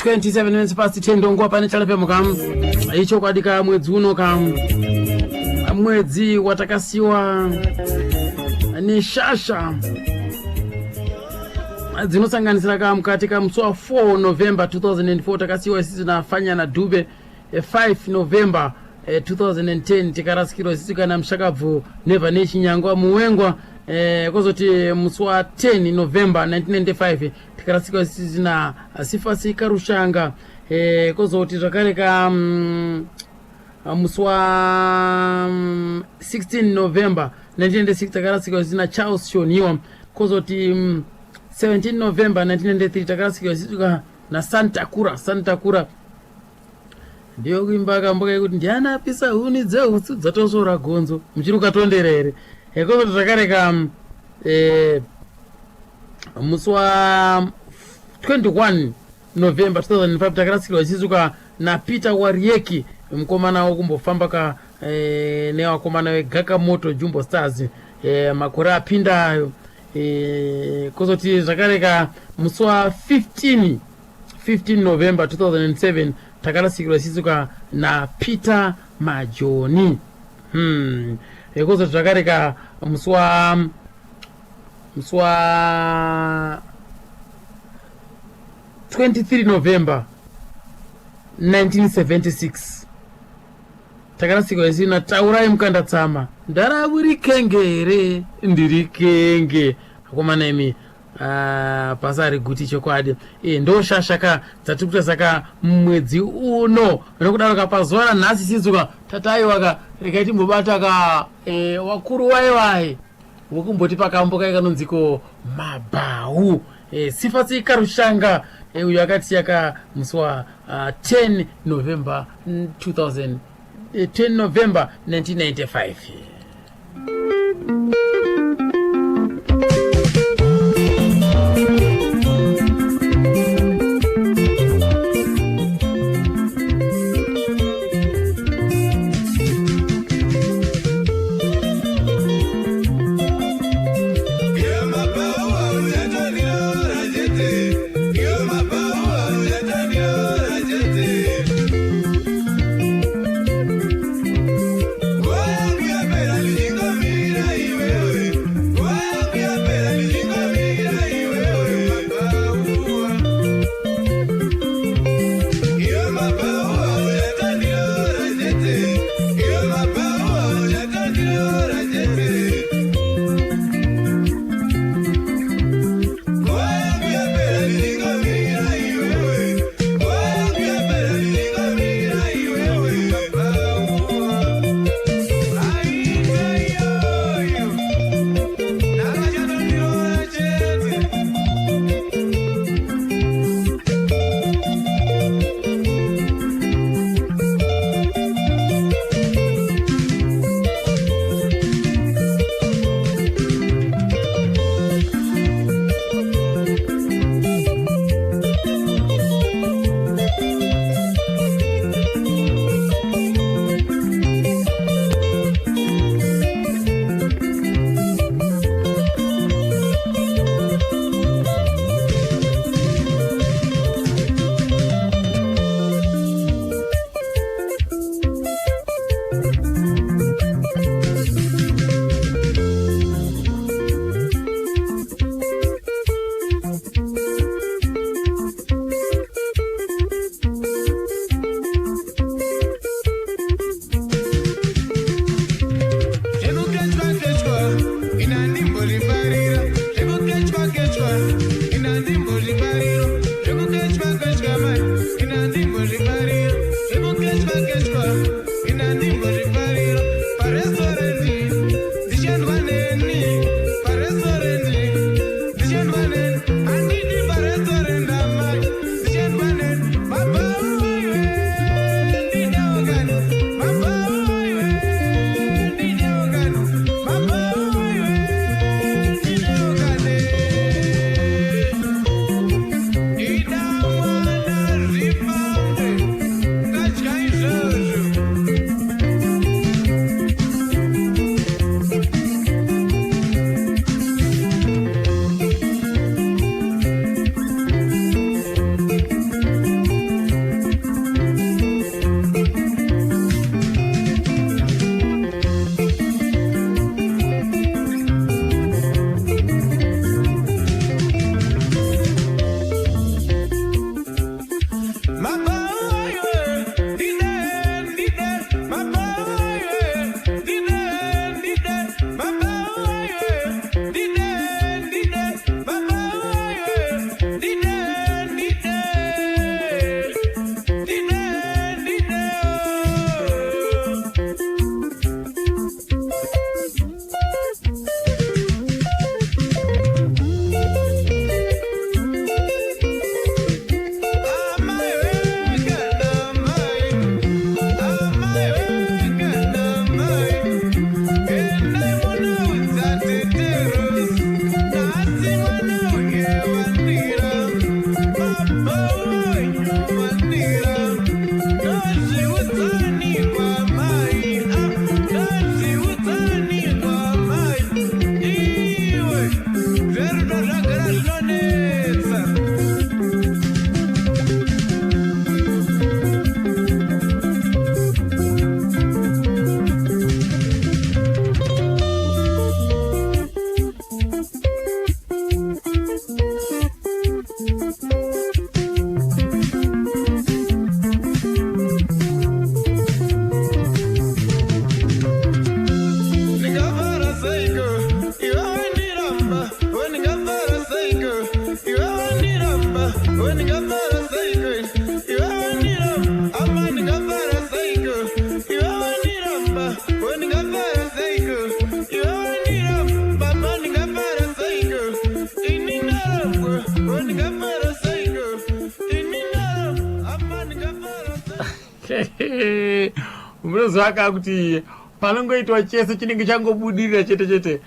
27 minutes past 10 ndongo pane chalape mukam icho kwadika mwedzi uno kam mwedzi watakasiwa ni shasha dzinosanganisira kam katika mswa 4 November 2004 takasiwa sisi tunafanya na Dube 5 November 2010 tikarasikirwa sisi kana mshakabvu neva nechinyangwa muwengwa kozoti mswa 10 November 1995 tikarasikirwa sisi na Sifasi Karushanga kozoti zvakareka muswa 16 November 1996 takarasikirwa sisi na Charles Shoniwa kozoti 17 November 1993 takarasikirwa sisi na Santa Kura ndiyo kuimba kamboka yekuti ndiana apisa huni dzeutsu dzatosora gonzo muchiruka tonderere kozoti zvakareka muswa 21 November 2005 takarasikirwa chizuka na Peter Warieki mkomana wokumbofamba ka newakomana weGakamoto Jumbo Stars makore apindayo kozoti zvakareka muswa 15 November 2007 takarasikirwa chizuka na Peter Majoni kozoti zvakareka muswa 23 November 1976 takarasikirwa sina Taurai Mukandatsama ndaraburi kengere ndiri kenge akomana imi pasari guti chokwadi ndo shashaka dzatikuta saka mwedzi uno nokudaro kapazora nhasi sizuka tataiwaka rekaiti mbobata ka wakuru waiwai wokumboti pakamboka ikanonziko Mabau Sifasi Karushanga uyo akati yaka muswa 10 November 1995 Iwe munozvaka kuti panongoitwa chese chinenge changobudirira chete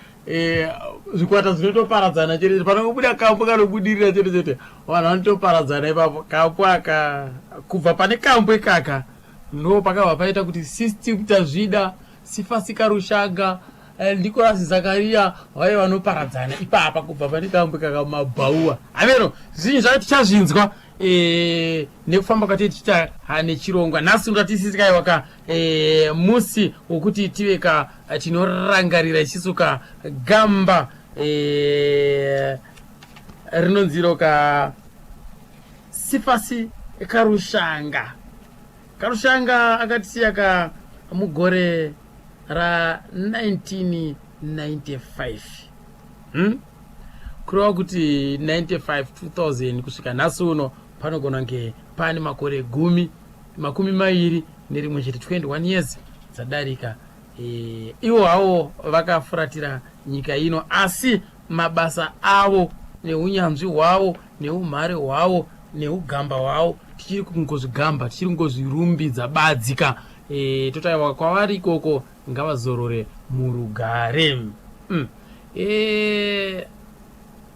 zvikwata zvinotoparadzana chete panongobuda kampu kanobudirira chete vanhu vanotoparadzana ipapo kampu aka kubva pane kampu ikaka ndo pakabva paita kuti system tazvida Sifasi Karushanga Nicholas Zakaria vaya vanoparadzana ipapa kubva pane kampu ikaka mabhaua avero zvinhu zvati chazvinzwa nekufamba kwati tichita nechirongwa nhasi uratisisikayiwaka musi wokuti tiveka tinorangarira ichisuka gamba rinonziroka Sifasi Karushanga akatisiyaka mugore ra 1995 kureva kuti 95 2000 kusvika nhasi uno panogona kunge pane makore 20 nerimwe chete 21 years dzadarika ivo havo vakafuratira nyika ino asi mabasa avo neunyanzvi hwavo neumhare hwavo neugamba hwavo tichiri kungozvigamba tichiri kungozvirumbidza badzika totaiwa kwavari ikoko ngavazorore murugare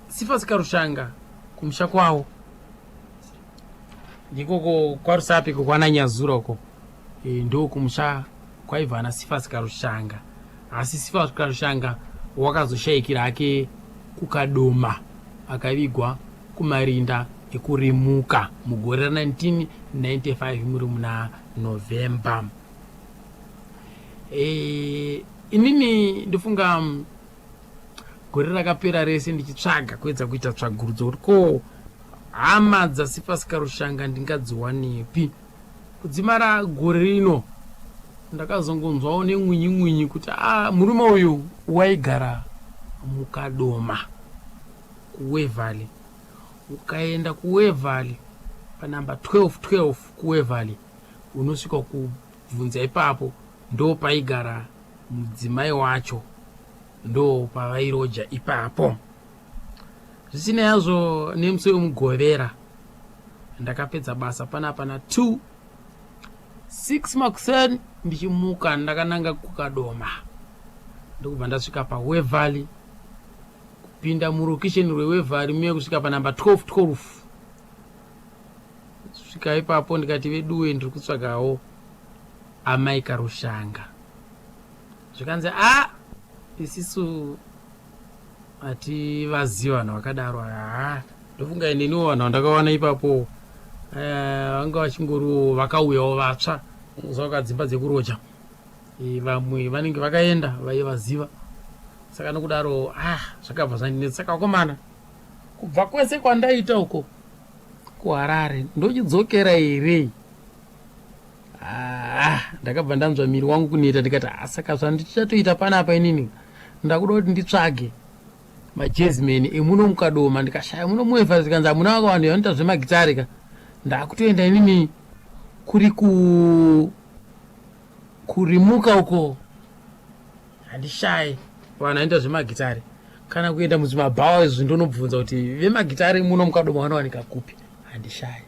Sifasi Karushanga kumusha kwawo ndikoko kwarusapi kwananyazura uko ndo kumusha kwaibva na Sifasi Karushanga asi Sifasi Karushanga wakazoshayikira ake kukadoma akavigwa kumarinda ekurimuka mugore 1995 muri muna November. Inini ndifunga gore rakapera rese ndichitsvaga kuedza kuita tsvagurudzo kuti ko hama dzaSifasi Karushanga ndingadziwanepi. Kudzimara gore rino ndakazongonzwawo nemwinyi kuti murume uyu waigara mukadoma kuWevalley. Ukaenda kuWevalley panamba 12 kuWevalley unosvika kubvunza ipapo ndo paigara mudzimai wacho, ndo pavairoja ipapo. Zvisina yazvo nemusi wemugovera ndakapedza basa panapa na 6 makuseni ndichimuka ndakananga kukadoma ndokubva ndasvika paWevalley kupinda murokisheni rweWevalley muye kusvika panamba 12 svika ipapo ndikati veduwe ndiri kutsvagawo amai Karushanga. Zvikanzi isisu hativaziva vanhu vakadaro. Ndofunga ineniwo vanhu vandakawana ipapo vanga vachingoriwo vakauyawo vatsva zvakuka dzimba dzekuroja, vamwe vanenge vakaenda vaivaziva. Saka nokudaro zvakabva zvandinetsa. Saka wakomana kubva kwese kwandaita uko kuHarare ndochidzokera here ndakabva ndanzwa miri wangu kuneta ndikati saka zvandichatoita panapa inini ndakuda kuti nditsvage majazzmen emuno mukadoma ndikashaya muno muWevalley zikanzi hamuna vanhu vanoita zvemagitari ka ndakutoenda inini kuri kurimuka uko handishaye vanhu vanoita zvemagitari kana kuenda muzvimabhawa izvi ndonobvunza kuti vemagitari muno mukadoma vanowanika kupi handishaye.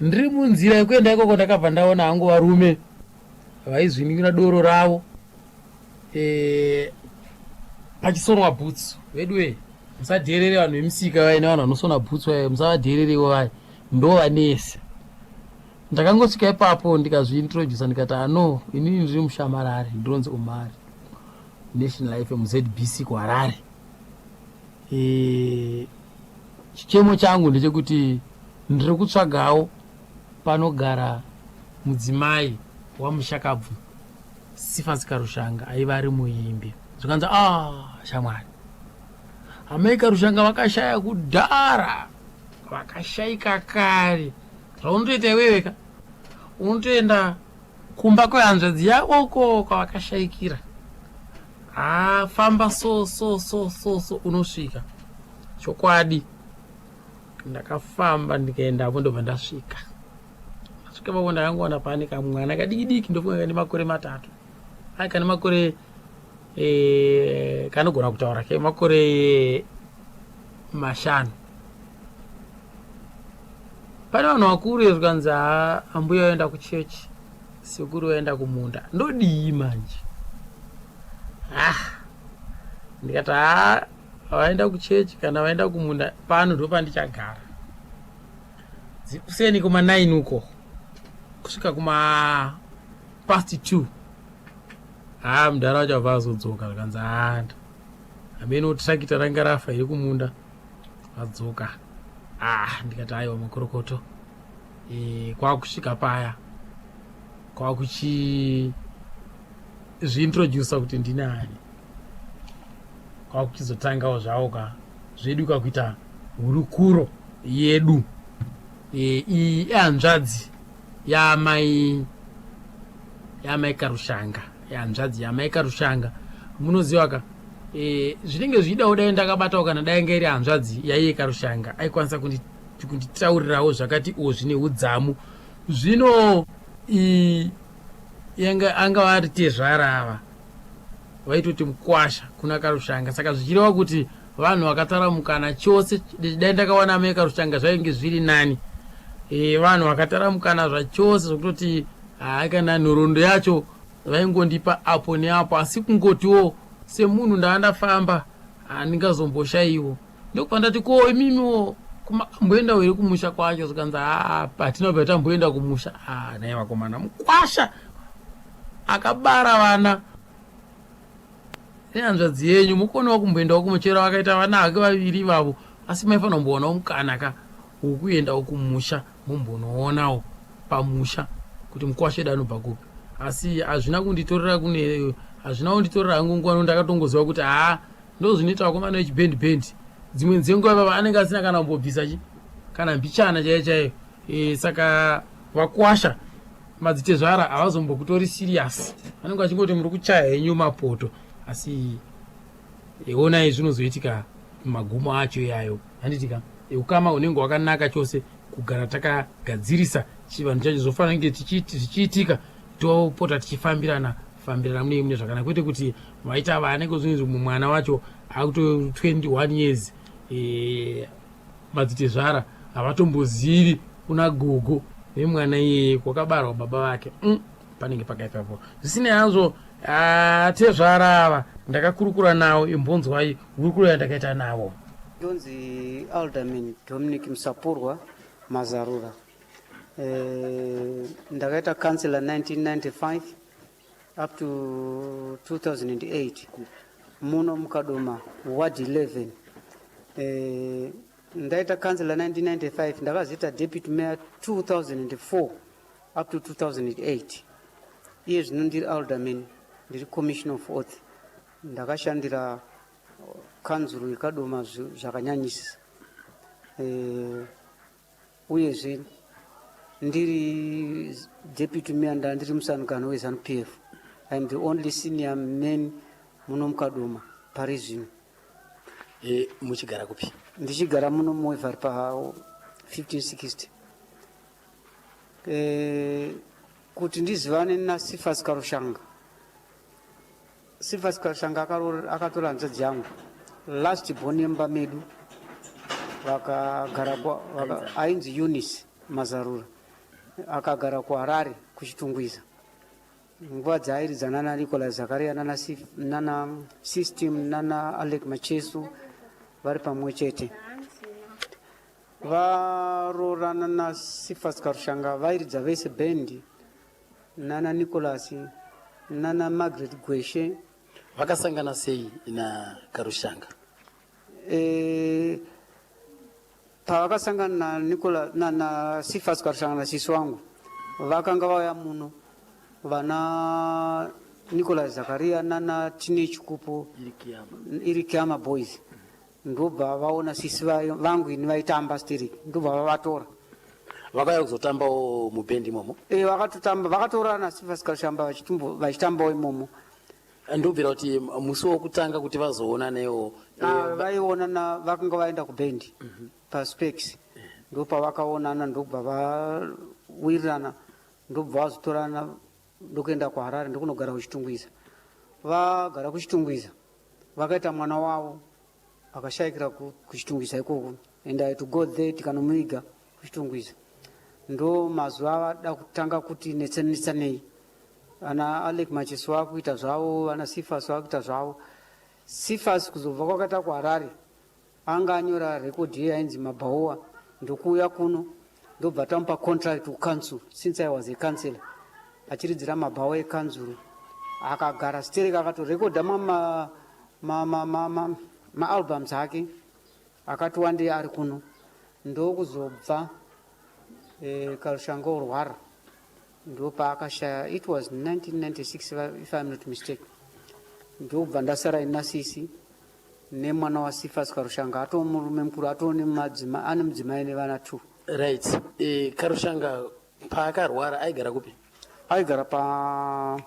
Ndiri munzira yekuenda ikoko ndakabva ndaona hangu varume vaizviningira doro ravo pachisonwa bhutsu. Veduwe musadherere vanhu vemusika vaine vanhu vanosona bhutsu vaye, musavadhererewo vaye, ndo vanese. Ndakangosvika ipapo ndikazviintrodusa ndikati inini ndiri mushamarare ndironzi Omari National Life muZBC kuHarare. Chichemo changu ndechekuti ndiri kutsvagawo panogara mudzimai wamushakabvu Sifasi Karushanga aiva ari muimbi. Zvikanzi shamwari amai Karushanga vakashaya kudhara, vakashayika kare. Zvaunotoita iweweka unotoenda kumba kwehanzvadzi yako uko kwavakashayikira, famba so unosvika. Chokwadi ndakafamba ndikaendapo ndobva ndasvika. Svika papo ndakangoona pane kamwana kadiki ndofunga kane makore 3 kane makore kanogona kutaura ke makore 5. Pane vanhu vakuru zvikanzi ambuya oenda kuchechi sekuru waenda kumunda ndodii manje. Ndikati waenda kuchechi kana waenda kumunda pano ndo pandichagara. Zikuseni kuma 9 uko kusvika kuma past 2 mudhara wacho abva azodzoka zvakanzi amene trakita ranga rafa iri kumunda adzoka. Ndikati aiwa makorokoto kwakusvika paya kwakuchizviintrodusa kuti ndinani, kwakuchizotangawo zvavo zvedu kwakuita hurukuro yedu. Iyi ihanzvadzi yamai Karushanga, ihanzvadzi yamai Karushanga. Munoziva zvinenge zvichidawo dai ndakabatawo kana dai nga iri hanzvadzi yaiye Karushanga aikwanisa kunditaurirawo zvakati zvine udzamu. Zvino anga vari tezvara ava vaitoti mukwasha kuna Karushanga. Saka zvichireva kuti vanhu vakataramukana chose dai ndakawana amai Karushanga zvainge zviri nani. Vanhu vakataramukana zvachose zvokutoti kana nhoroondo yacho vaingondipa apo neapo, asi kungotiwo semunhu ndaandafamba handingazomboshayiwo. Ndokupandati ko imimiwo kumboenda uri kumusha kwacho, zikanzi patinobva tamboenda kumusha. Nai vakomana mukwasha akabara vana nehanzvadzi yenyu, mukonewo kumboendawo kumuchera vakaita vana hake vaviri vavo, asi maifanira kumboonawo mukanaka wokuendawo kumusha mumbonoonawo pamusha kuti mukwasha edu anobva kupi. Asi hazvina kunditorera hangu nguva ndakatongoziva kuti ndo zvinoita vakomana vechibhendi dzimwe dzenguva ivava anenge asina kana kumbobvisa kana mbichana chaiyo. Saka vakwasha madzitezvara havazombokutori siriyasi, vanenge vachingoti muri kuchaya henyu mapoto. Asi onai zvinozoitika magumo acho iyayo. Handitika ukama unenge wakanaka chose kugara takagadzirisa chivanhu chacho zofanira kunge tichiitika topota tichifambirana mune zvakanaka, kwete kuti vaita vanenge zvinezvi mwana wacho akuto 21 years madzitezvara havatombozivi kuna gogo vemwana iyeye kwakabarwa baba vake. Panenge pakaipapo. Zvisinei hazvo tezvara ava ndakakurukura nawo, imbonzwai hurukuro yandakaita nawo. Ndonzi Alderman Dominic Musapurwa Mazarura. Ndakaita councillor 1995 up to 2008 muno mukadoma ward 11. Ndaita councillor 1995 ndakazoita deputy mayor 2004 up to 2008. Iye zvino ndiri alderman, ndiri commissioner of oath. Ndakashandira kanzuru ikadoma zvakanyanyisa. Uyezve ndiri deputy mayor ndiri musanukano weZANU-PF. I am the only senior man muno mukadoma pari zvino. Muchigara kupi? Ndichigara muno muwevari pa 1560. Kuti ndizivane naSifas Karushanga. Sifas Karushanga akatora hanzvadzi yangu last born yemba medu vakagara ainzi Eunice Mazarura, akagara kuHarare kuchitungwiza. Nguva dzaairizana naNicholas Zakaria nana System nana Alec Machesu vari pamwe chete. Varorana naSifas Karushanga vairidza vese bendi nana Nicholas nana Margaret Gweshe. Vakasangana sei na Karushanga? Pavakasangana na Sifas Karushanga na sisi wangu vakanga vauya muno vana Nicholas Zakaria nana Teenage Kupo Irikiama Boys. Ndobva vaona sisi vangu ini vaitamba stiri, ndobva vavatora. Vakauya kuzotambawo mubendi imomo? Vakatotamba, vakatora naSifas Karushanga vachitambawo imomo. Ndobvira kuti musi wokutanga kuti vazoonanewo vaionana vakanga vaenda kubendi paSpecs. Ndopa vakaonana ndobva vawirirana, ndobva vazotorana ndokuenda kuHarare ndokunogara kuchitungwiza. Vagara kuchitungwiza vakaita mwana wavo akashayikira kuchitungwiza ikoko, and I had to go there tikanomuiga kuchitungwiza. Ndo mazuva avada kutanga kuti netsanei ana Alec Macheso wakuita zvavo, ana Sifas wakuita zvavo. Sifas kuzobva kwakaita kuHarare anga anyora rekodhi yainzi Mabaoa, ndokuuya kuno ndobva tamupa contract kuCouncil since I was a councillor, achiridzira Mabaoa eCouncil, akagara Stereka akatorekodha maalbums ake akatowande ari kuno. Ndokuzobva Karushanga orwara, ndopaakashaya, it was 1996 if I'm not mistaken. Ndobva ndasara inasisi nemwana waSifas Karushanga, atoo murume mukuru, atoo ane mudzimai nevana 2. Right. Karushanga paakarwara aigara kupi? Aigara pa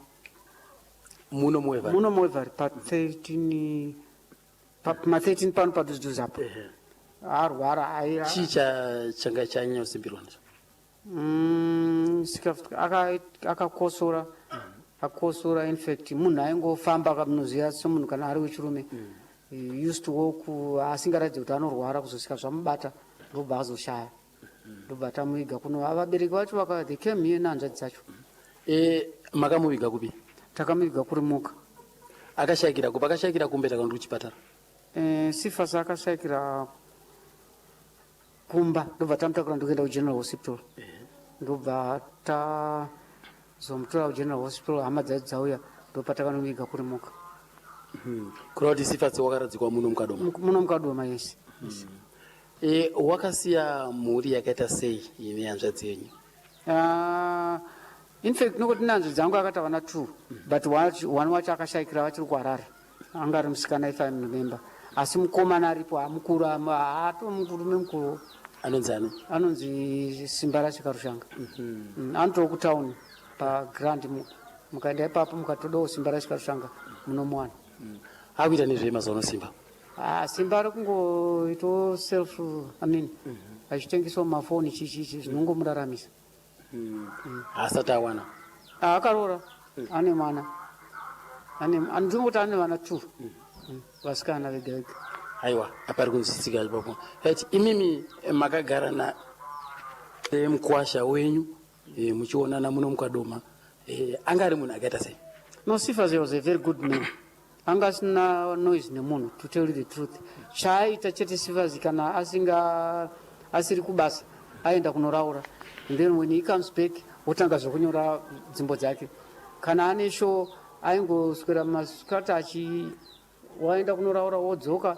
muno muEvari. Muno muEvari pa 13 pano padhuze apo. Arwara chii changa chanyanya kusimbirwa nacho? Akakosora, akosora. In fact munhu aingofamba akamunoziva semunhu kana ari wechirume. Used to walk, asingaratidzi kuti anorwara, kuzosvika zvamubata ndobva azoshaya, ndobva tamuviga kuno. Vabereki vacho they came here nehanzvadzi dzacho. Makamuviga kupi? Takamuviga kuri Muka. Akashayikira kupi? Akashayikira kumbe takaenda kuchipatara? Sifas akashayikira Kumba, ndobva tamutakura ndokuenda kuGeneral Hospital. Ndobva tazomutora kuGeneral Hospital, hama dzacho dzauya, ndobva takanomuviga kuri Muka. Kureva kuti Sifas wakaradzikwa muno mukadoma? Muno mukadoma, yes. Wakasiya mhuri yakaita sei nehanzvadzi yenyu? In fact nokuti nehanzvadzi dzangu akaita vana 2, but one wacho akashayikira vachiri kuHarare, anga ari musikana if I remember, asi mukomana aripo amukuru, ato murume mukuru. Anonzi ani? Anonzi Simbarashi Karushanga. Anotoo kutauni paGrand, mukaenda ipapo mukatodawo Simbarashi Karushanga munomuwana. Akuita nezvei mazuva ano Simba? Simba ari kungoitawo self, achitengesawo mafoni chichichi zvinongomuraramisa. Haasati awana? Akaroora, ane mwana. Ndingoti ane vana 2, vasikana vega vega. Aiwa, apari kunzwisisika ipapo. Imimi makagara naMukwasha wenyu muchionana muno mukadoma, anga ari munhu akaita sei? No, Sifas was a very good man. Anga asina noise nemunhu, to tell you the truth. Chaaita chete Sifas kana asiri kubasa, aenda kunoraura. And then when he comes back, otanga zvokunyora dzimbo dzake. Kana ane show, aingoswera masikati waenda kunoraura wodzoka,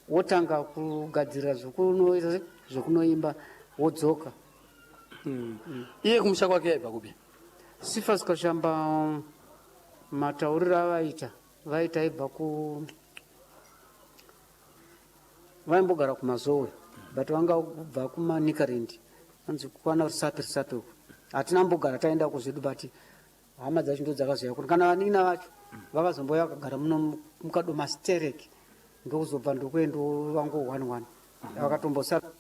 wotanga kugadzira zvokunoimba wodzoka. Iye kumusha kwake yaibva kupi? Sifas Karushanga matauriro avaita aibva vaimbogara kumazowe, but vanga kubva kumaNicaland, anzi kwana Rusape uku. Hatina mbogara taenda kuzvedu, but hama dzacho ndo dzakazoya kuti kana vanina vacho vakazomboya vakagara muno mukadoma Stereki, ndokuzobva ndokuendo vango 1-1 vakatombosara.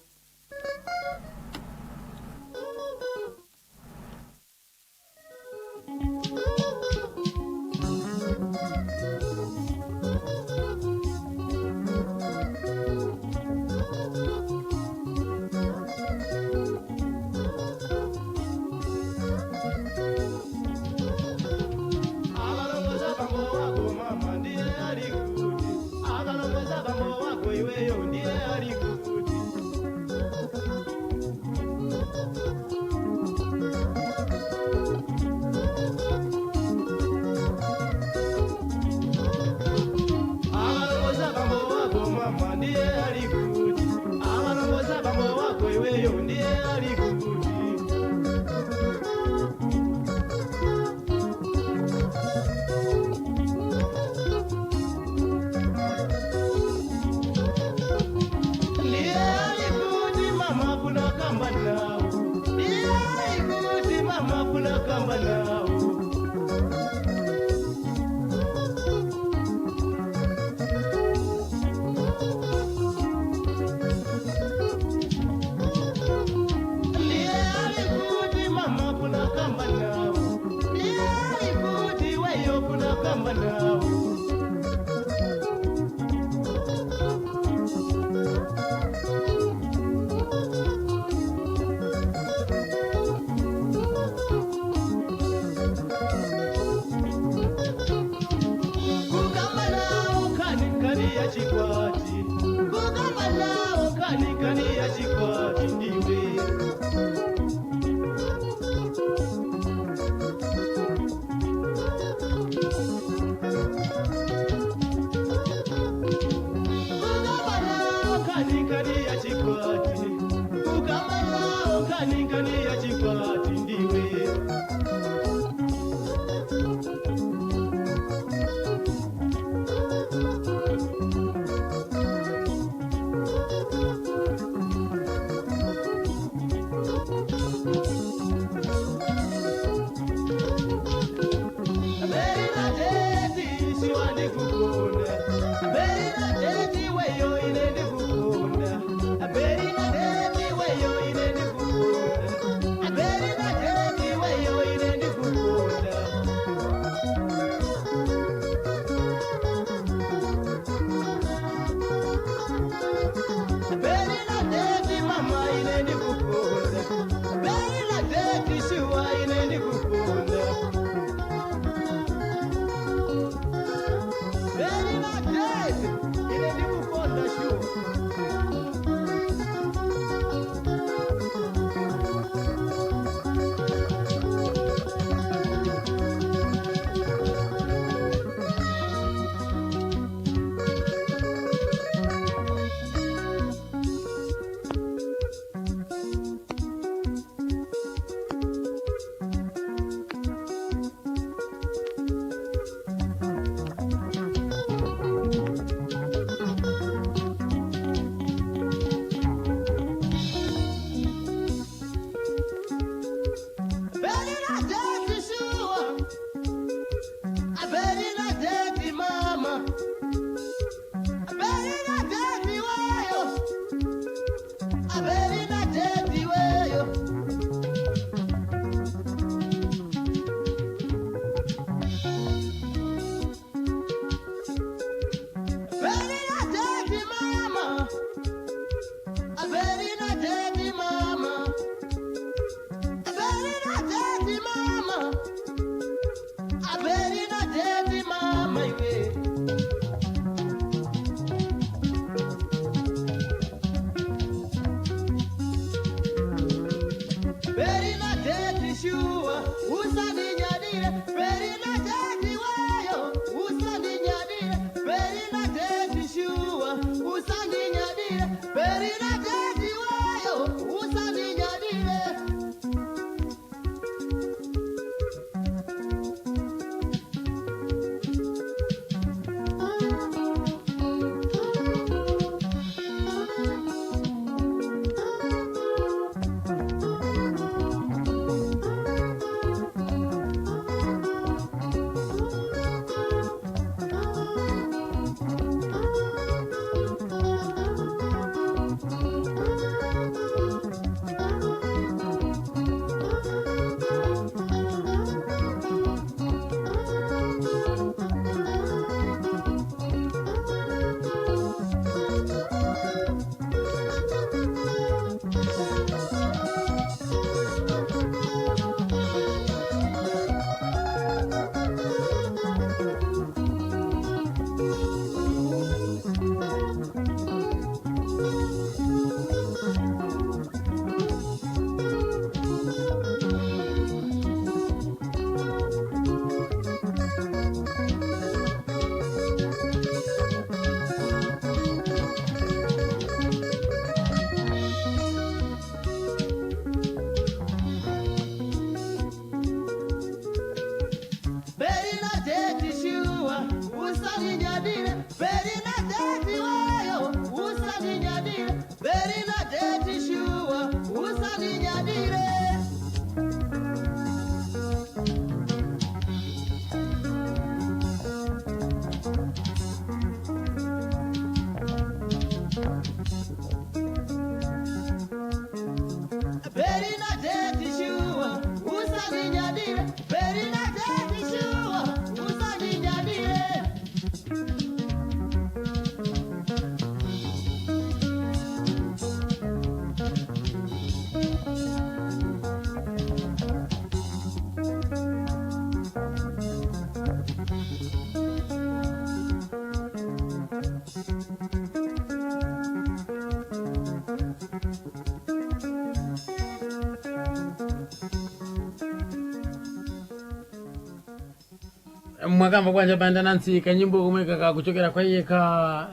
Mwakamba kwanja banda nansi kanyimbo kumwe kaka kuchokera kwa iye ka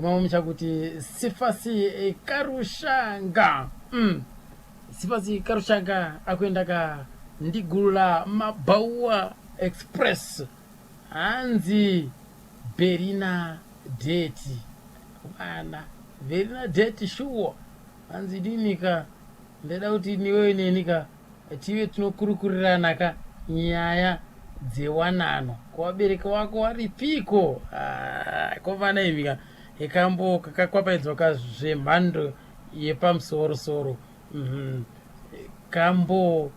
mwamumisha kuti Sifasi Karushanga. Sifasi Karushanga akuenda ka ndigulu la Mabauwa Express anzi Berina Deti bana Berina Deti shuo anzi dinika ndeda kuti niwe nenika tive tunokurukurirana ka nyaya dzewanano kuvabereki wako waripiko kovana ivika ikambo kakakwapaidzwa kazvemhando yepamusoro-soro kambo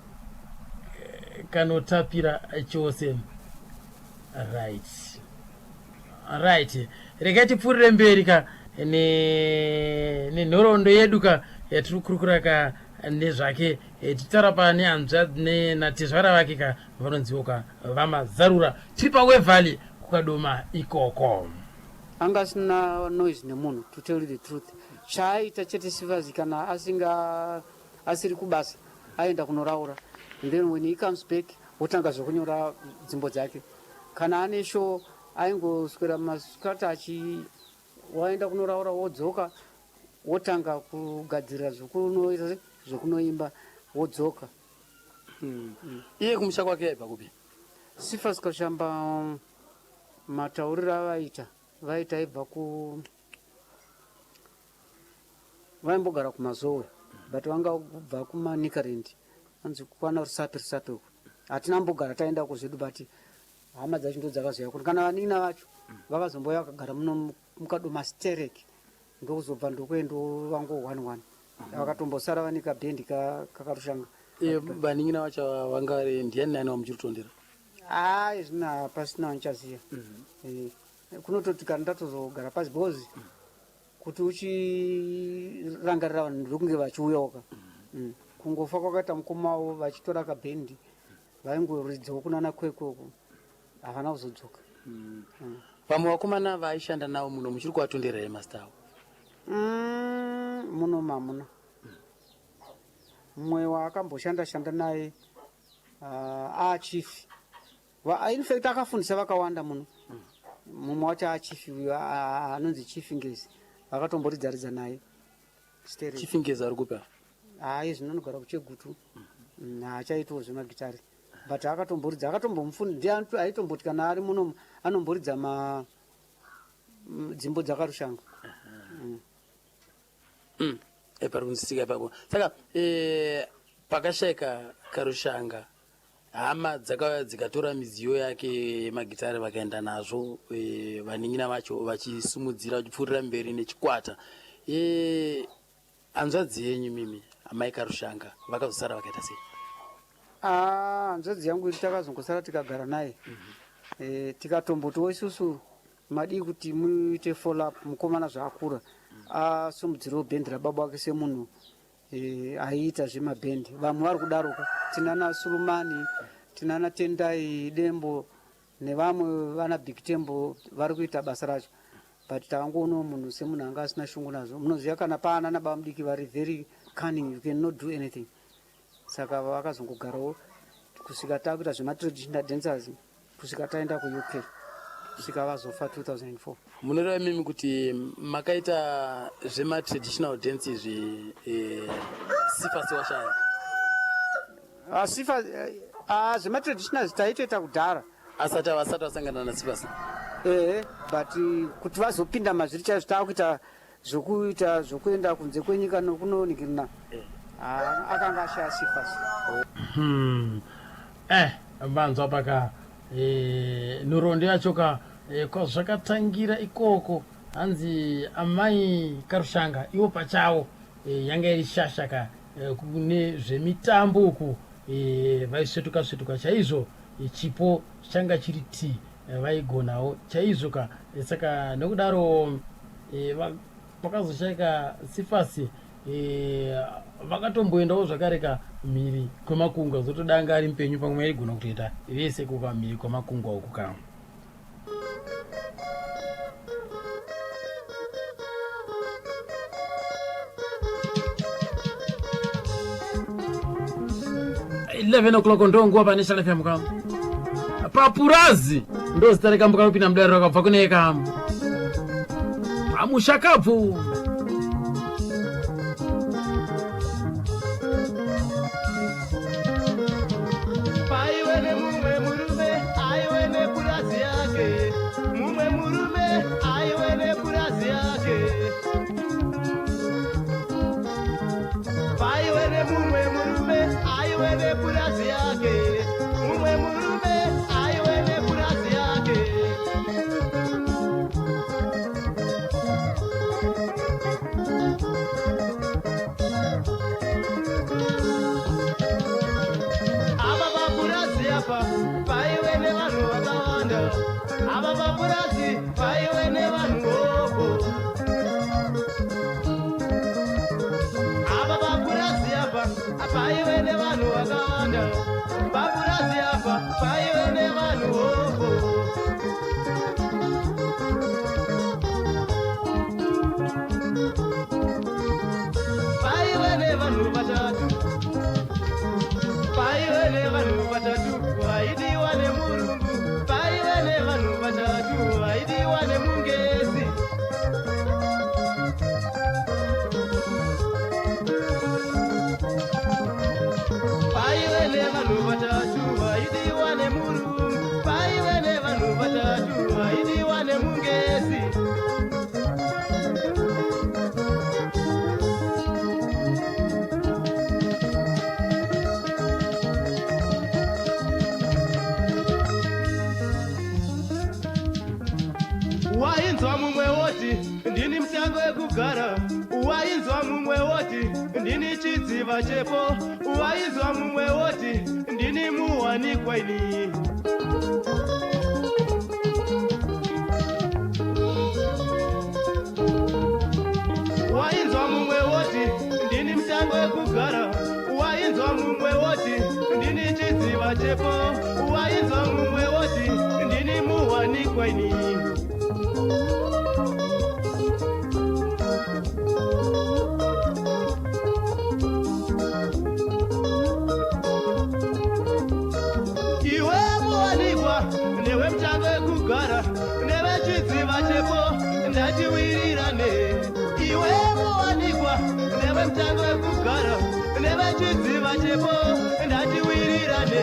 kanotapira chose. Right regai tipfuurire mberi ka nenhoroondo yedu ka yatiri kukurukura ka nezvake titaura pa nehanzva natezvara vake ka vanonziwo ka vamazarura tiri paWevalley kukadoma ikoko. anga asina noise nemunhu, to tell you the truth. Chaaita chete Sifasi kana asiri kubasa aenda kunoraura, and then when he comes back wotanga zvokunyora dzimbo dzake. Kana ane show aingoswera masikati waenda kunoraura wodzoka wotanga kugadzirira zvokunoimba wodzoka. Iye kumusha kwake yaibva kupi? Sifasi Karushanga matauriro avaita aibva vaimbogara kumazowe but vanga kubva kumanikarendi anzi kwana risapi uku hatina mbogara taenda kuzvedu but hama dzacho ndo dzakazoya kuti kana vanin'ina vacho vakazomboya vakagara muno mukadoma stereki ndokuzobva ndokwendo vango 1-1 vakatombosara vanika bhendi kaKarushanga. Vanin'ina vacho vangari ndiani nani wamuchiri kutondera? Zvina pasina vanichaziva. Kunototi kana ndatozogara pasi because kuti uchirangarira vanhu ndokunge vachiuyawoka kungofa kwakaita mukoma wavo vachitora kabhendi vaingoridzawo kunana kwekoko havana kuzodzoka. Vamwe vakomana vaishanda navo muno muchiri kuvatondera here master avo? Muno mamuna mumwe wakamboshanda naye achifi infact akafundisa vakawanda muno. Mumwe wacho achifi uyo anonzi Chief Ngezi vakatomboridzaridza naye. Chief Ngezi ari kupa? Zvino anogara kuChegutu haachaitawo zvemagitari but akatomboridza akatombomufunda ndiye aitomboti kana ari muno anomboridza dzimbo dzaKarushanga. Pari kunzisika ipapo saka pakashaika Karushanga hama dzakauya dzikatora midziyo yake yemagitari vakaenda nazvo vanin'ina vacho vachisumudzira vachipfuurira mberi nechikwata. Hanzvadzi yenyu mimi amai Karushanga vakazosara vakaita sei? Hanzvadzi yangu iri takazongosara tikagara naye tikatombotiwo isusu madii kuti muite follow up mukomana zvaakura asumudzirewo bhendi rababa wake semunhu aiita zvemabhendi. Vamwe vari kudaroka, tinana Sulumani, tinana Tendai Dembo nevamwe vana Big Tembo vari kuita basa racho but tavangoonawo munhu semunhu anga asina shungu nazvo. Munoziva kana paana nababa mudiki vari very cunning, you cannot do anything. Saka vakazongogarawo kusvika takuita zvematraditional dancers kusvika taenda kuUK kusvika vazofa 2004. Munoreva mimi kuti makaita zvematraditional dance izvi Sifasi washaya? Zvematraditional taitoita kudhara asati vasangana naSifasi. But kuti vazopinda mazviri chaizvo taakuita zvokuenda kunze kwenyika nokunoningirina akanga ashaya Sifasi. Vanzwa paka nhoroondo yacho ka kwazvakatangira ikoko hanzi amai Karushanga ivo pachavo yanga iri shasha ka kune zvemitambo uku vaisvetuka chaizvo chipo changa chiri ti vaigonawo chaizvo ka. Saka nokudaro vakazoshaika Sifasi vakatomboendawo zvakare ka miri kwemakungwa zotodanga ari mpenyu pamwe aigona kutoita vese kuka miri kwemakungwa uku kamwe. o'clock ndonguva pane Channel FM kamwe. Papurazi ndo zita rekambo kanopinda mudariro rakabva kune kamwe. Pamushakabvu wainzwa mumwe woti ndini msango wekugara, wainzwa mumwe woti ndini chidziva chepo, wainzwa mumwe woti ndini muwanikwa ini. Wainzwa mumwe woti ndini msango wekugara, wainzwa mumwe woti ndini chidziva chepo, wainzwa mumwe woti ndini muwanikwa ini. Newe mchango wekugara, newe chidziva chepo, ndatiwirirane. Iwe muwanikwa, newe mchango wekugara, newe chidziva chepo, ndatiwirirane.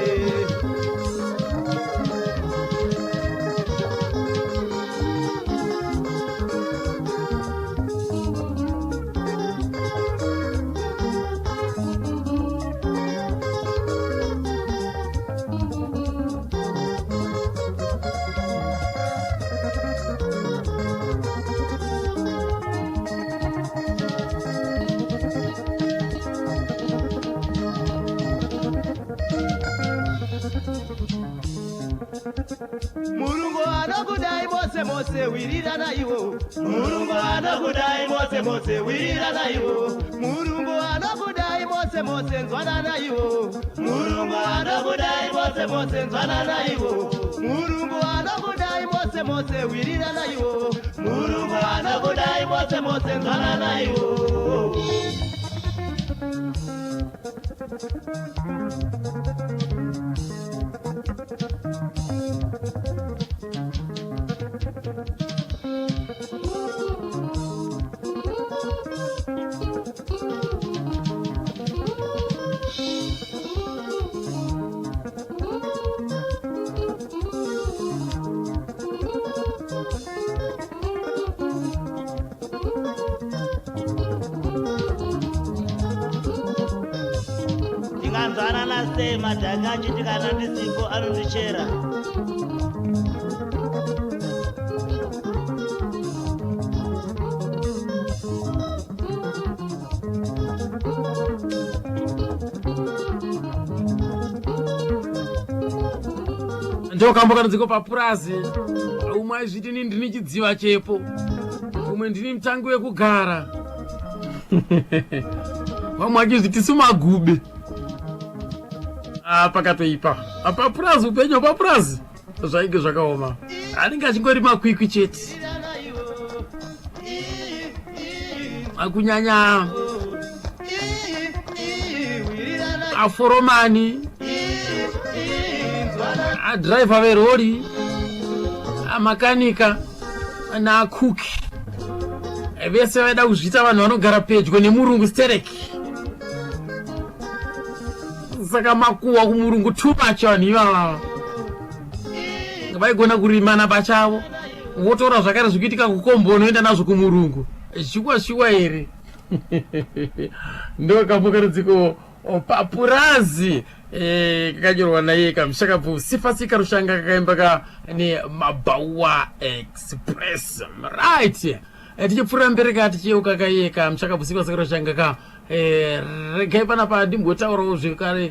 Murungu anokudai mose mose wirirana iwo. Murungu anokudai mose mose wirirana iwo. Murungu anokudai mose mose nzwanana iwo. Murungu anokudai mose mose nzwanana iwo. Murungu anokudai mose mose wirirana iwo. Murungu anokudai mose mose nzwanana iwo. Ndinganzwana nase madhaka achitikana ndisipo anondichera. ndokamboka nziko papurazi umwe aizviti ndini chidziva chepo umwe ndini mutangi wekugara vamwe achizviti sumagube pakatoipa papurazi upenyu papurazi zvainge zvakaoma anenge achingori makwikwi chete akunyanya aforomani adriver verori amakanika naakuki vese vaida kuzviita vanhu vanogara pedyo nemurungu stereki saka makuwa kumurungu too much vanhu ivava vaigona kurimana pachavo votora zvakare zvikuitika kukombo unoenda nazvo kumurungu zvikwashiwa here ndokambokarudziko papurazi kakanyorwa naye kamushakabvu Sifasi Karushanga kakaimba nemabhawa express right tichipfuura mberi tichiyeuka kayeka mushakabvu Sifasi Karushanga regai panapa ndimbotaurawo zvekare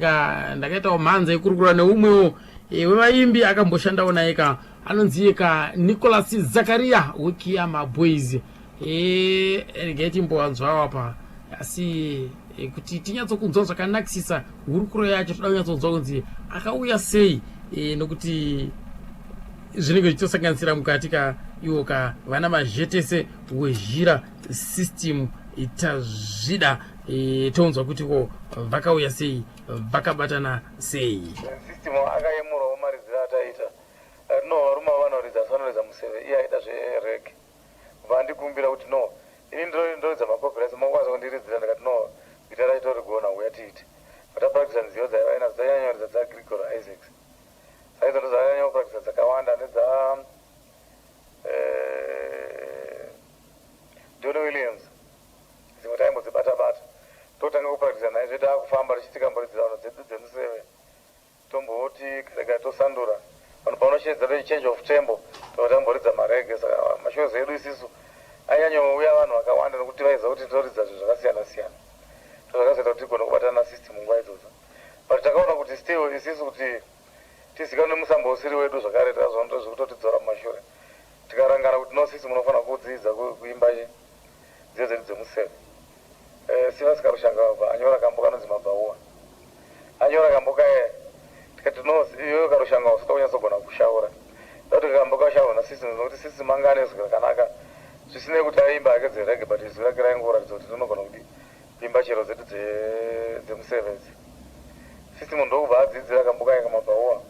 ndakaitawo mhanza yekurukura neumwewo wevaimbi akamboshandawo naye anonzi Nicholas Zakaria weKiyama Boys regai timbowanzwawo apa asi kuti tinyatsokunzwa zvakanakisisa hurukuro yacho toda kunyatsonzwa kunzi akauya sei nokuti zvinenge zvichisanganisira mukati iwo vana mazhetese wezhira system itazvida tounzwa kuti vakauya sei vakabatana sei system akayemurawo maridziro ataita varume vanoridza sanoridza museve iye aida zverege vandikumbira kuti no ini ndoridza makopirasi mokwanisa kundiridzira ndikati no ita raitorigona uya tiite vatapractisa nziyo dzaivainadzo dzainyanyoriza dzaGregory Isaacs saidzo ndo dzainyanya kupractisa dzakawanda nedza Don Williams dzimwe taimbodzibata-bata totanga kupractisa naye zve taakufamba tichitikamboridzira vanhu dzedu dzemuseve tomboti kare tosandura vanhu paunoshedza change of tempo totamboridza marege saka mashozi edu isisu ainyanyouya vanhu vakawanda nokuti vaiziva kuti toridza zvinhu zvakasiyana-siyana zvakazoita kuti tigona kubatana na system nguva idzodzo but takaona kuti still isisu kuti tizikanwe musambo usiri wedu zvakare tazonda zvekutotidzora mumashure tikarangana kuti no system unofanira kudzidza kuimba dzidzo dzedu dzemuseve Sifasi Karushanga anyora kambo kanonzi mabhaua anyora kambo tikati no iwe Karushanga usika kunyatsogona kushaura ndoti kambo kashaura na system nokuti system anga anezwi rakanaka zvisinei kuti aimba hake dzerege but izwi rake raingoratidza kuti rinogona kuti kuimba chero dzedu dzemusevezi system ndokubva adzidzira kambo kaya kamabhaua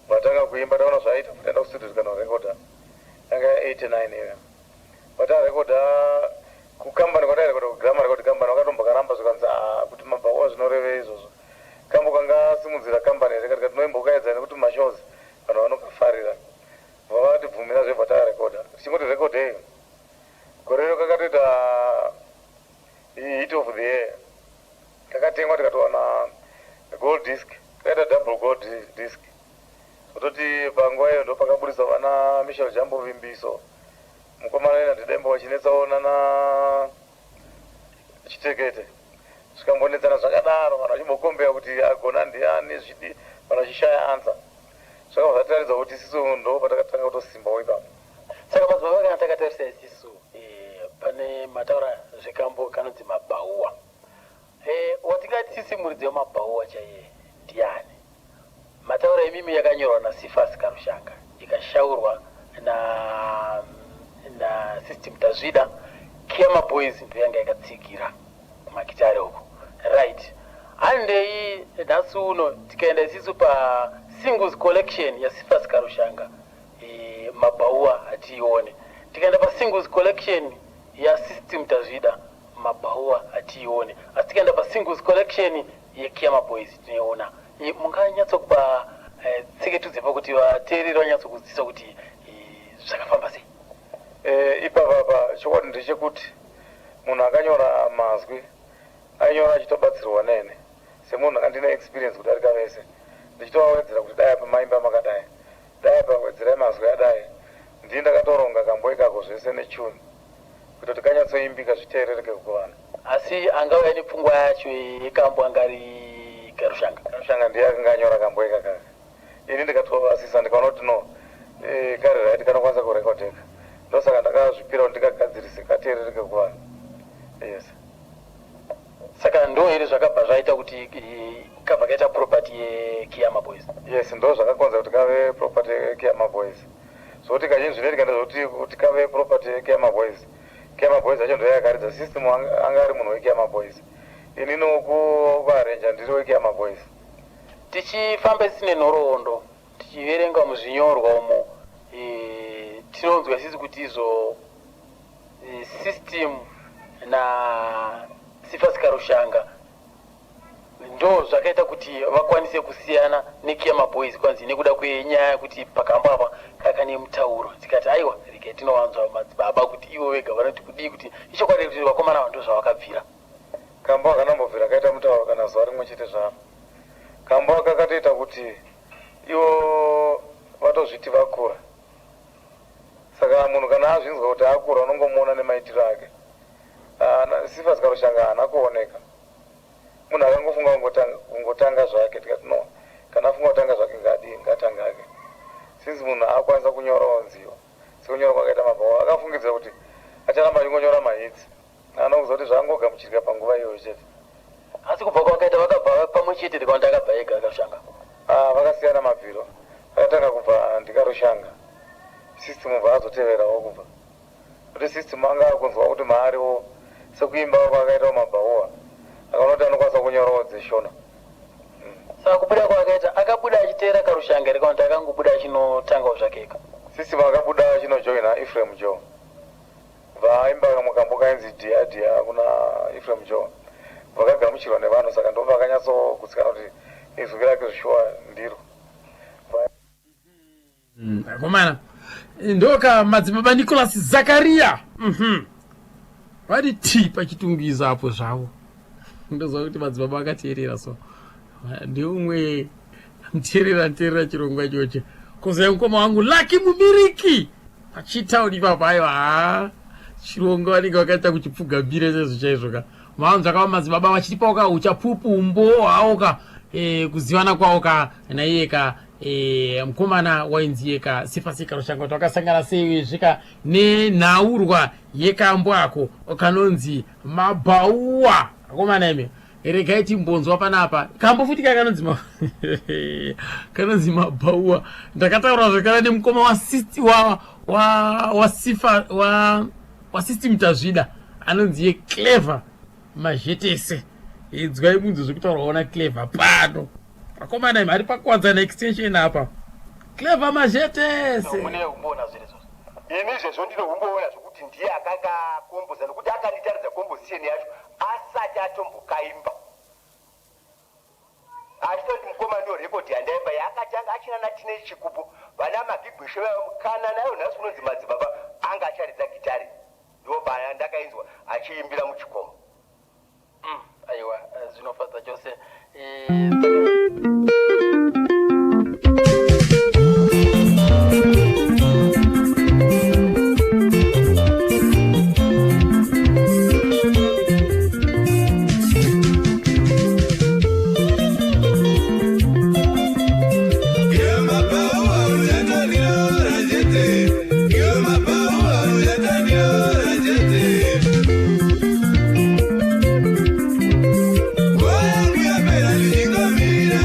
vatanga kuimba taona zvaaita kuti aenda kustudio tikanorekodha yanga 89 iya but arekodha kukambani kwatairekodha kugrama rekodi kambani wakatombokaramba zvikanzi kuti mabhaua zvinoreve izvozvo kambo kanga simudzira kambani rekati tinoimbokaedza nekuti mashozi vanhu vanokafarira vavatibvumira zvebva tarekodha tichingoti rekodha iyo gore rero kakatoita hit of the year kakatengwa tikatowana gold disc takaita double gold disc kutoti panguva iyo ndo pakaburisa vana Michel Jambo Vimbiso mukomana ina ndidembo wachinetsaona na Chitekete zvikambonetsana zvakadaro vanhu vachimbokombera kuti agona ndiani zvidi vanhu vachishaya ansa zvakabva zvatiratidza kuti isisu ndo patakatanga kutosimbawo ipapo saka madzibaba kana takatarisa isisu pane mataura zvekambo kanonzi mabhaua watingati sisi muridzi wemabhaua chaiye ndiani mataura emimi yakanyorwa naSifasi Karushanga ikashaurwa na system tazvida Kiyama Boys ndo yanga yakatsigira kumakitare uko right handei nhasi uno tikaenda isisu singles collection yaSifasi Karushanga mabhaua hatiione tikaenda singles collection yasystem tazvida mabhaua hatiione asi tikaenda singles collection yeKiyama Boys tinoiona munganyatsokupa tseketu dzepa kuti vateereri vanyatsokuzidzisa kuti zvakafamba sei ipapapa chokwadi ndechekuti munhu akanyora mazwi ainyora achitobatsirwa nene semunhu akandine experience kuti arika vese ndichitovawedzera kuti dai apa maimba makadai dai apa wedzera mazwi adai ndii ndakatoronga kambo ikako zvese netune kuti kanyatsoimbika zviteerereke kuvanhu asi angauya nepfungwa yacho yekambo angari Karushanga ndiye akanganyora kambo ikakaka ini ndikatovasisa ndikaona kuti no kare right kanokwanisa kurekodheka ndosaka ndakazvipira kuti ndikagadzirise kateerereke kuvanhu yes saka ndo iri zvakabva zvaita kuti kabva kaita property yeKiyama Boys. Yes, ndo zvakakonza kuti kave property yeKiyama Boys. Zoti kazhinji ndoti kuti kave property yeKiyama Boys. Kiyama Boys acho ndo yakaridza system anga ari munhu weKiyama Boys. Inino kuarrange ndiri weKiyama Boys. Tichifamba sine nhoroondo tichiverenga muzvinyorwa umo tinonzwa sisi kuti izo system na Sifas Karushanga ndo zvakaita kuti vakwanise kusiyana neKiyama Boys kwanzi nekuda kwenyaya kuti pakambo apa kakane mutauro tikati aiwa rike tinowanzwa madzibaba kuti ivo vega vanoti kudii kuti ichokwadi kuti vakomana vantu zvavakabvira. Kambo akanambobvira kaita mutauro kana zuva rimwe chete zvaro. Kambo akakatoita kuti ivo vatozviti vakura. Saka munhu kana azvinzwa kuti akura unongomuona nemaitiro ake. Sifas Karushanga haana kuoneka. Munhu akangofunga kungotanga zvake tikati no. Kana afunga kutanga zvake ngatanga ake. Since munhu akwanisa kunyorawo nziyo. Sekunyora kwakaita mabhawa akafungidzira kuti acharamba achingonyora mahits. Anokuziva kuti zvangogamuchirika panguva iyoyo chete. Asi kubva kwakaita vakabva pamwe chete ndikawanda akabva ega Karushanga. Vakasiyana mabviro. Akatanga kubva ndikarushanga. System vaazoteverawo kubva. Kuti system anga akunzwa kuti maariwo sekuimba kwakaitawo mabhawa. Akaona kuti anokwanisa kunyorawo dzeshona. Saka kubuda kwakaita akabuda achiteera Karushanga ndikawanda akangobuda achinotangawo zvake ega. System akabuda achinojoina Ephraim Joe. Vaimba mukambo kainzi Dia kuna Ephraim Joe. Vakagamuchirwa nevanhu saka ndo vakanyatsokuzikanwa kuti izwi rake zvishuwa ndiro. Akomana ndoka madzibaba Nicholas Zakaria vari ti pachitungiza apo zvavo ndoziva kuti madzibaba akateerera so ndiumwe nteerera chirongwa ichoche kuziva mukoma wangu Lucky Mubiriki pachitauri papa aiwa chirongwa vanenge vakaita kuchipfugambire sezvo chaizvo ka mavanhu akava madzibaba vachitipawo ka uchapupumbo hawo ka kuzivana kwawo ka naiye ka mukomana wainzi yeka Sifas Karushanga kuti wakasangana sei zvika nenhaurwa yekambo ako kanonzi mabhauwa akomana ime regaiti mbonzwa panapa kambo futi kanonzi mabhauwa ndakataura zvekara nemukoma wa system tazvida anonzi yeClever Majetese idzwai munzu zvekutauraona Clever pano akomana ime ari pakuwadzana extension apa Clever Majetese mune umbona zviri izvozvo ini izvezvo ndinoumboona zvokuti ndiye akakakomboza nokuti akanditaridza composition yacho asati atombokaimba achitoti mukoma ndiwo rekodi yandaimba yaakatanga achina natine chikupu vana magigwishe kana nayo nhasi unonzi madzibaba anga acharidza gitari ndo baya ndakainzwa achiimbira muchikomo. Aiwa zvinofadza chose Mira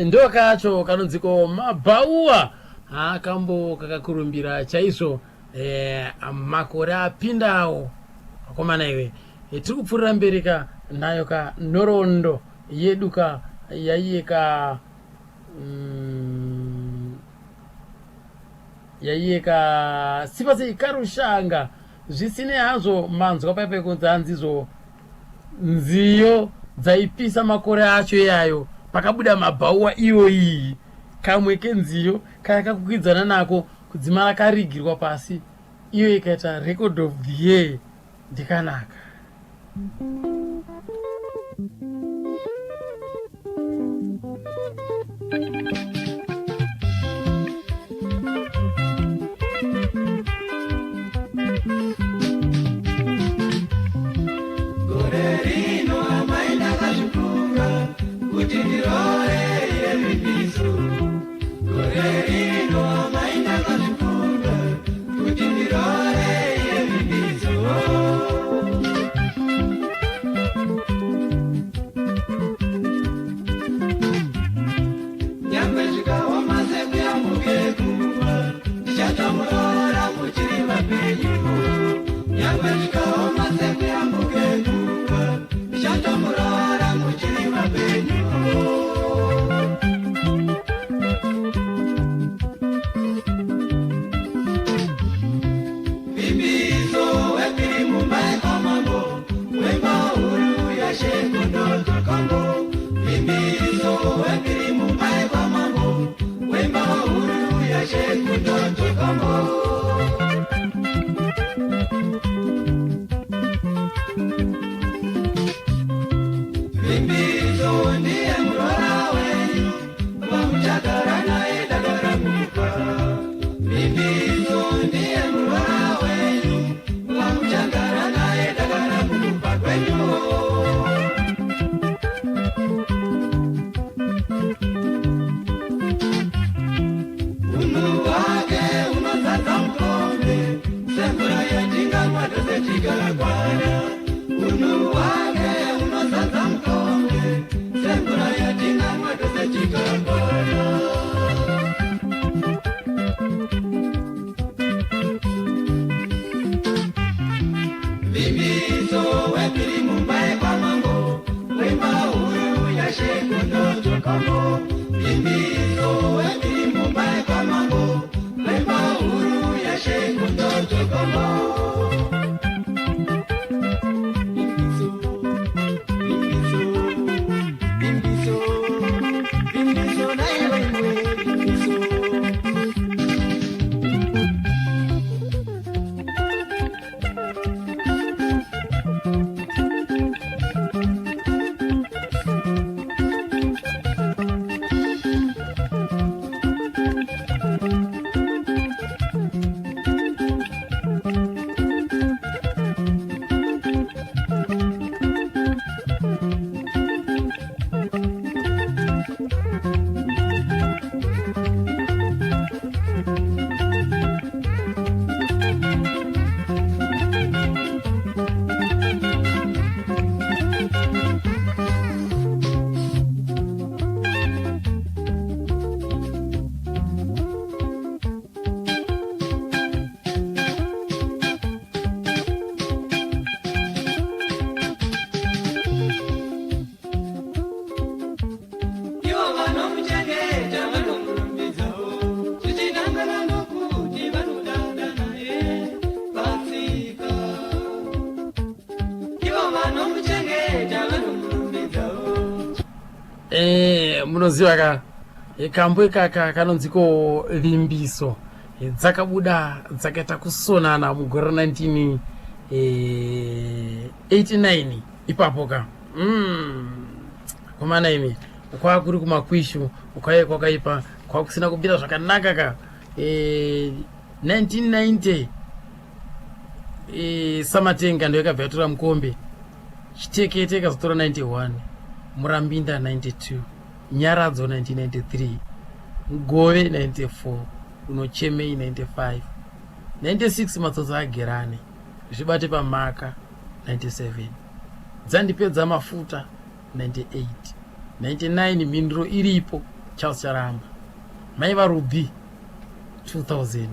Ndo kacho kanonziko mabauwa akambo kakakurumbira chaizvo makore apindawo akomana iwe tiri kupfuurira mbereka nayo ka nhoroondo yedu ka yaiyeka sipase karushanga zvisine hazvo manzwa paipai kunzi hanzizo nziyo dzaipisa makore acho yayo pakabuda mabauwa iyo iyi kamwe kenziyo kakakukwidzana nako kudzimara karigirwa pasi iyo ikaita record of the year ndikanaka. Munoziva ka kambo ikaka kanonziko vimbiso dzakabuda dzakaita kusonana mugore 1989 ipapo ka komana imi kwakuri kumakwishu ukaiye kwakaipa kwakusina kubira zvakanaka ka 1990 Samatenga ndo yakabva yatora mukombe. Chitekete ikazotora 91, Murambinda 92, Nyaradzo 1993, Ngove 94, Unochemei 95, 96 Matsotsa aGerane, Zvibate Pamhaka 97, Dzandipedza Mafuta 98, 99 Mindro iripo Charles Charamba, Maiva Ruby 2000,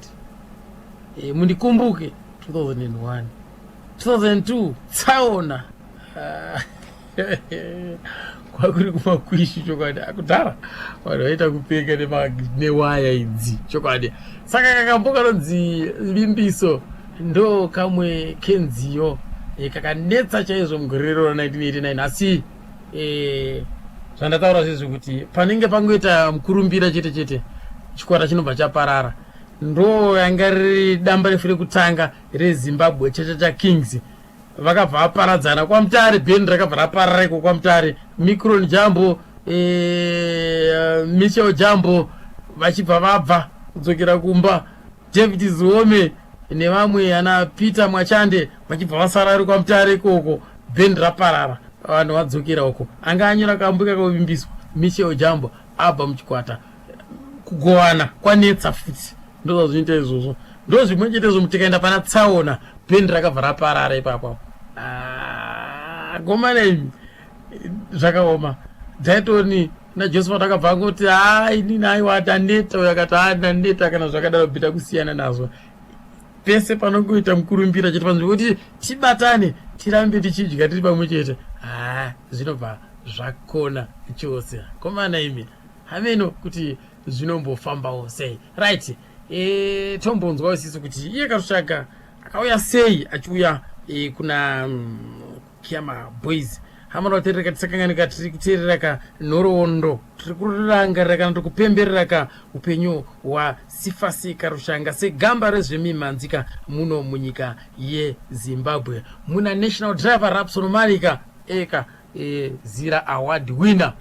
Mundikumbuke 2001, 2002 Tsaona kwakuri kumakwishi chokwadi akudhara vanhu vaita kupfeka newaya idzi chokwadi. Saka kakambo kanonzi Vimbiso ndo kamwe kenziyo kakanetsa chaizvo mugore rona 1989. Asi zvandataura zvezvo kuti panenge pangoita mukurumbira chete chete chikwata chinobva chaparara. Ndo yanga riri damba refu rekutanga reZimbabwe Chachacha Kings. Vakabva vaparadzana kwaMutare, bhendi rakabva raparara iko kwaMutare, Micron Jambo, Michel Jambo vachibva vabva kudzokera kumba, David Zuome nevamwe ana Peter Mwachande vachibva vasara ri kwaMutare ikoko, bhendi raparara, vanhu vadzokera uko. Anga anyora kambuka kavimbiswa, Michel Jambo abva muchikwata, kugovana kwanetsa futi. Ndo zvinoita izvozvo. Ndo zvimwe chete zvo tikaenda pana Tsaona, bhendi rakabva raparara ipapo. Gomana imi zvakaoma. Dzaitoni naJosephat akabva angoti inini aiwa taneta, uyo akati ndaneta kana zvakadaro bhita kusiyana nazvo. Pese panongoita mukurumbira chete panzvimbo kuti tibatane tirambe tichidya tiri pamwe chete. Zvinobva zvakona chose. Gomana imi hameno kuti zvinombofambawo sei. Right. Tombonzwa isiso kuti iye Karushaka akauya sei achiuya kuna Kiama Boys. Hamana watereka tisakanganika tiri kuterera Nhoroondo, tiri kurangarira kana tiri kupemberera ka upenyu wa Sifasi Karushanga segamba rezvemimhanzika muno munyika yeZimbabwe. Muna National Driver Rapson Malika eka Zira Award winner.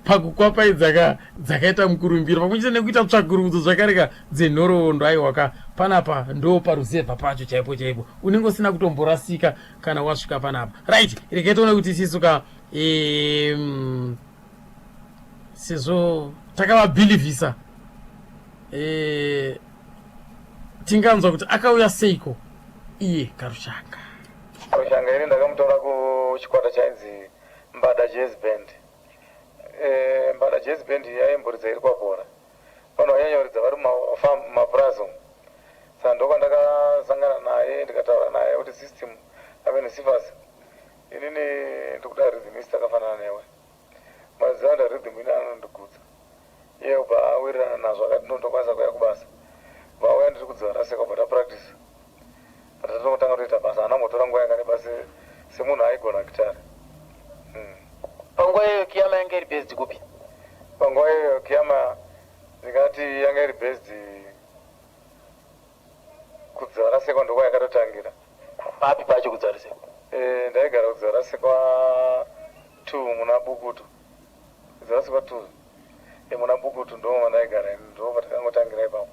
Pakukwapaidza dzakaita mukurumbiro pamwechete nekuita tsvagurudzo zvakareka dzenhoroondo. Aiwaka panapa ndo paruzevha pacho chaipo chaipo, unenge usina kutomborasika kana wasvika panapa. Right, reketoona kuti isisuka sezvo takavabhilivhisa tinganzwa kuti akauya seiko iye Karushanga. Karushanga ini ndakamutora kuchikwata chainzi Mbada Jazz Band. Mbada Jazz Band yaimboridza iri kwabhora, vanhu vainyanya vari mumapurazo. Saka ndokandakasangana naye ndikataura naye kuti system amene Sifasi inini ndikuda rhythmist akafanana newe, mazanda rhythm ine anondigutsa. Iye ubva awirirana nazvo akati ndokwanisa kuya kubasa, vauya ndiri kudziva raseka bva tapractice, patatotanga kutoita basa. Anambotora nguva yakareba semunhu aigona gitari. Panguva iyoyo Kiama yanga iri based kupi? Panguva iyoyo Kiama ndingati yanga iri based kudziva raseka, ndokwa yakatotangira. Papi pacho kudziva raseka? Ndaigara kudziva raseka 2 muna Bukutu. Kudziva raseka 2 muna Bukutu ndo mandaigara, ndo patikangotangira ipapo.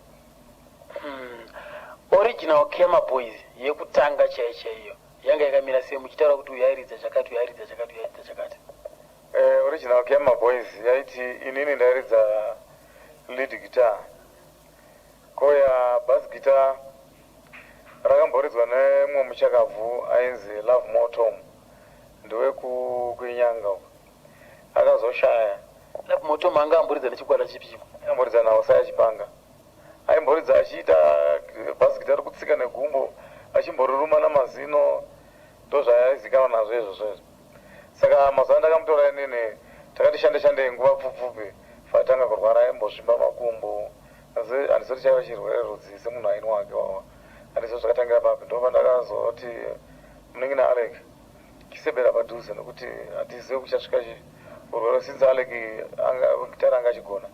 Original Kiama Boys yekutanga chaiyo yanga yakamira sei, muchitaura kuti uyairidza chakati uyairidza chakati uyairidza chakati? Original Kiama Boys yaiti inini ndairidza lead guitar, koya bass guitar rakamboridzwa nemumwe muchakabvu ainzi Love Motom, ndowe kuinyanga uko. Akazoshaya. Love Motom anga amboridza nechikwata chipi? Amboridza nawo Saya Chipanga. Aimboridza achiita bass guitar kutsika negumbo, achimboruruma namazino, ndo zvaizikanwa nazvo izvozvo. Saka mazuva ndakamutora inini takati shande nguva pfupi fatanga kurwara, aimbosvimba makumbo. Asi handisoti chaiva chirwere rudzi semunhu aini wake wawa, handisoti zvakatangira papi. Ndobva ndakazoti munenge naAlec kisebera padhuze nokuti hatizive kuchasvika urwere sinzi Alec gitara anga achigona.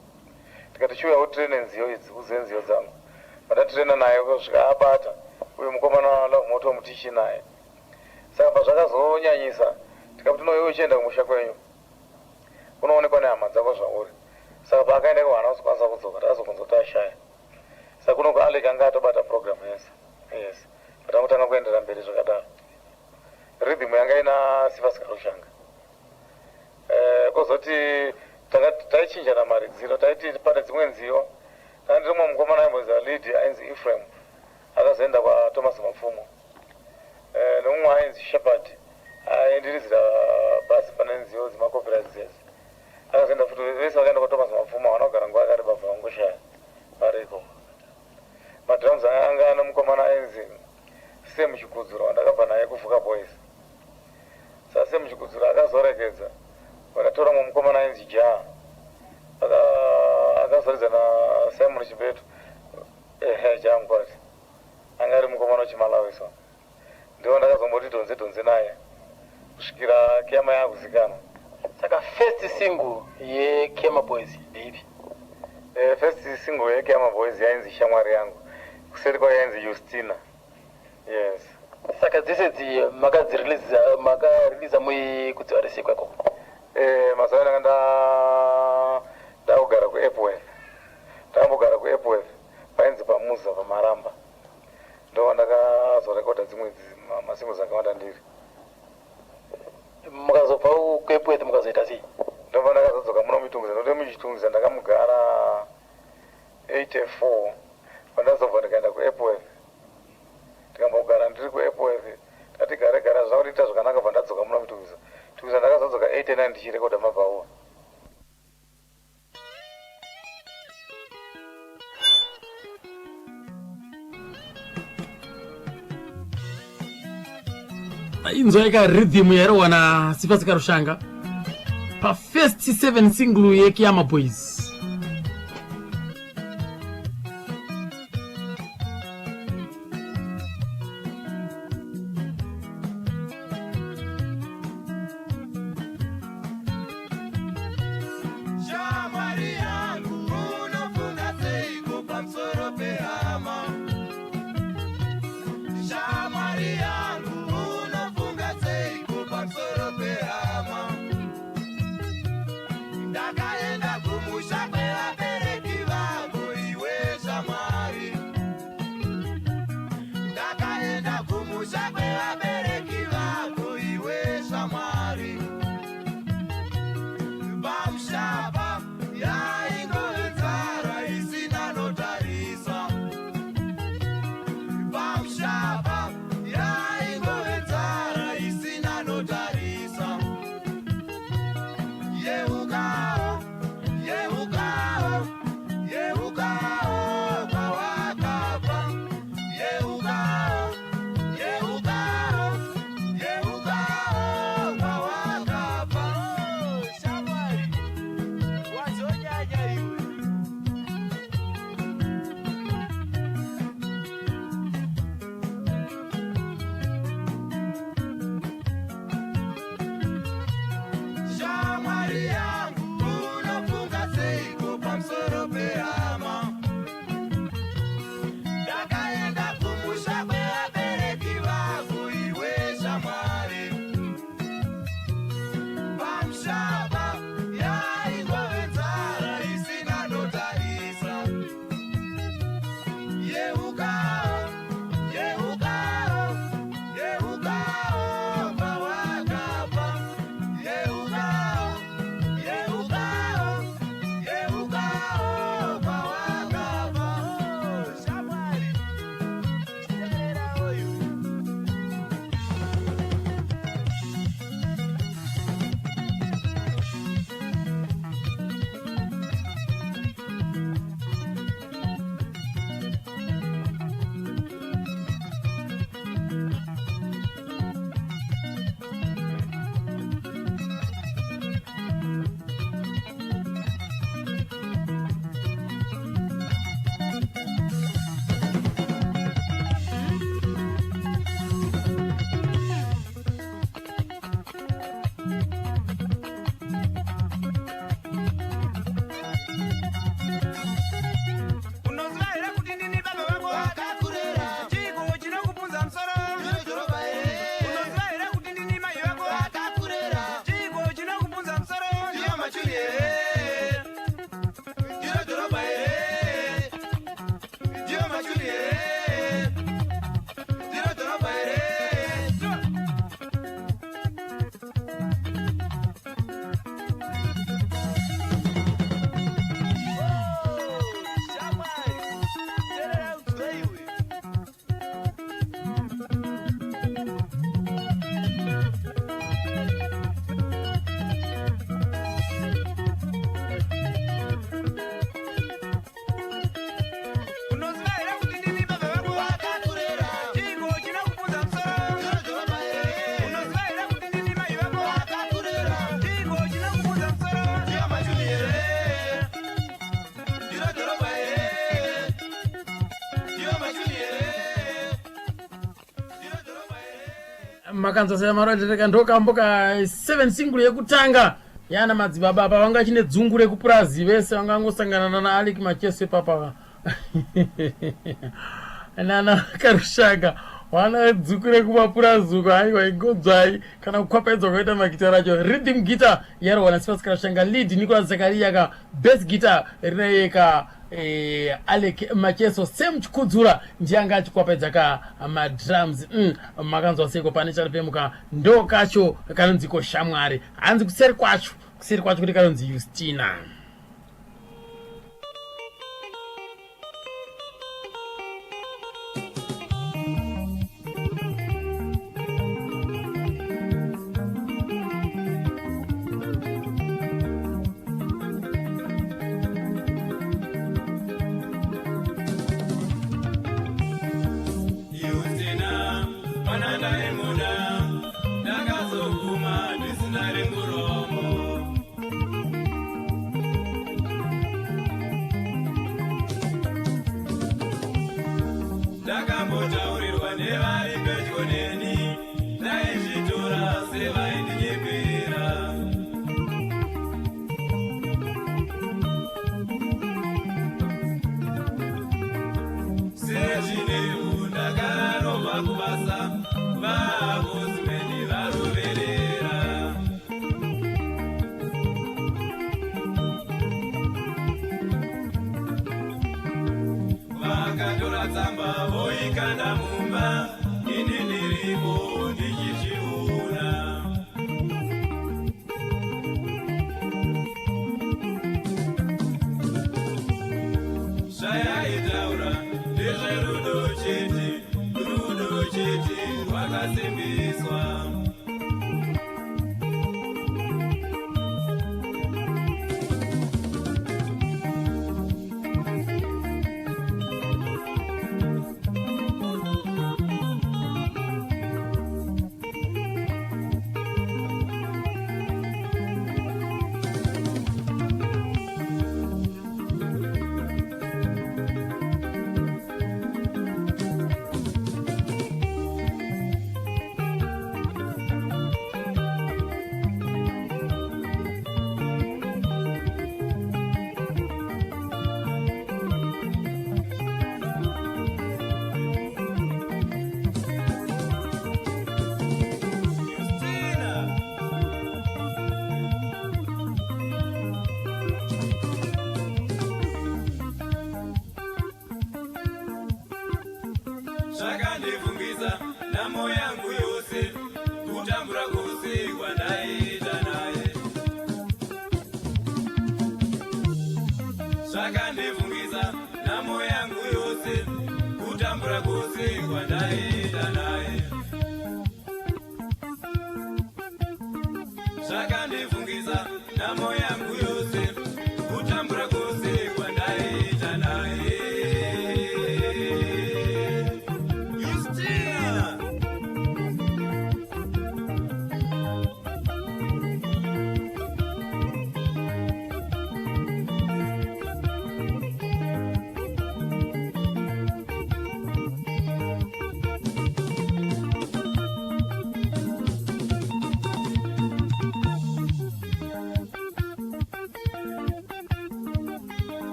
Tikati chiuyawo tirene nziyo idzi, uzive nziyo dzangu. Patatirena naye kusvika abata, uye mukomana waLove Motom tichi naye. Saka pazvakazonyanyisa tikati iwewe uchienda kumusha kwenyu unoonekwa nehama dzako zvauri. Saka paakaenda kuhana uzokwanisa kudzoka, tazobvunza kuti ashaya. Saka kuno kuAlec anga atobata program yese. Yes. patangotanga kuendera mberi zvakadaro. Rhythm yanga ina Sivas Karushanga. Kozoti taichinjana maridziro, taiti pane dzimwe nziyo. Ndimwe mukomana aimbozi lead ainzi Ephraim akazoenda kwa Thomas Mapfumo. Nomumwe ainzi Shepherd aendirizira basi pane nziyo dzimacopyrights dzese. Akazoenda futi vese vakaenda kwa Thomas Mapfumo vanogara nguva yakareba bvangoshaya pariko. Madrums anga ana mukomana ainzi Sam Chikudzuro wandakabva naye kuvuka boys. Sasa Sam Chikudzuro akazorekedza vakatora mumwe mukomana ainzi Jaha akazoridza na Simon Chibetu Jamkwati anga ari mukomana wechimalawi so ndiwo ndakazomboti donze naye kusvikira Kema yakuzikanwa. Saka first single yeKema Boys ndeipi? First single yeKema Boys yainzi Shamwari yangu, kuseri kwa yainzi Justina. Yes. Saka dzese makarelease muikudziwarese kwako? Mazuva anga ndakugara kuEpworth. Ndakambogara kuEpworth painzi paMuza paMaramba. Ndo ndakazorekodha dzimwe masingles akawanda ndiri. Mukazobva kuEpworth mukazoita sei? Ndobva ndakazodzoka muno Mitungwiza. Ndote muChitungwiza ndakamugara 84 pandazobva ndikaenda kuEpworth. Ndikambogara ndiri kuEpworth ndati gare zvakuita zvakanaka bva ndadzoka muno Mitungwiza. Mitungwiza ndakazodzoka 89 ndichirekodha mabhawa. Inzwa ika rhythm yarowana Sivas Karushanga pa first 7 single yeKema Boys. Shamwari yangu unofunga sei kupamsoro pehama. Shamwari yangu unofunga sei kupamsoro pehama. Ndakaenda kumusha makanza saya marotereka ndokamboka 7 single yekutanga yana madzibaba apa vanga chine dzungu rekupurazi vese vangangosangana na Alec Macheso papa nana Karushaga wana dzukure kumapurazuko aiwa igodzai kana kukwapedza kuita magitara acho rhythm guitar yaro wana Sifas Karushaga lead Nicholas Zakaria ka bass guitar rineka Alec Macheso same chikudzura ndianga achikwapedza ka drums makanzwa seko pane charipemuka ndo kacho kanonziko Shamwari hanzi kuseri kwacho kuti kanonzi Justina.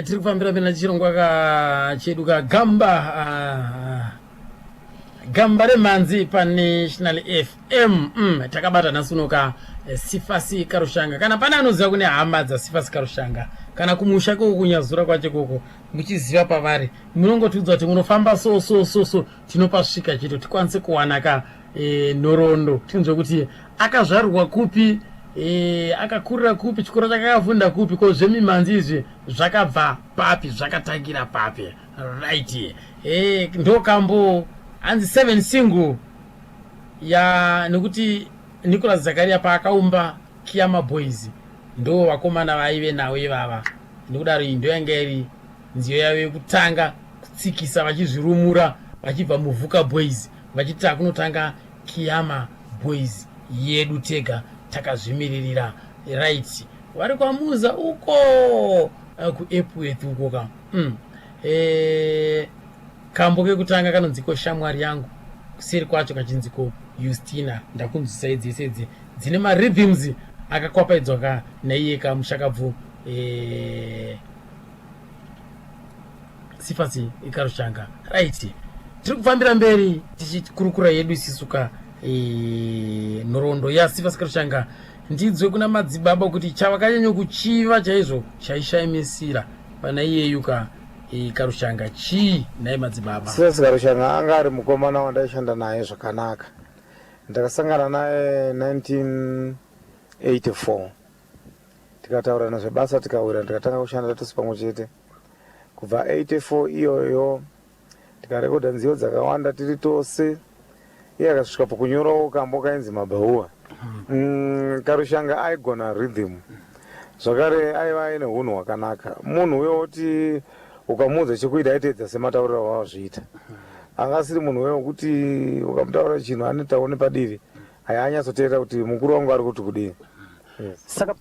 Tiri kufambira pena chirongwa chedu ka gamba remanzi pa National FM takabata nasunoka Sifas Karushanga kana pana anoziva kune hama dza Sifas Karushanga kana kumusha koko kunyazura kwache koko muchiziva pavari munongotiudza kuti munofamba so tinopasvika chito tikwanise kuwana ka nhorondo tinzwe kuti akazvarwa kupi akakurira kupi, chikoro chakafunda kupi, ko zvemimhanzi izvi zvakabva papi, zvakatangira papi, right. Ndo kambo hanzi 7 single ya nekuti Nicholas Zakaria paakaumba Kiyama Boys ndo vakomana vaive nawo ivava, nekudaro iyi ndo yanga iri nziyo yavo yekutanga kutsikisa vachizvirumura vachibva muVhuka Boys vachiti kunotanga Kiyama Boys yedu tega takazvimiririra, right. Vari kwamuza uko kuEpworth uko ka kambo kekutanga kanonziko Shamwari yangu, kuseri kwacho kachinziko Justina. Ndakunzwisa idzi dzine marhythms akakwapaidzwa naiye kamushakabvu Sifasi Karushanga, right. Tiri kufambira mberi tichikurukura yedu isisuka nhoroondo yaSifasi Karushanga. Ndidzwe kuna madzibaba kuti chavakanyanya kuchiva chaizvo chaishaimisira pana iyeyuka Karushanga chii naye madzibaba. Sifasi Karushanga anga ari mukomana wandaishanda naye zvakanaka. Ndakasangana naye 1984 tikataurana zvebasa tikawira, ndikatanga kushanda tose pamwe chete. Kubva 84 iyoyo tikarekodha nziyo dzakawanda tiri tose. Iye akasvika pakunyorawo kambo kainzi Mabhaua. Karushanga aigona rhythm, zvakare aiva aine unhu hwakanaka. Munhu wekuti ukamuudza chekuita aiteedza sematauriro wazviita. Angasiri munhu wekuti ukamutaurira chinhu anotaone padivi anyatsoteera kuti mukuru wangu ari kuti kudini. Saka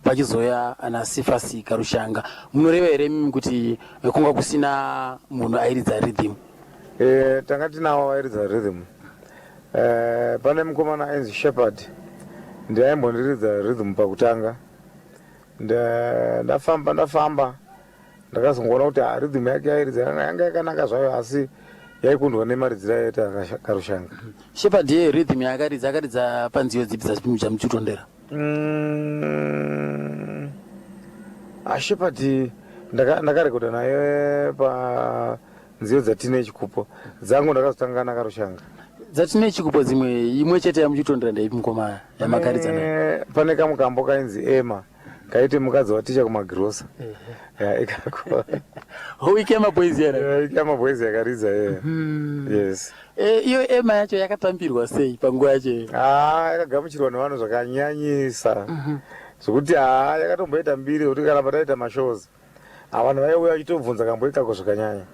pachizoya ana Sifasi Karushanga munoreva here mimi kuti kunga kusina munhu airidza rhythm? Tanga tinawo airidza rhythm. Pane mukomana ainzi Shepherd ndaimbondiridza rhythm pakutanga. Ndafamba ndakazongoona kuti rhythm yake airidza yanga yakanaka zvayo, asi yaikundwa nemaridzira yaita Karushanga. Shepherd ye rhythm akaridza panziyo dzipi dzachipimo chamuchitondera? Shepherd ndakarekodha naye panziyo dzatine chikupo dzangu ndakazotanga naKarushanga. Dzatine chikupo dzimwe imwe chete yamuchitondera ndaipi mukoma yamakaridza naye? Pane kamukambo kainzi Emma kaite mukadzi waticha kumagirosa. Ikako Kiyama Boys yana? Kiyama Boys yakaridza yes. Iyo Emma yacho yakatambirwa sei panguva yacho? Yakagamuchirwa nevanhu zvakanyanyisa zvokuti yakatomboita mbiri kuti kana pataita mashows vanhu vaiuya vachitobvunza kambo ikako zvakanyanya.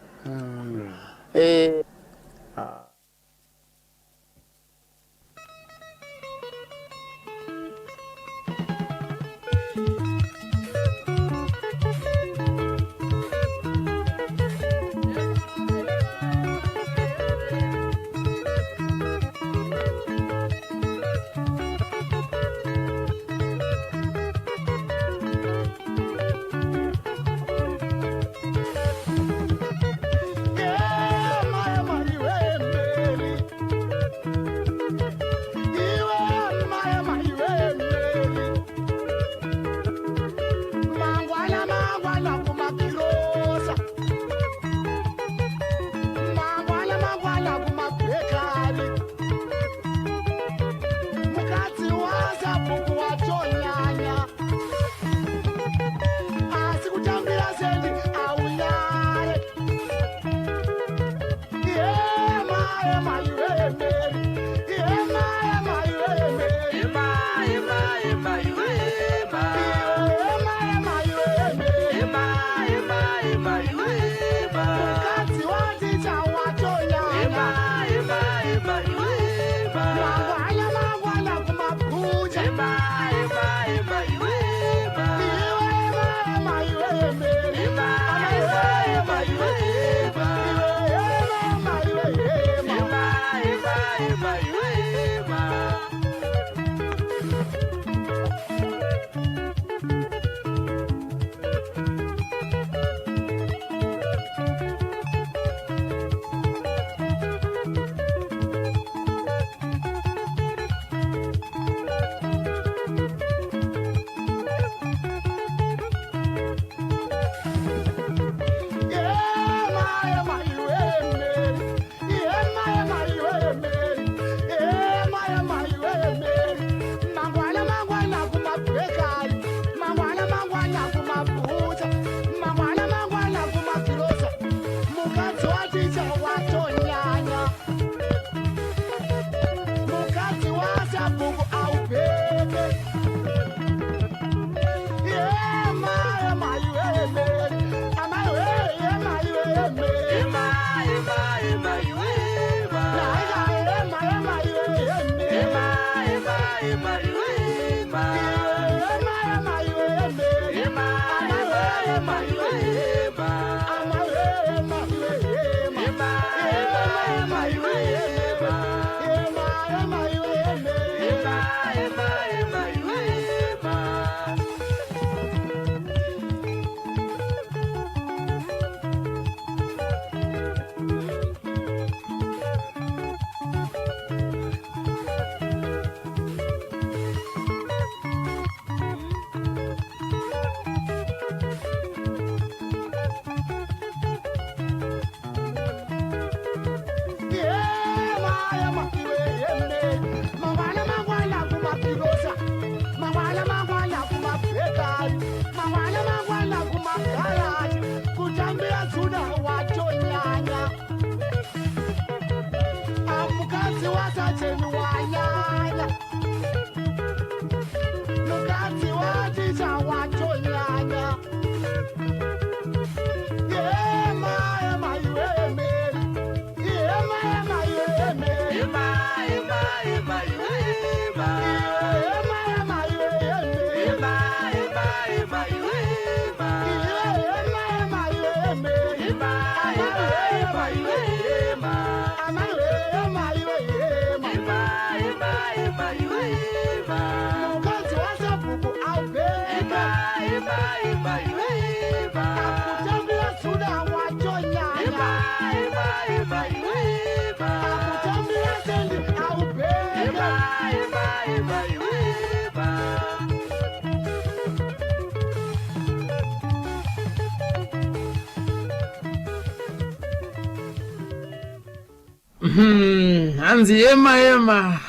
Hanzi ema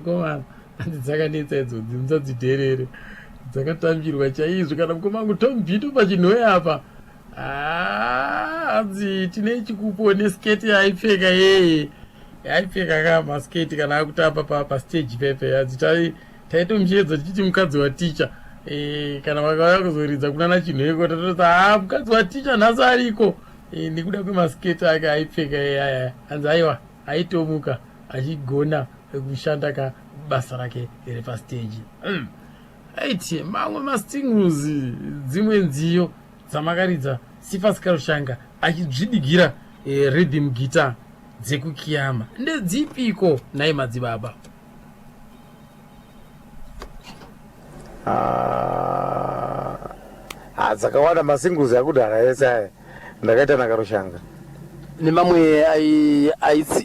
koma hanzi dzakanetsa idzodzi musadziterere dzakatambirwa chaizvo kana mukomangu tombito pachinhoe apa hanzi tine chikupo nesketi yaipfeka yeye yaipfeka kaa masketi kana akutamba pastage pepe hanzi taitomucheedza tichiti mukadzi waticha kana vakauya kuzoridza kunana chinhoeko tatoti mukadzi waticha nhasi ariko nekuda kwemasketi ake aipfeka yaya hanzi aiwa aitomuka achigona kushanda kabasa rake repastage aiti mamwe mastingles dzimwe nziyo dzamakaridza Sifas Karushanga achidzvidigira rhythm guitar dzekukiyama ndedzipiko nai madzibaba? Dzakawanda masingles akudhara ese aya ndakaita naKarushanga. Nemamwe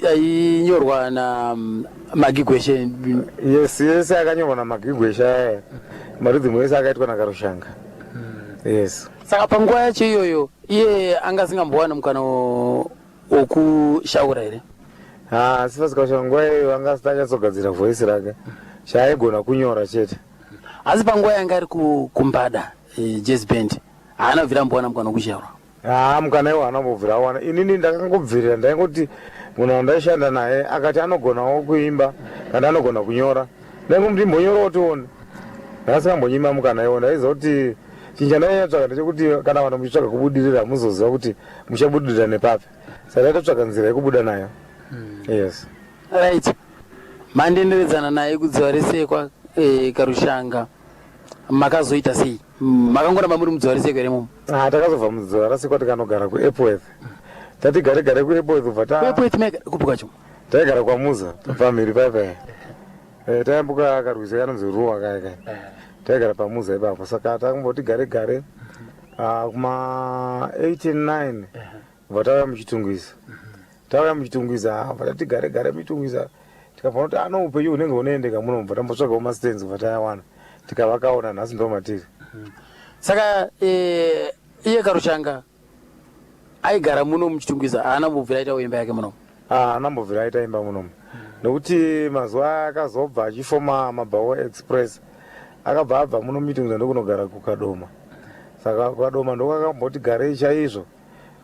ainyorwa na Magigweshe. Yes akanyorwa na Magigweshe aya. Maridhimu ese akaitwa naKarushanga. Yes. Saka panguva yacho iyoyo iye anga asingambowana mukana wokushaura here? Sifas Karushanga nguva iyoyo anga asitachatsogadzira voice rake. Chaaigona kunyora chete. Asi panguva yanga ari kumbada jazz band haana kubvira ambowana mukana wokushaura? Mukana iwo anambobvira awana. Inini ndakangobvirira ndaingoti munhu wandaishanda naye akati anogonawo kuimba kana anogona kunyora. Ndaingoti ndimbonyora tione. Ndakasingambonyima mukana iwo ndaiziva kuti chinjana yatsvaka ndechekuti kana vanhu muchitsvaga kubudirira muzoziva kuti muchabudirira nepapi. Saka ndatotsvaga nzira yekubuda nayo. Yes. Right. Mandenderedzana naye kudziva resekwa Karushanga makazoita sei? Makangoramba muri mudziva resekwa here imomo? Takazobva mudziva rasekwa tikanogara kuEpworth. Tatigare kuEpworth ubva Epworth kupi kwacho? taigara kwaMuza pamhiri paipai. Taimbuka karwizi kanonzi Ruwa kai. Taigara paMuza ipapo. Saka takamboti gare kuma 89 ubva tauya muchitungwiza. Tauya muchitungwiza ubva tati gare muchitungwiza. Tikabva kuti upenyu hunenge hunoendeka muno ubva tambotsvagawo mastenzi ubva tayawana. Tikavakaona nhasi ndo matiri. Saka iye Karushanga aigara muno muchitungwiza haana mbobvira aita imba yake muno? Anambobvira aita imba muno. Nokuti mazuva akazobva achifoma Mabawa Express akabva abva muno muchitungwiza ndokunogara kuKadoma. Saka kuKadoma ndokakamboti garei chaizvo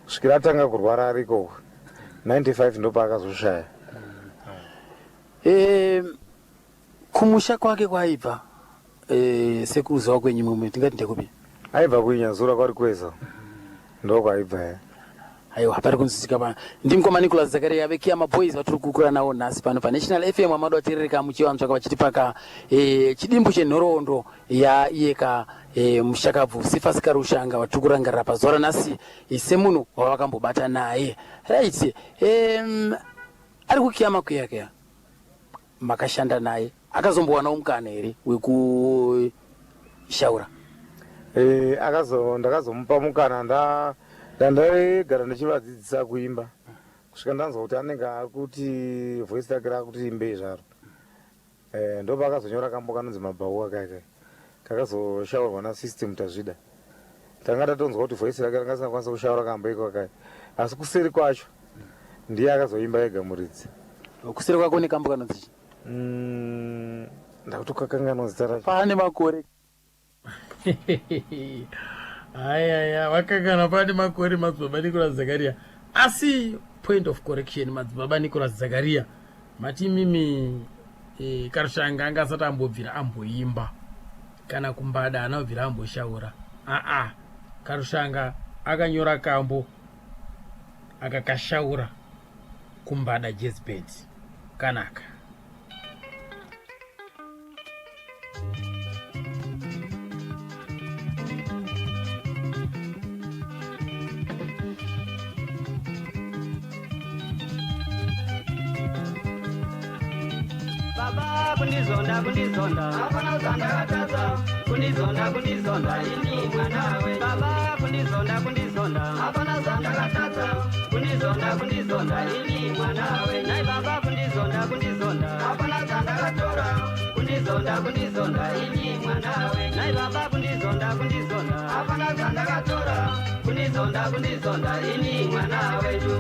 kusvikira atanga kurwara ariko 95 ndo paakazoshaya. Kumusha kwake kwaibva sekuruziva kwenyu mumwe tingati ndekupi? Aibva kuinyazura kwari kweza ndo kwaibva. Aiwa pari kunzisika pana ndimukoma Nicholas Zakaria avekia maboys vatiri kukura nawo nhasi pano paNational FM amadu atirereka muchiva mutsvaka vachitipaka chidimbu chenhoroondo yaiye mushakabvu sifasika rushanga watiri kurangarira pazuva ranhasi semunhu wavakambobata naye right. Ari kukiyama kuyakeya makashanda naye akazombowanawo mukana here wekushaura? Ndakazomupa mukana ndandaigara ndichivadzidzisa kuimba kusvika ndanzwa kuti anenge akuti voice rake rakuti imbei zvaro. Ndopa akazonyora kambo kanonzi mabhau akaikai kakazoshaurwa nasystem tazvida. Tanga tatonzwa kuti voice rake rangasingakwanisa kushaura kambo ikokai, asi kuseri kwacho ndiye akazoimba ega muridzi. Kuseri kwako ne kambo kanonzi ndakutokakanganwa zita racho pane makore aya vakangana pane makore madzibaba Nicholas Zakaria. Asi point of correction, madzibaba Nicholas Zakaria mati mimi Karushanga angasati ambobvira amboimba kana kumbada anobvira amboshaura. Karushanga akanyora kambo akakashaura kumbada jazz band kanaka. Baba kunizonda hapana uzandakataza kunizonda ini mwanawe. Baba kunizonda hapana uzandakataza kunizonda ini mwanawe. Nai baba kunizonda hapana uzandakatora kunizonda ini mwanawe. Nai baba kunizonda hapana uzandakatora kunizonda ini mwanawe tu.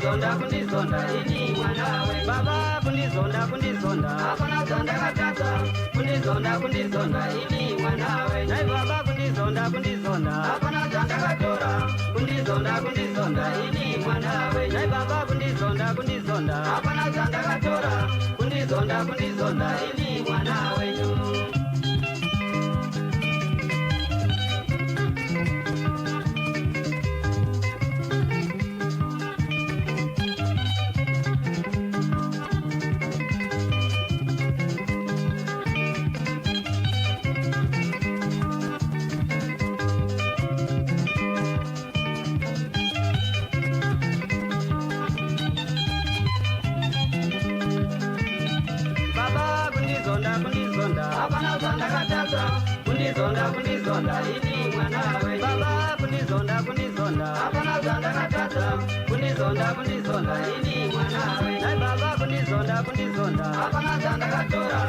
Kunizonda ini mwanawe. Baba kunizonda hapana uzandakataza kunizonda ini mwanawe. Nai baba kunizonda hapana uzandakatora kunizonda ini mwanawe. Nai baba kunizonda hapana uzandakatora kunizonda ini mwanawe. Hapana uzandakataza kunizonda ini mwanawe. Baba kunizonda hapana uzandakataza kunizonda ini mwanawe. Nai baba kunizonda hapana uzandakatora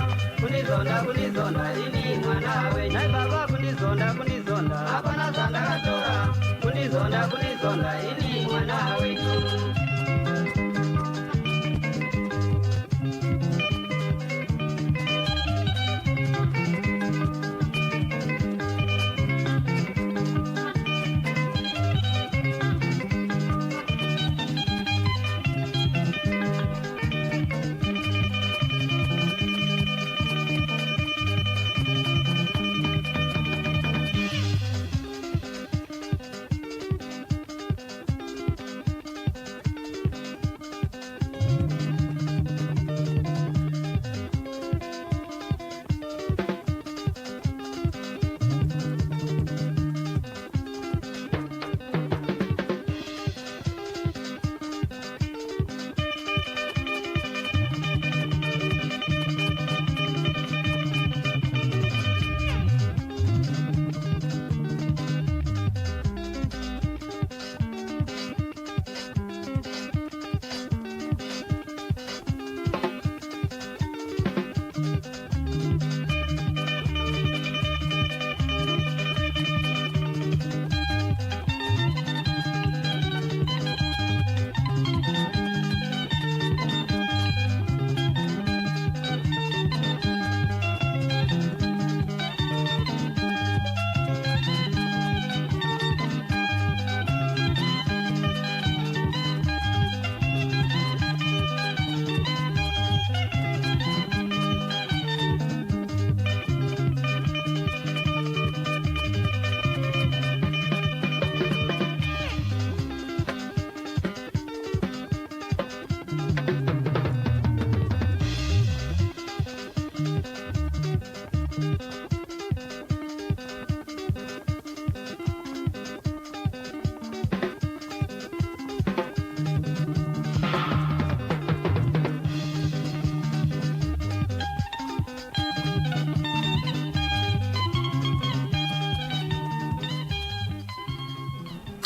kunizonda ini mwanawe. Nai baba kunizonda hapana uzandakatora kunizonda ini mwanawe.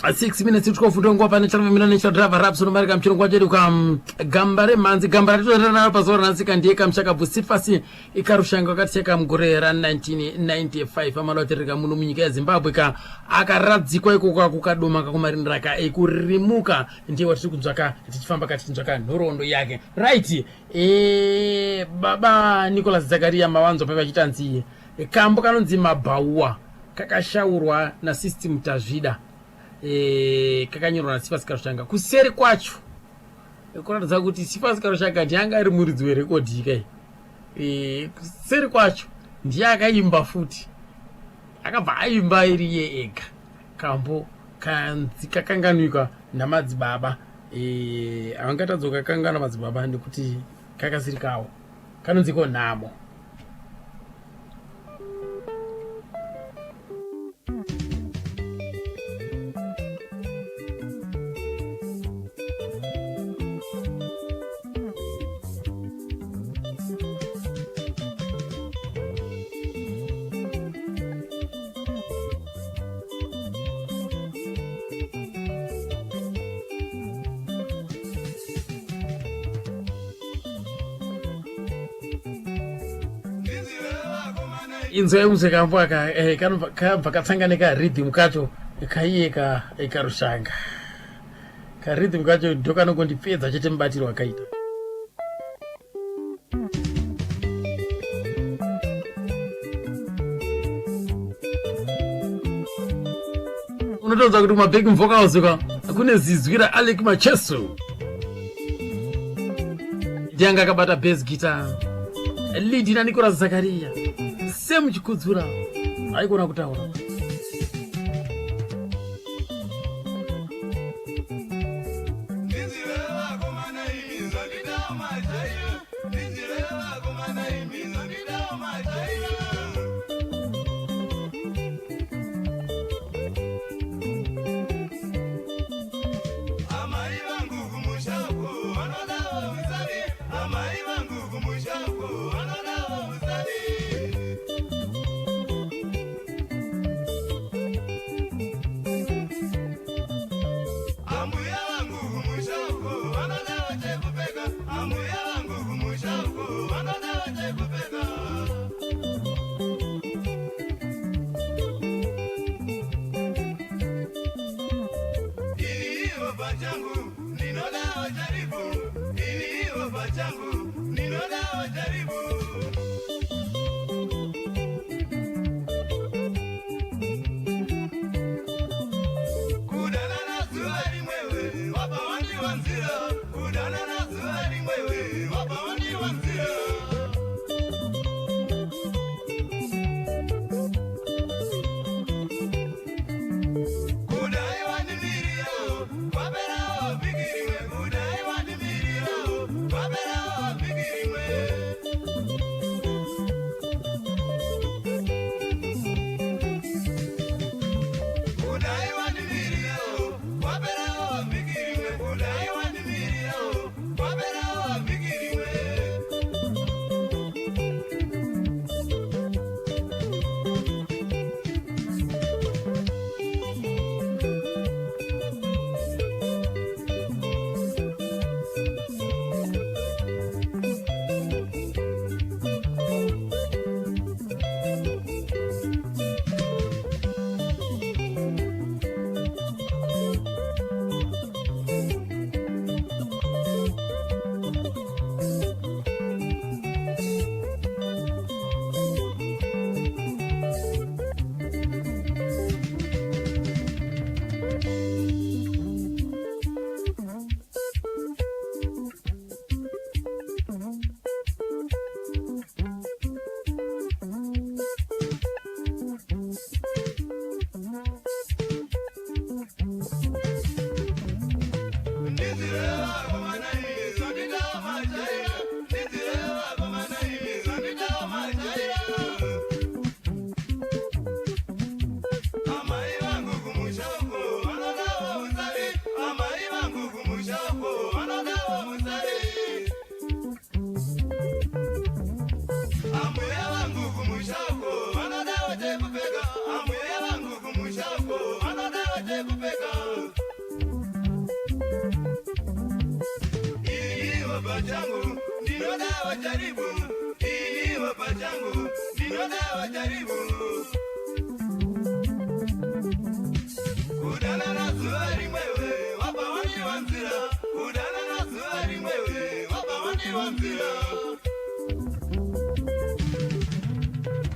6 minutes tikofuta ngwa pane chalo mina necha driver rap sono marika mchiro kwajedu kwa gambare manzi gambare to rana pasora nasika ndiye kamshaka busifasi ikarushanga kateka mgorera 1995 amalotereka muno munyika ya Zimbabwe ka akaradzikwa iko kwa kukadoma kakumarindira ka ekurimuka ndiye watiri kunzwaka tichifamba katinzwaka nhorondo yake right. Baba Nicholas Zakaria Mawanzo pepa chitanzi kambo kanonzi Mabauwa kakashaurwa na system Tazvida kakanyorwa na Sifas Karushanga kuseri kwacho kuratidza kuti Sifas Karushanga ndianga ari muridzi werekodhi kai kuseri kwacho ndiye akaimba futi akabva aimba iri ye ega kambo kanzi kakanganwika namadzibaba avangatadzoka kangana madzibaba ndikuti kakasiri kawo kanonzi ko Nhamo. Inzo yemuzika mbwaka kanobva katsanganika rhythm kacho kaiye Karushanga ka rhythm kacho ndokanongondipedza chete mubatiro wakaita. Unotonza kuti mabig vocals ka kune zizwira Alec Macheso ndianga akabata bass guitar lead na Nicholas Zakaria same chikudzura haikona kutaura. wajaribu ili wapachangu ndinoda wajaribu kudana na zuwa rimwewe wapawani wa nzira kudana na zuwa rimwewe wapawani wa nzira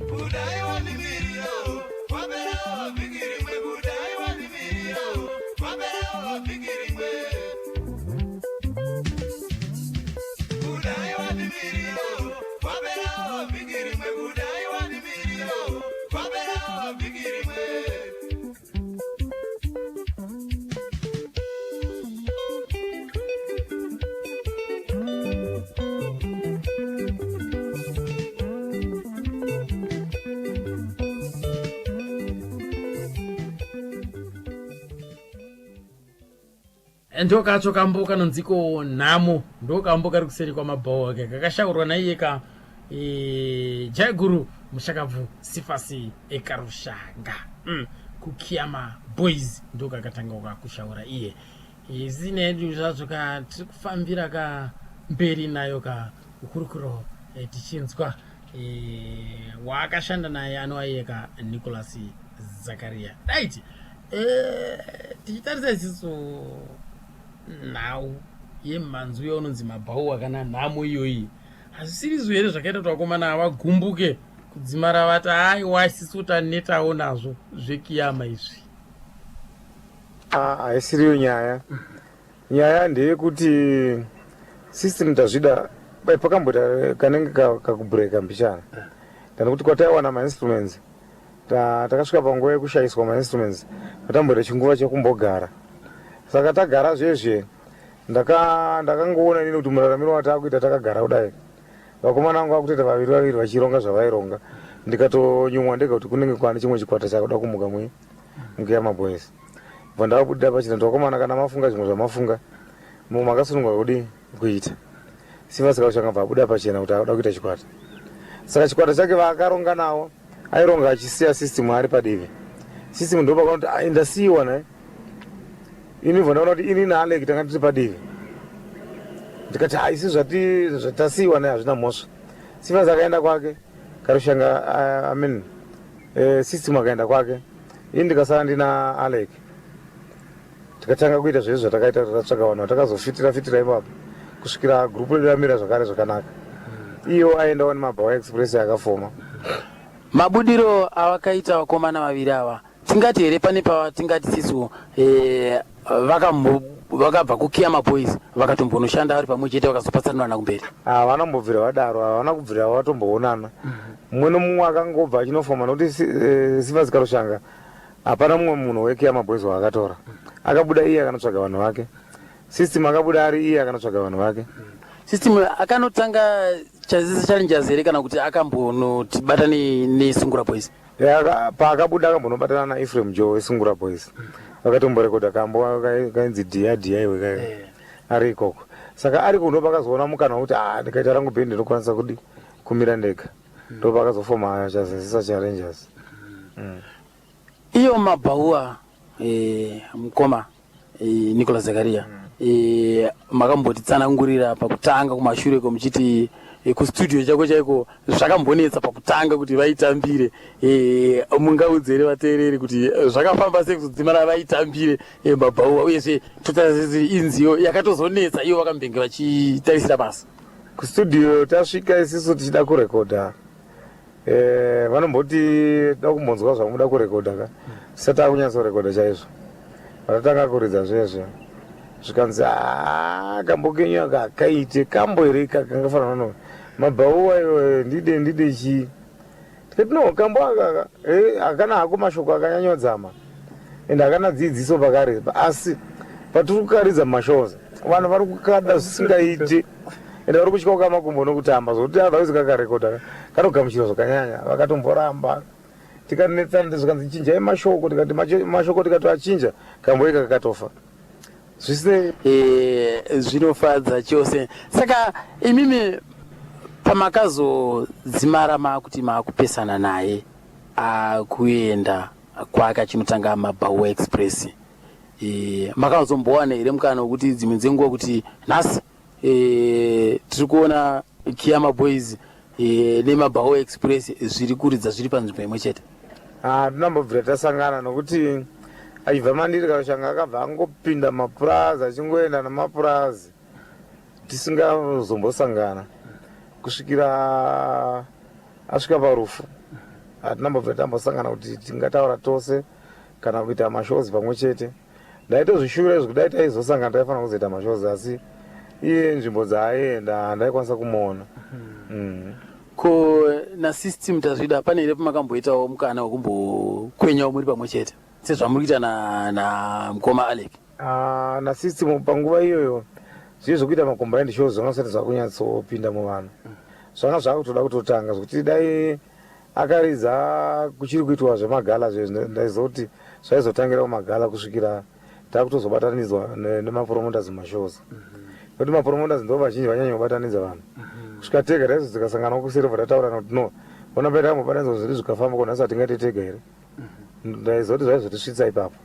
kudai wanimiriro wapera wafikiri mwe kudai wanimiriro wapera wafikiri mwe kudai wanimiriro wapera wafikiri mwe kudai wanimiriro wapera wafikiri mwe ndokacho kambo kanonziko nhamo ndokambo kari kuseri kwamabhawa ke kakashaurwa naiye ka jaiguru mushakabvu Sifasi Ekarushanga kukiama boys ndokakatanga kushaura iye zine ndizvazo ka tiri kufambira ka mberi nayo ka ukurukuro tichinzwa waakashanda naye anowaiye ka Nicholas Zakaria right tichitarisa isiso nhau yemhanzu yaunonzi mabhawa kana nhamo iyoyi hazvisirizo here zvakaita kuti vakomana avagumbuke kudzimara vati aiwa isisu tanetawo nazvo zvekiyama izvi haisiriyo nyaya ndeyekuti system tazvida pakamboita kanenge kakubreaka mbishana kuti kwataiwana mainstruments takasvika panguva yekushayiswa mainstruments patamboita chinguva chekumbogara saka tagara zvezve ndakangoona nini kuti muraramiro wataakuita takagara kudai vakomana vangu vakutoita vaviri vachironga zvavaironga ndikatonyumwa ndega kuti kunenge kwane chimwe chikwata chakuda kumuka mukiyama boys bva ndavabudira pachina kuti vakomana kana mafunga zvimwe zvamafunga makasunungwa kudi kuita Sifasi Ekarushanga bva abuda pachena kuti akuda kuita chikwata saka chikwata chake vaakaronga nawo aironga achisiya system ari padivi system ndopakana kuti ndasiyiwa naye ini vanaona kuti ini naAlec tanga tiri padivi ndikati haisi zvatasiyiwa naye hazvina mhosva Sifasi akaenda kwake Karushanga system akaenda kwake ini ndikasara ndina Alec tikatanga kuita zvezvo zvatakaita tatsvaga vanhu vatakazofitira ipapo kusvikira gurupu redu ramira zvakare zvakanaka iyo aendawo nemabhawa express akafoma mabudiro avakaita vakomana vaviri ava tingati here pane patingati sisu vakabva kukiyama boys vakatombonoshanda vari pamwe chete vakazopatsanurana kumberi vanambobvira vadaro havana kubvira vatomboonana mumwe nomumwe akangobva achinofoma nokuti Sifasi Ekarushanga hapana mumwe munhu wekiyama boys waakatora akabuda iye akanotsvaga vanhu vake system akabuda ari iye akanotsvaga vanhu vake system akanotanga chazisa challenges here kana kuti akambonotibata neSungura Boys paakabuda akambonobatana naEphraim Joe weSungura Boys vakatomborekodha kambo kainzi dhiya iwe ari ikoko saka ari kuno pakazoona mukana wekuti ndikaita rangu bhendi ndinokwanisa kudi kumira ndega ndo pakazofoma chazisa challenges iyo mabhawa mukoma Nicholas Zakaria makambotitsanangurira pakutanga kumashure komuchiti kustudio chako chaiko zvakambonetsa pakutanga kuti vaitambire mungaudzere vateereri kuti zvakafamba sei kuzodzimara vaitambire mabhawa uyezve totarisiri inziyo yakatozonetsa iyo vakambenge vachitarisira basa kustudio tasvika isisu tichida kurekodha vanomboti da kumbonzwa zvamuda kurekodha ka tisati akunyatsorekodha chaizvo vatatanga kuridza zvezvo zvikanzi kambokenyu kakaite kamboereka kangafanana no mabhawa iwe ndide chi tikati no kambo akaka akana hako mashoko akanyanyodzama ende akana dzidziso pakare asi patiri kukaridza mashows vanhu vari kukada zvisingaiti ende vari kutya kukamakumbo nokutamba zvokuti avaizi kakarekodha kanogamuchira zvakanyanya vakatomboramba tikanetsana ndezvikanzi chinjai mashoko tikati mashoko tikatoachinja kambo ika kakatofa zvisine zvinofadza chose saka imimi pamakazodzimara makuti makupesana naye akuenda kwake achinotanga mabhawa express makazombowana here mukana wekuti dzimwe dzenguva kuti nhasi tiri kuona Kiyama Boys neMabaho Express zviri kuridza zviri panzvimbo imwe chete? Tinambobvira tasangana nokuti aibva mandiri kashanga akabva angopinda mapurazi achingoenda namapurazi tisingazombosangana kusvikira asvika parufu. Tinambobvira tambosangana kuti tingataura tose kana kuita mashows pamwe chete. Ndaitozvishuva zvekudai taizosangana taifanira kuzoita mashows asi iye nzvimbo dzaaenda handaikwanisa kumuona. Ko nasystem tazvida pane here pamakamboitawo mukana wekumbokwenyawo muri pamwe chete sezvamuri kuita na mukoma Alec? Nasystem panguva iyoyo zviri zvokuita macombined shows zvanga zvisati zvakunyatsopinda muvanhu. Zvanga zvakutoda kutotanga zvokuti dai akaridza kuchiri kuitwa zvemagala ndaizoti zvaizotangira kumagala kusvikira takutozobatanidzwa nemapromoters mumashows. Kuti mapromoters ndo vazhinji vanyanya kubatanidza vanhu. Kusvika tega taizo tikasangana kuserva tataurana kuti no ona paita kambobatanidzwa zviri zvikafamba kona asati tingatitega here. Ndaizoti zvaizotisvitsa ipapo.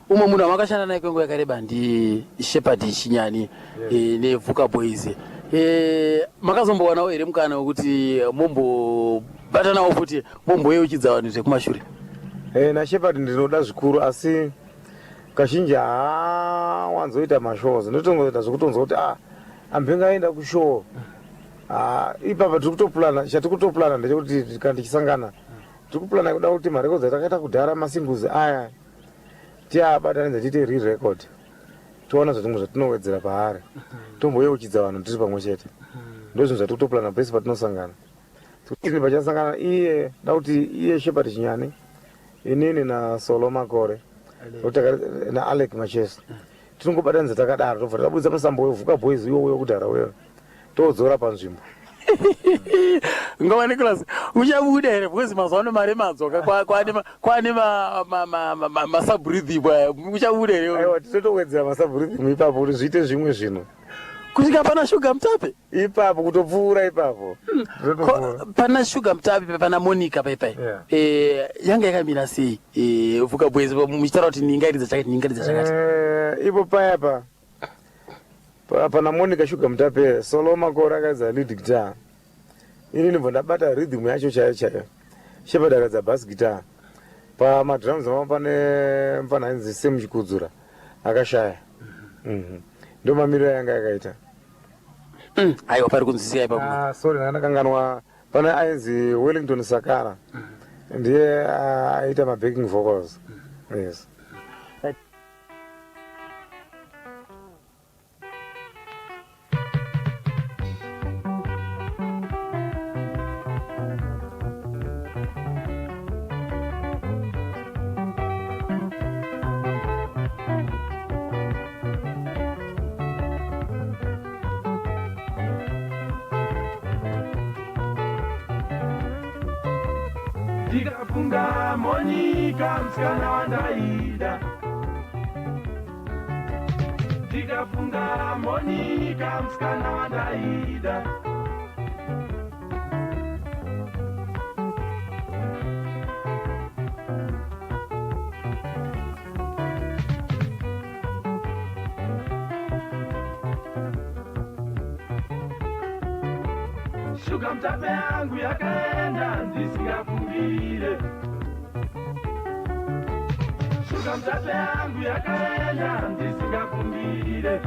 Umwe munhu amakashanda naye kwenguva yakareba ndi Shepherd Chinyani neVuka Boys. Makazombowanawo here mukana wekuti mumbobatanawo futi mumboyeuchidza vanhu zvekumashure? naShepherd ndinoda zvikuru asi kazhinji hawanzoita mashows. Ndotongoita zvokutonzwa kuti ambenga aenda kushow. Ipapa tiri kutoplana, chatiri kutoplana ndechekuti kana tichisangana tiri kuplana kuda kuti marekodzi atakaita kudhara masinguzi aya tiabatanidza tiite re-record toona zvatimwe zvatinowedzera paari tomboyeuchidza vanhu tiri pamwe chete. Ndozvinhu zvatiri kutoplana pese patinosangana. Tiri pachasangana iye da kuti iye Shepherd Chinyani inini naSolo Makore na Alec Machesa tinongobatanidza takadaro tobva tabudisa musambo weVuka Boys iwoyo kudhara weyo todzora panzvimbo. Ngoma Nicholas uchabuda here because mazuva ano mari madzoka kwane masabreathing uchabuda here? Aiwa titotowedzera masabreathing ipapo kuti zviite zvimwe zvinhu kusvika pana Sugar Mutape ipapo kutopfuura ipapo. Pana Sugar Mutape pana Monica paipai yanga yakamira sei Vuka Boys muchitaura kuti ningaridza chakati? Ipo payapa pana Monica Sugar Mutape Solo Makore akaridza lead guitar. Ini ndibva ndabata rhythm yacho chaiyo. Shepherd akaridza bass guitar. Pamadrums pana ainzi Sam Chikudzura akashaya. Ndo mamiriro yanga yakaita. Aiwa pari kunzisiya ipapo. Sorry ndakakanganwa pana ainzi Wellington Sakara ndiye aita backing vocals. Yes. Ndikafunga Monica msikana wandaida. Ndikafunga Monica msikana wandaida. Sugar Mutape yangu yakaenda ndisingafungire. Sugar Mutape yangu yakaenda ndisingafungire.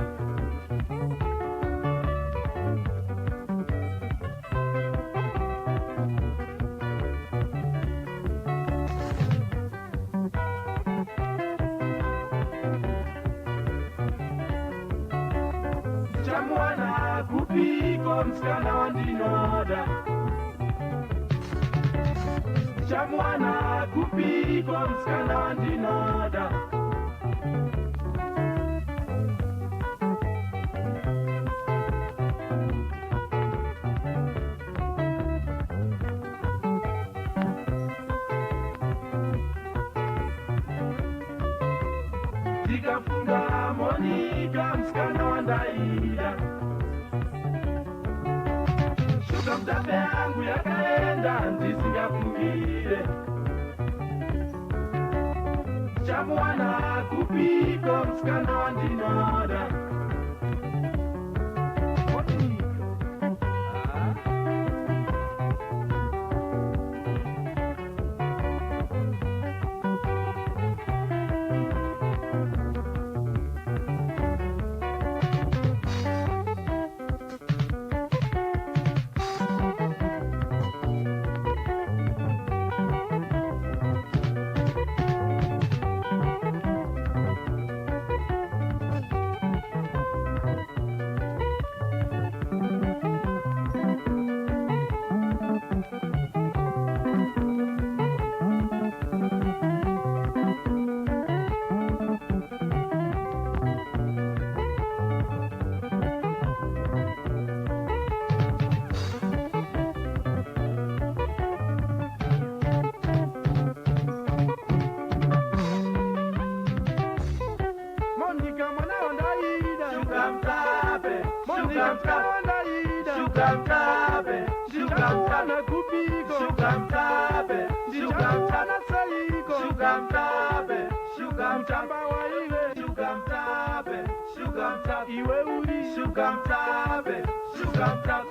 Chamwana kupiko msikana wandinoda. Chamwana kupiko msikana wandinoda. Ndikafunga Monica msikana wandaida. Sugar Mutape yangu yakaenda ndisingafungire. Chamwana kupiko msikana wandinoda. mtabe, shuka mtana kupiko, shuka mtabe, shuka mtana saiko, shuka mtabe, shuka mtamba waiwe, shuka mtabe, shuka mtabe, iwe uri, shuka mtabe, shuka mtabe.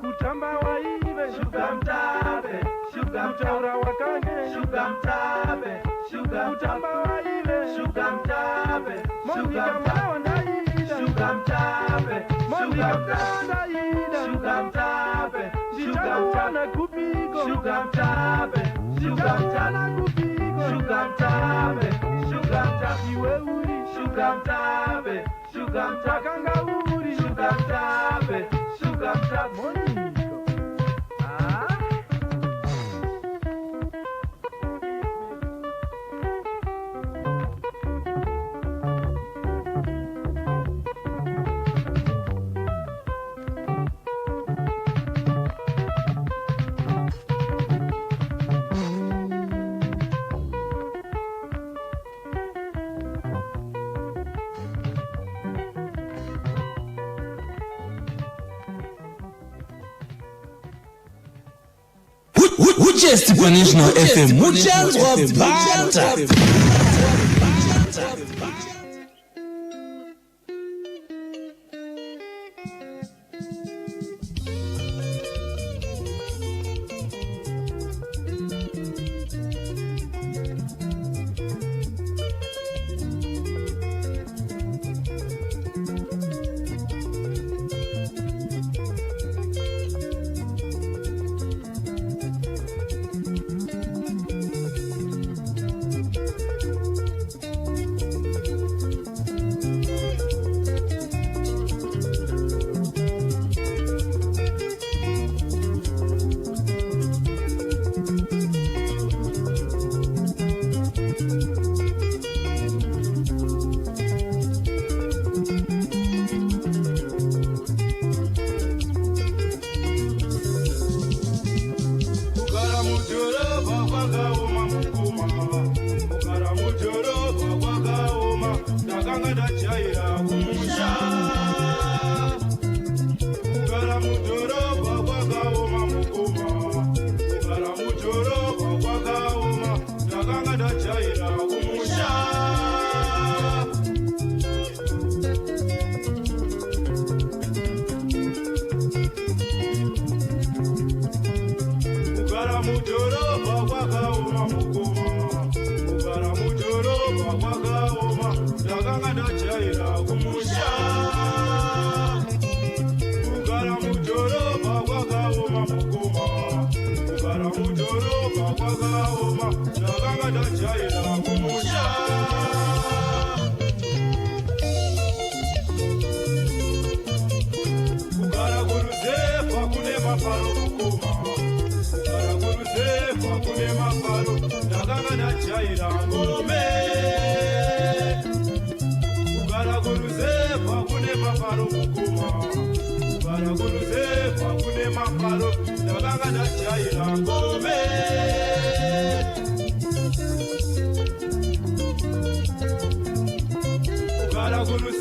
Kutamba waive, shuka mtabe, shuka mtaura wakange, shuka mtabe, shuka kutamba waive, shuka mtabe, shuka mtabe, shuka mtabe, shuka mtabe, shuka mtabe, shuka mtana kupiko, shuka mtabe, shuka mtana kupiko, shuka mtabe, shuka mtabe, iwe uri, shuka mtabe, shuka mtakanga uri, shuka mtabe, shuka mtabe. Just National FM, muchas gracias.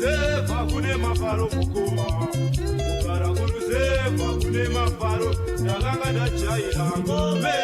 kuruzevha kune mafaro mukoma kugara kuruzevha kune mafaro ndakanga ndajaira ngombe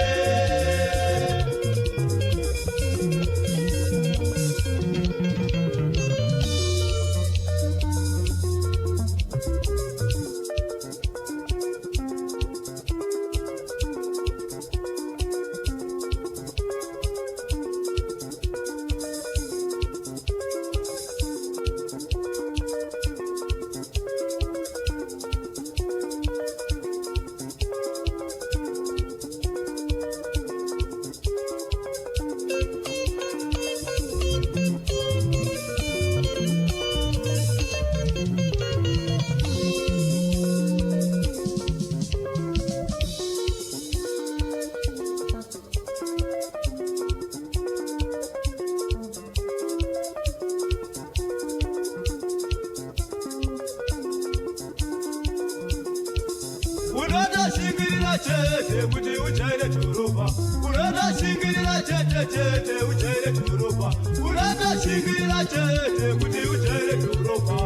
chete kuti uchaire dhorobha unoda shingirira chete chete uchaire dhorobha unoda shingirira chete kuti uchaire dhorobha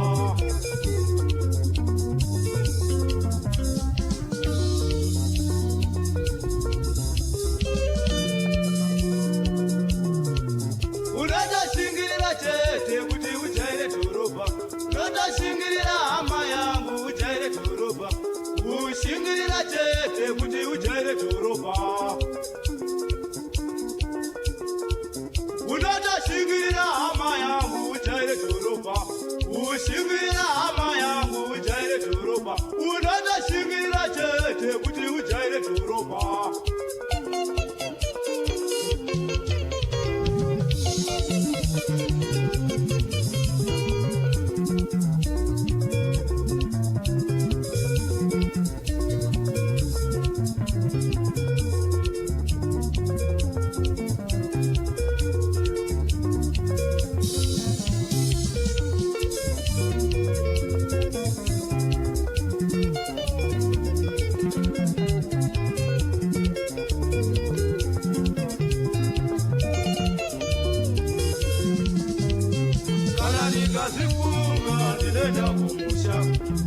unoda shingirira chete kuti uchaire dhorobha unoda shingirira hama yangu uchaire dhorobha ushingirira chete kuti ujaire dhorobha unoda shingirira hama yangu ujaire dhorobha ushingirira hama yangu ujaire dhorobha unoda shingirira chete kuti ujaire dhorobha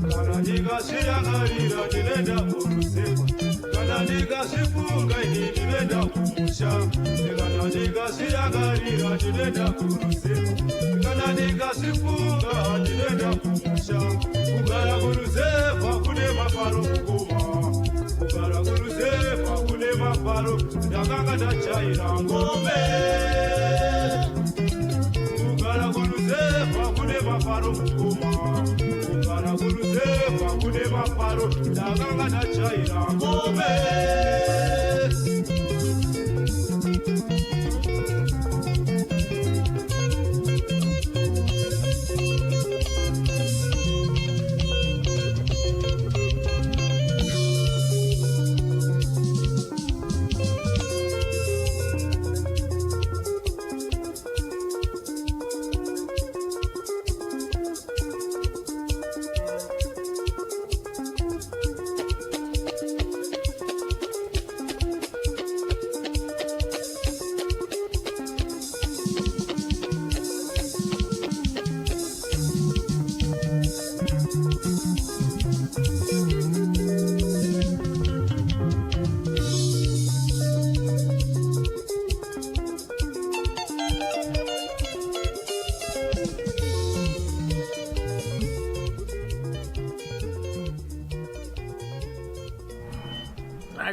kana ndikazvirangarira ndinoenda kuruzevha kana ndikazvifunga ini ndinoenda kumusha kana ndikazvirangarira ndinoenda kuruzevha kana ndikazvifunga ndinoenda kumusha kugara kuruzevha kune mafaro mukoma kugara kuruzevha kune mafaro ndakanga ndajaira ngombe kugara kuruzevha kune mafaro mukoma kugara kuruzevha kune mafaro ndakanga ndajaira ngombe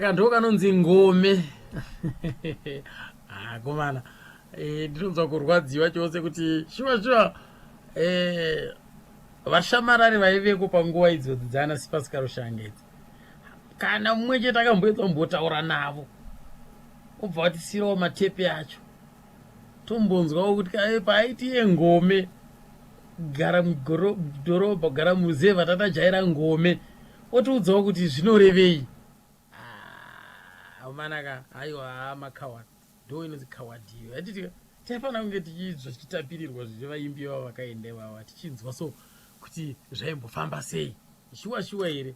akandoka kanonzi ngome komana ndinonzwa kurwadziwa chose kuti shuwa vashamarari vaiveko panguva idzodzi dzana Sipasikarushange idzi kana mumwe chete akamboedza kumbotaura navo obva vatisirawo matepe acho tombonzwawo kuti paaitiye ngome gara mudhorobha gara muruzevha tatajaira ngome otiudzawo kuti zvinorevei manaka aiwa makawad ndo inonzi kawadiyo atiti taifanira kunge tichizwa tichitapirirwa zvevaimbi vavo vakaende vava tichinzwa so kuti zvaimbofamba sei shuwa here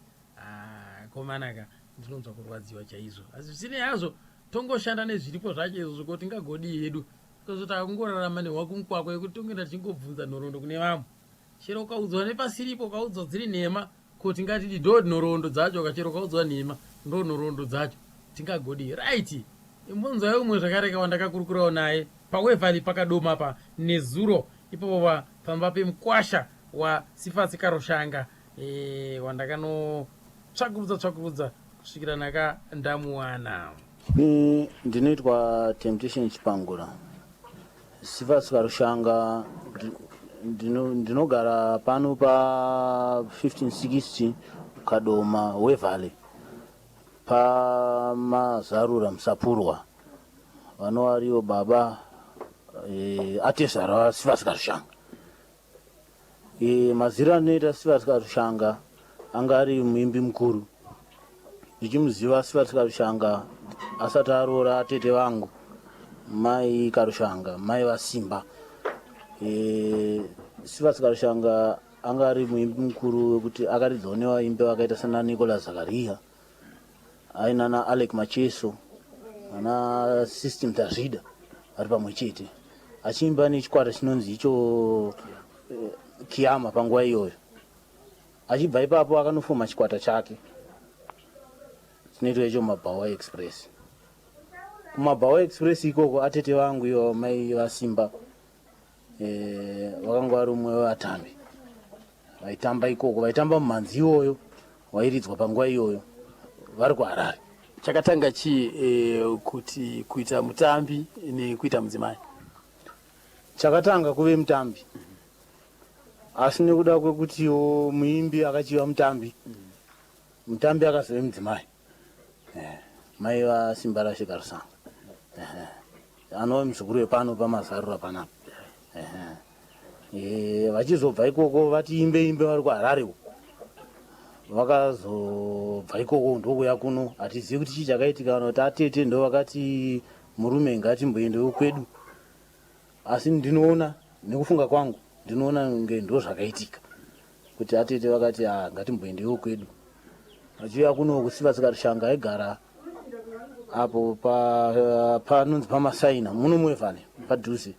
komanaka ndinonzwa kurwadziwa chaizvo asi zvisine hazvo tongoshanda nezviripo zvacho izvo kuti tingagodi yedu kozoti akungorarama nehwaku mukwakwa yekuti tongoenda tichingobvunza nhoroondo kune vamwe chero ukaudzwa nepasiripo ukaudzwa dziri nhema kuti ngatidi ndo nhoroondo dzacho kachero ukaudzwa nhema ndo nhoroondo dzacho tingagodi right. Imbonzwa umwe zvakareka wandakakurukurawo naye paWeverly pakadoma pa nezuro ipopo pamba pemkwasha wa Sifas Karushanga wandakanotsvakurudza kusvikira naka ndamuwana. Ndinoitwa Temptation Chipangura. Sifas Karushanga ndinogara pano pa 1560 Kadoma Weverly pa Mazarura Musapurwa vanowariwo baba atezara Sifas Karushanga. Mazira anoita Sifas Karushanga anga ari muimbi mukuru. Ndichimuziva Sifas Karushanga asati aroora atete vangu mai Karushanga mai vasimba. Sifas Karushanga anga ari muimbi mukuru wekuti akaridzawo nevaimbi vakaita sana Nicholas Zakaria aina na Alec Macheso ana System Tazida ari pamwe chete achiimba nechikwata chinonzi icho Kiama panguva iyoyo. Achibva ipapo akanofoma chikwata chake chinoitwa icho Mabawa Express. Kumabawa Express ikoko atete vangu iyo mai vasimba vakanga vari umwe wevatambi vaitamba ikoko, vaitamba mumhanzi iyoyo wairidzwa panguva iyoyo vari kuHarare. Chakatanga chii kuti kuita mutambi nekuita mudzimai? Chakatanga kuve mutambi asi nekuda kwekutiwo muimbi akachiva mutambi mutambi akazove mudzimai mai vasimba rashe Karusanga anova muzukuru wepano paMazarura panapa. Vachizobva ikoko vati imbe vari kuHarare vakazobva ikoko ndokuya kuno hatizivi kuti chii chakaitika kana kuti atete ndo vakati murume ngatimboendewo kwedu, asi ndinoona nekufunga kwangu ndinoona nge ndo zvakaitika kuti atete vakati ngatimboendewo kwedu. Vachiuya kuno kuSifas Karushanga aigara apo panonzi paMasaina muno muWeverly padhuze.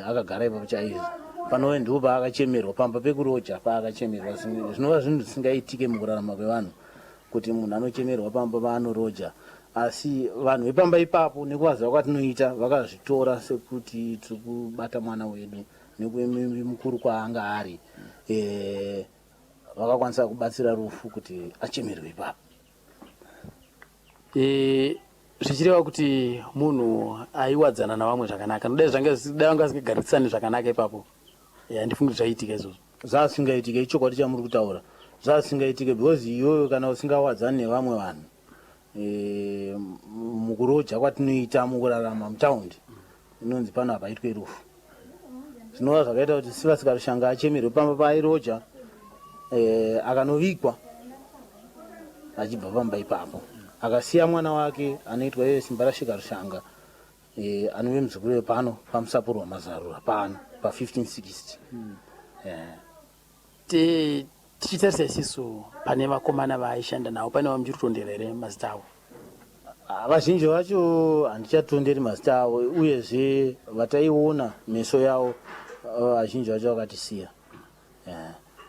Akagara ipapo chaizvo panove ndipo paakachemerwa pamba pekuroja paakachemerwa. Zvinova zvinhu zvisingaitike mukurarama kwevanhu kuti munhu anochemerwa pamba paanoroja, asi vanhu vepamba ipapo nekuvaziva kwatinoita vakazvitora sekuti tiri kubata mwana wedu nekuimbi mukuru kwaanga ari. Vakakwanisa kubatsira rufu kuti achemerwe ipapo. Zvichireva kuti munhu aiwadzana navamwe zvakanaka, nodai vanga vasingagarisani zvakanaka ipapo. Handifungi zvaitika izvozvo. Zvasingaitike ichokwadi chamuri kutaura. Zvasingaitike because iyoyo kana usingawadzani nevamwe vanhu mukuroja kwatinoita mukurarama mutaundi inonzi pano hapaitwe rufu. Zvinova zvakaita kuti Sifas Karushanga achemerwe pamba paairoja akanovikwa achibva pamba ipapo akasiya mwana wake anoitwa iye Simba rashe Karushanga anove muzukuru wepano paMusapurwa Mazarura pano pa 1560. Tichitarisa isisu pane vakomana vaaishanda navo pane vamuchirutondera here mazita avo? Vazhinji vacho handichatonderi mazita avo, uyezve vataiona meso yavo vazhinji vacho vakatisiya.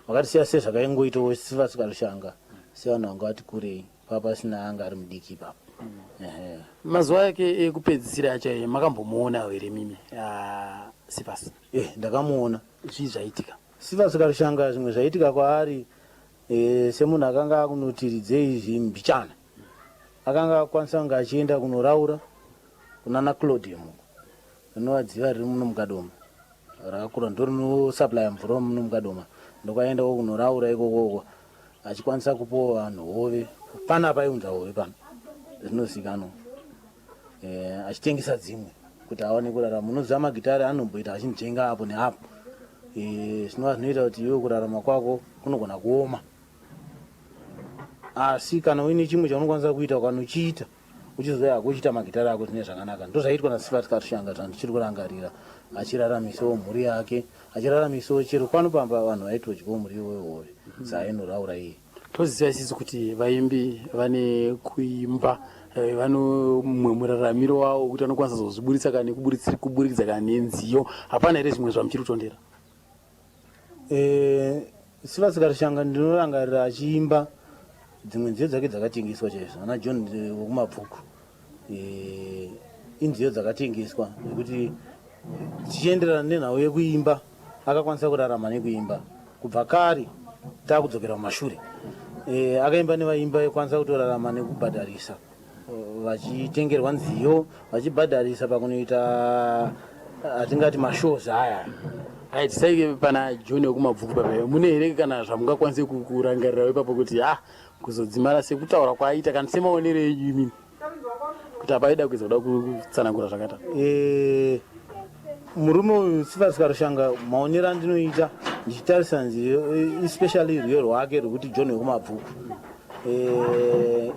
Vakatisiya sezvakaingoitawo Sifas Karushanga sevanhu vanga vati kurei papasina anga ari mudiki ipapo. Mazuva yake ekupedzisira acho makambomuona here mimi Sifas? Ndakamuona. Zvii zvaitika? Sifas Karushanga zvimwe zvaitika kwaari semunhu akanga akunotiridzei izvi mbichana akanga akwanisa kunge achienda kunoraura kunana Claudium rinovadziva riri muno mukadoma rakakura ndo rinosuplya mvura muno mukadoma, ndokwaendawo kunoraura ikokoko achikwanisa kupawo vanhu hove. Panapa aiunza hove pano zvinozikanwa achitengesa dzimwe kuti aone kurarama. Munoziva magitari anomboita achinjenga apo neapo. Zvinova zvinoita kuti iwe kurarama kwako kunogona kuoma, asi kana uine chimwe chaunokwanisa kuita ukanochiita uchizoya kuchita magitari ako zvine zvakanaka. Ndo zvaitwa naSifas Karushanga zvandichiri kurangarira, achiraramisawo mhuri yake, achiraramisawo chero pano pamba vanhu vaitodyawo muriwo wehove dzainoraura iye. Toziva isisu kuti vaimbi vane kuimba vano mumwe muraramiro wavo kuti vanokwanisa kuzozviburitsa kana kuburikidza kana nenziyo. Hapana here zvimwe zvamuchiri kutondera? Sivasi Karushanga ndinorangarira achiimba dzimwe nziyo dzake dzakatengeswa chaizvo ana John wekumabvuku inziyo dzakatengeswa nekuti tichienderana nenhau yekuimba akakwanisa kurarama nekuimba kubva kare takudzokera kumashure. Akaimba nevaimba ekwanisa kutorarama nekubhadharisa vachitengerwa nziyo vachibhadharisa pakunoita atingati mashows aya. Tisaike pana John wekumabvuku papa mune here kana zvamungakwanise kurangarira ipapo kuti kuzodzimara sekutaura kwaaita kana semaonero enyu imini kuti apaida kuedza kuda kutsanangura zvakata. Murume uyu Sivasi Karushanga maonero andinoita ndichitarisa nziyo especially rwiyo rwake rwekuti John wekumabvuku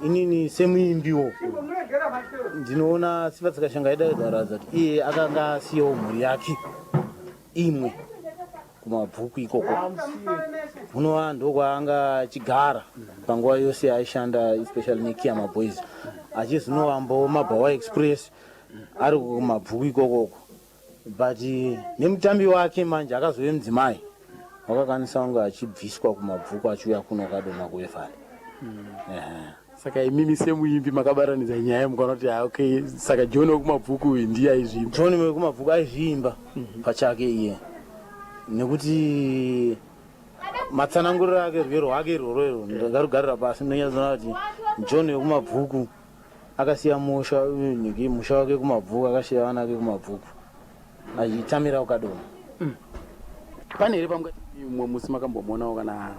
inini semuimbiwo ndinoona Sivasi Karushanga aida kuzaradza kuti iye akanga asiyawo mhuri yake imwe kumabvuku ikoko munova ndokwaanga achigara panguva yose aishanda especially neKiyama Boys achizinovambawo Mabhawa Express ari kumabvuku ikokoko. But nemutambi wake manje akazove mudzimai wakakwanisa kunge achibviswa kumabvuku achiuya kuno Kadoma kuEfale. Saka imimi semuimbi makabaranidza nyaya mukaona kuti okay saka John wekumabvuku ndiye aizviimba. John wekumabvuku aizviimba pachake iye nekuti matsananguriro ake rwiyo rwake irworwo ndingarugarira pasi ndinonyatsona kuti John wekumabvuku akasiya musha wake kumabvuku akasiya vana vake kumabvuku achitamira kuKadoma. Pane here pamwe mumwe musi makambomuonawo kana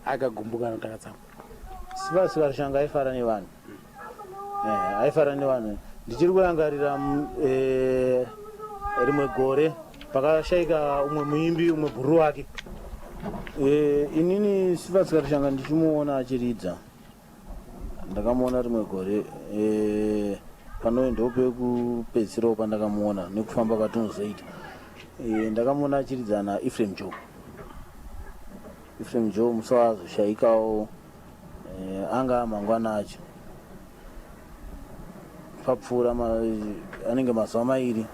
akagumbuka notakatsamwa? Sivasi Karushanga aifara nevanhu aifara nevanhu ndichiri kurangarira rimwe gore pakashayika umwe muimbi umwe bhuru wake inini Sivasi Karushanga ndichimuona achiridza ndakamuona rimwe gore pano ndopekupedzisirawo pandakamuona nekufamba kwatinozoita ndakamuona achiridza naEphraim Joe musi wazoshayikawo anga mangwana acho papfuura anenge mazuva mairi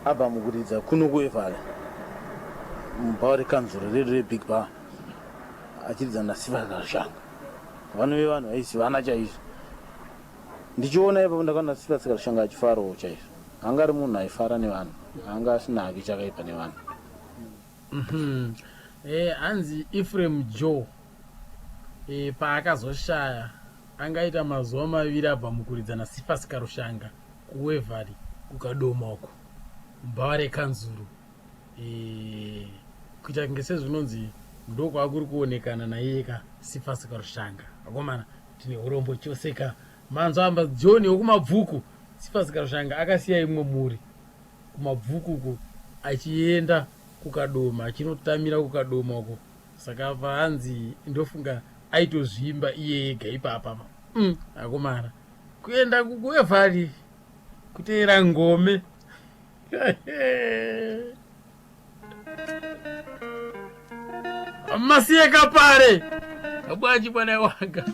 abva mukuridza kuno kuEfale mubhawa rekanzuro redu reBig Bar achiridza naSivasi Karushanga vanove vanhu vaizivana chaizvo. Ndichiona ipapo ndakaona Sivasi Karushanga achifarawo chaizvo anga ari munhu aifara nevanhu anga asina hake chakaipa nevanhu. Hanzi Ephraim Joe paakazoshaya angaita mazuva maviri abva mukuridza naSivasi Karushanga kuEvhari kuKadoma uko mubhawa rekanzuro kuita kunge sezvinonzi ndokwakuri kuonekana naiyeka Sivasi Karushanga. Akomana tine urombo choseka manzo amba John wekumabvuku Sivasi Karushanga akasiya imwe mhuri kumabvuku uko achienda kuKadoma achinotamira kuKadoma uko. Saka pahanzi ndofunga aitozvimba iye ega ipapa akomana kuenda kuEvhari kuteera ngome masiyeka pare abwaji bwana wanga.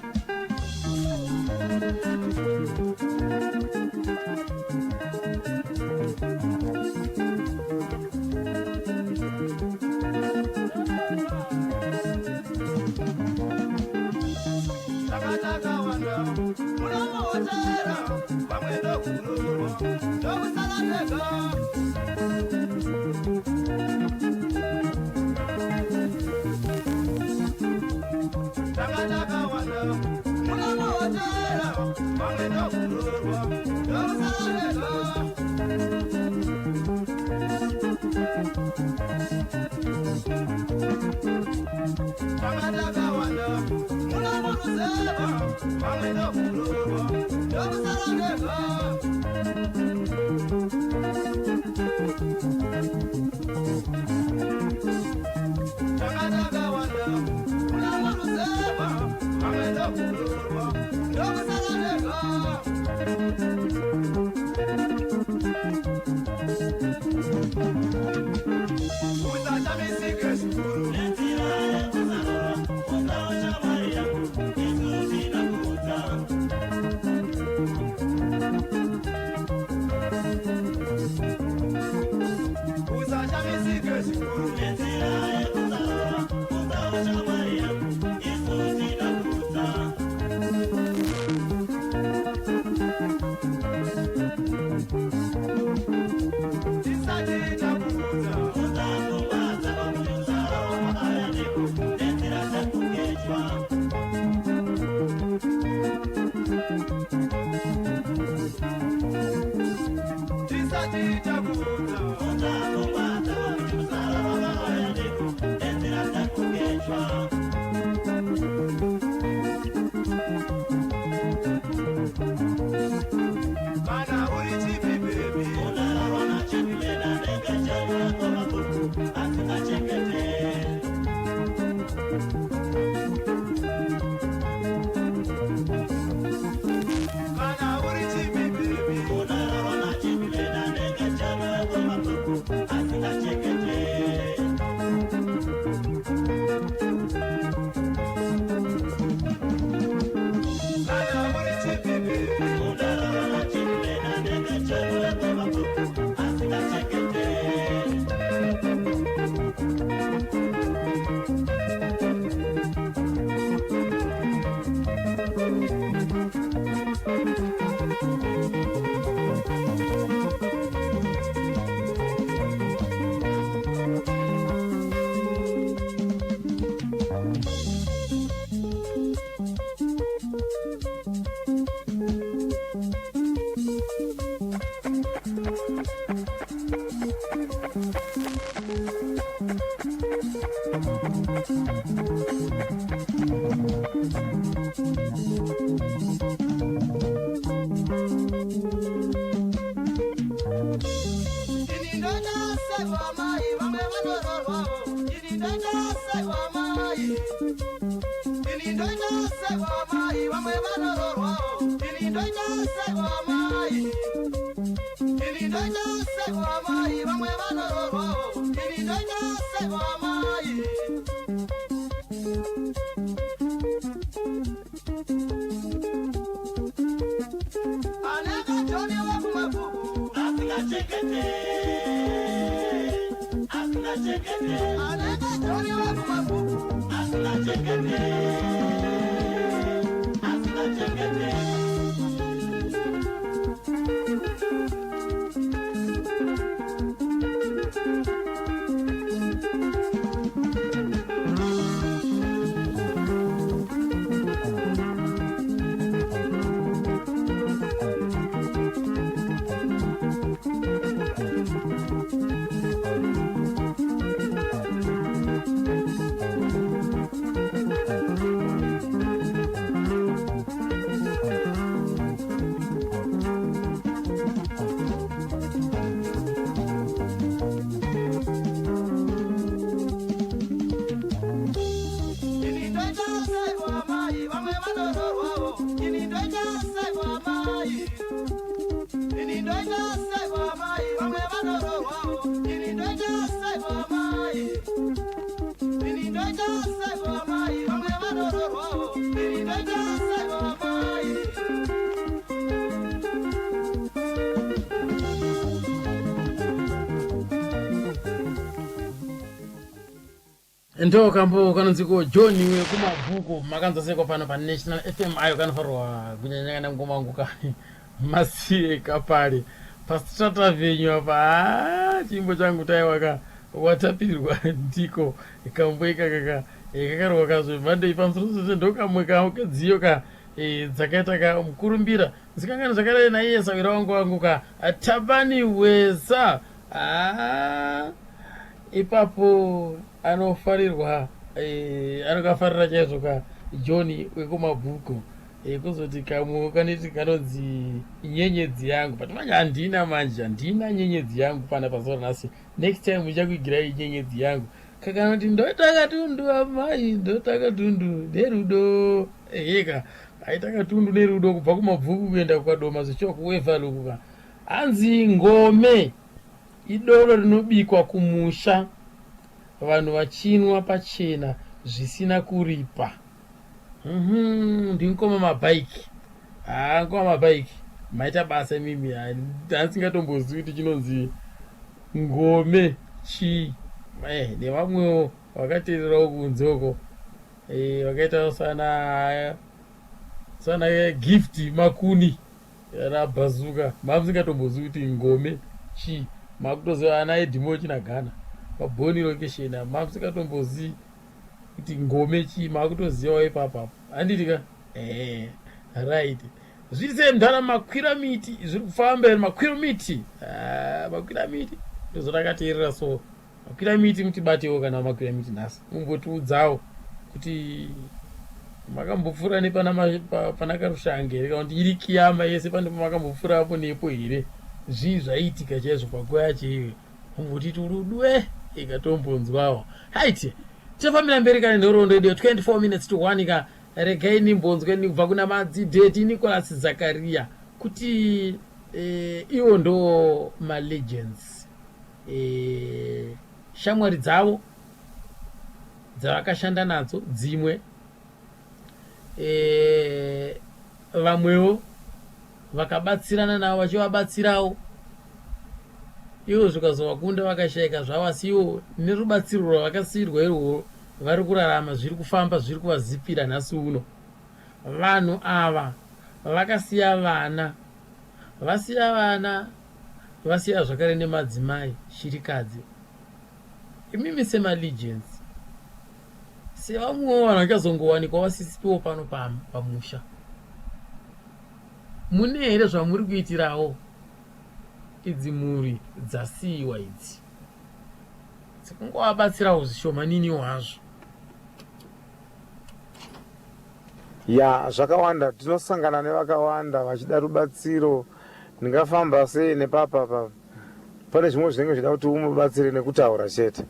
ndo kambo kanonziko John wekumabhuku makanzoseko pano pa National FM ayo kanofarwa kunyanyangana ngoma wangu ka masiye kapale pastrata venyu apa chimbo changu taiwaka watapirwa ndiko ikamboika kakarwa kazve mhando ipamusoro ndokamweka kadziyo ka dzakaita ka mukurumbira zikangana zvakadai naiye sawira wangu ka Tabani Weza ipapo anofarirwa anokafarira chaizvo ka John wekumabhuku kuzoti kamwe kaneti kanonzi nyenyedzi yangu but manje handina nyenyedzi yangu pana pazuva nhasi. Next time uchakuigirai nyenyedzi yangu kakanoti ndotaka tundu amai ndotaka tundu nerudo eka aitaka tundu nerudo kubva kumabhuku kuenda kukadoma zvichokuwevalukuka hanzi ngome idoro rinobikwa kumusha vanhu vachinwa pachena zvisina kuripa. Ndingoma mabhaiki ngoma mabhaiki maita basa mimi handisingatombozivi kuti chinonzi ngome chi nevamwewo vakateererawo kunzoko vakaita sana gift makuni rabhazuka mamusingatombozivi kuti ngome chi makutoziva ana edhimo chinagana mabhoni lokesheni mamusingatombozivi kuti ngome chii makutozivawo ipapapo handitika right zviri sei mndana makwira miti zviri kufamba ere makwira miti makwira miti ndozvatakateerera so makwira miti mutibatewo kana makwira miti nhasi mumbotiudzawo kuti makambopfuura nepana karushange here kana kuti iri kiyama yese pandepo makambopfuura apo nepo here zvii zvaiitika chaizvo panguva yacho iwe mumbotiti urudwe ikatombonzwawo haiti tichafambira mberi kana nhoroondo yedu 24 minutes to 1 ka regai nimbonzwe kubva kuna madzidheti Nicholas Zakaria kuti iwo ndo malegends shamwari dzavo dzavakashanda nadzo dzimwe vamwewo vakabatsirana navo vachivabatsirawo ivo zvikazovakunda vakashayika zvavo asi ivo nerubatsiro rwavakasiyirwa irwo vari kurarama zviri kufamba zviri kuvazipira nhasi uno. Vanhu ava vakasiya vana vasiya zvakare nemadzimai shirikadzi. Imimi semalegends sevamwewo vanhu vachazongowanikwa vasisiwo pano pamusha. Mune here zvamuri kuitirawo idzi mhuri dzasiyiwa idzi? Sekungovabatsirawo zvishomanini wazvo. Ya zvakawanda, tinosangana nevakawanda vachida rubatsiro. Ndingafamba sei nepapa pane zvimwe zvinenge zvida kuti umubatsire nekutaura chete,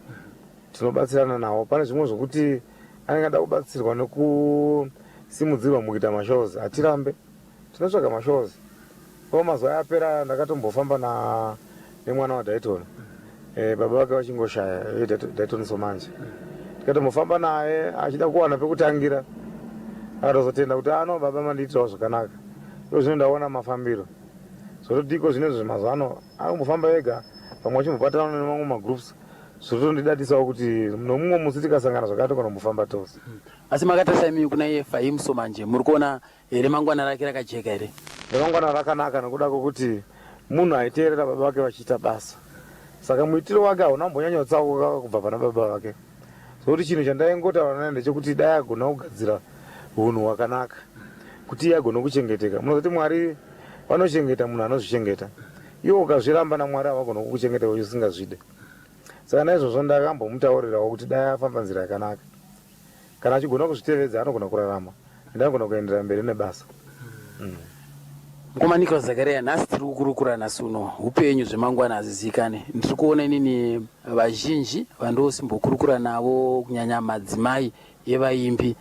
tinobatsirana nawo. Pane zvimwe zvokuti anenge ada kubatsirwa nekusimudzirwa mukuita mashows, hatirambe tinotsvaga mashows. Mazuva yapera ndakatombofamba nemwana waDayton, baba vake vachingoshaya Dayton Somanje. Ndikatombofamba naye achida kuwana pekutangira, akatozotenda kuti ano baba mandiitirawo zvakanaka. Ndozvino ndaona mafambiro. Zvotodiko zvinezvo mazuva ano anombofamba ega, pamwe achimbobatana nemamwe magroups. Zvotondidadisawo kuti nomumwe musi tikasangana zvakati kunombofamba tose. Asi makatarisa imi kuna Ephraim Somanje, muri kuona here mangwana rake rakajeka here? Ramangwana rakanaka nekuda kwokuti munhu aiteerera baba vake vachiita basa. Saka muitiro wake hauna kumbonyanya kutsauka kubva pana baba vake. Zvokuti chinhu chandaingotaura naye ndechekuti dai agona kugadzira hunhu hwakanaka, kuti iye agona kuchengeteka. Munozoti Mwari vanochengeta munhu anozvichengeta. Iwo ukazviramba naMwari havagona kukuchengeta usingazvide. Saka naizvozvo ndakambomutaurirawo kuti dai afamba nzira yakanaka. Kana achigona kuzvitevedza anogona kurarama, ndangona kuenderera mberi nebasa. Mukoma Nicholas Zakaria, nhasi tiri kukurukura nhasi uno upenyu zvemangwana hazizikane. Ndiri kuona inini vazhinji vandosimbokurukura navo, kunyanya madzimai evaimbi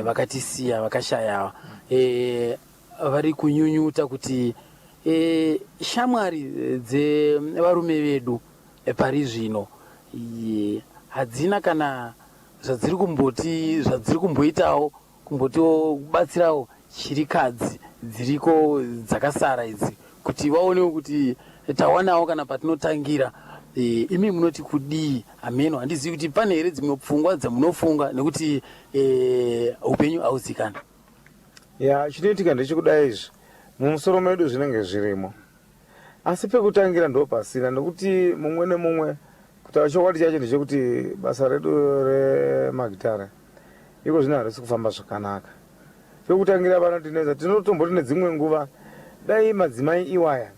vakatisiya vakashaya, vari kunyunyuta kuti shamwari dzevarume vedu pari zvino hadzina kana zvadziri kumboitawo kumbotiwo kubatsirawo shirikadzi dziriko dzakasara idzi, kuti vaonewo kuti tawanawo kana patinotangira. Imi munoti kudii? Ameno handizivi kuti pane here dzimwe pfungwa dzamunofunga nekuti upenyu hauzikana. Ya chinoitika ndechikudai izvi mumusoro medu zvinenge zvirimo, asi pekutangira ndo pasina, nekuti mumwe nemumwe kutaura chokwadi chacho ndechekuti basa redu remagitare iko zvino harisi kufamba zvakanaka. Pekutangira pano tineza tinotomboti nedzimwe nguva dai madzimai iwaya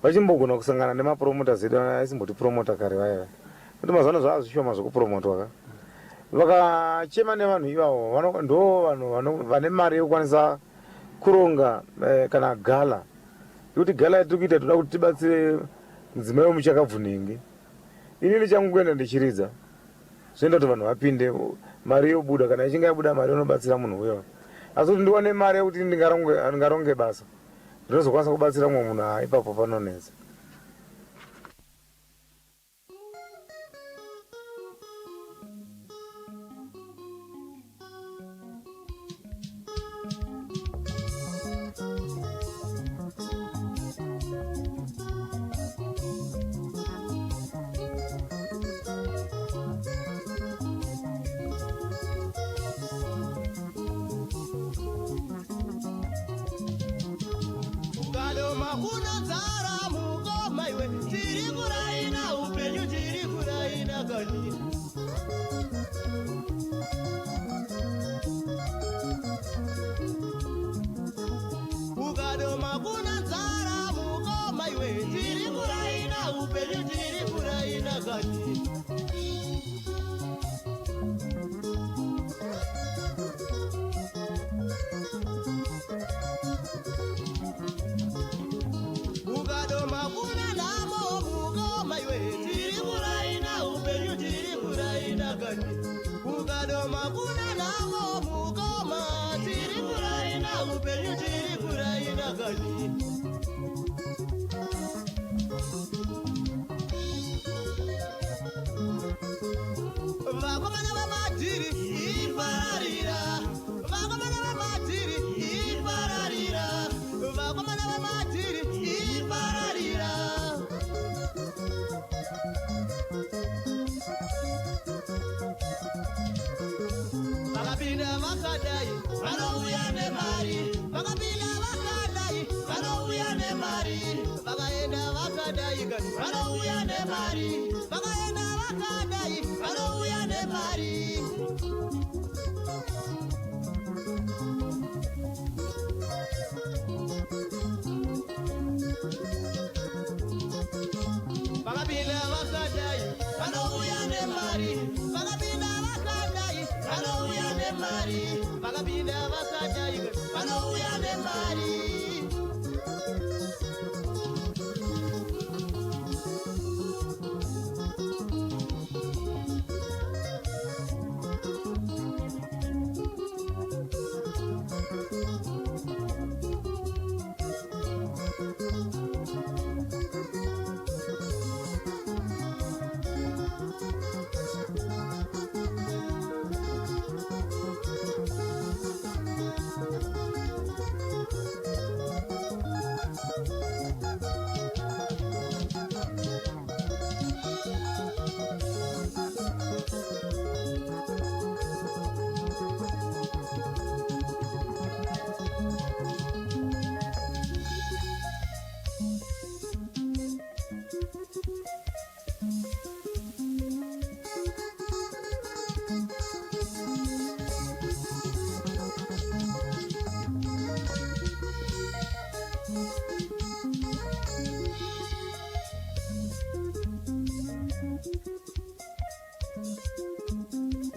vachimbogona kusangana nemapromoters edu aisimboti promota kare vaya, kuti mazuva zvava zvishoma zvokupromotwa ka. Vakachema nevanhu ivavo ndo vanhu vane mari yekukwanisa kuronga kana gala, yekuti gala yatiri kuita toda kuti tibatsire mudzimai wemuchakabvuningi. Inini changu kuenda ndichiridza zvoenda kuti vanhu vapinde, mari yobuda, kana ichinge yabuda mari unobatsira munhu uyo. Asi kuti ndiwane mari yekuti ndingaronge basa, ndinozokwanisa kubatsira mumwe munhu, ipapo panonetsa. navo mukoma tiri kuraina upenyu tiri kuraina kani vakomana vamadhiri ifararira vakomana vamadhiri ifararira vakomana vamadhiri ifararira vakapinda vakadai vanouya nemari vakapinda vakadai vanouya nemari vakaenda vakadai kani vanouya nemari vakaenda vakadai vanouya nemari vakapinda vakadai vanouya nemari vakapinda vakadai vanouya nemari vakapinda vakadai vanouya nemari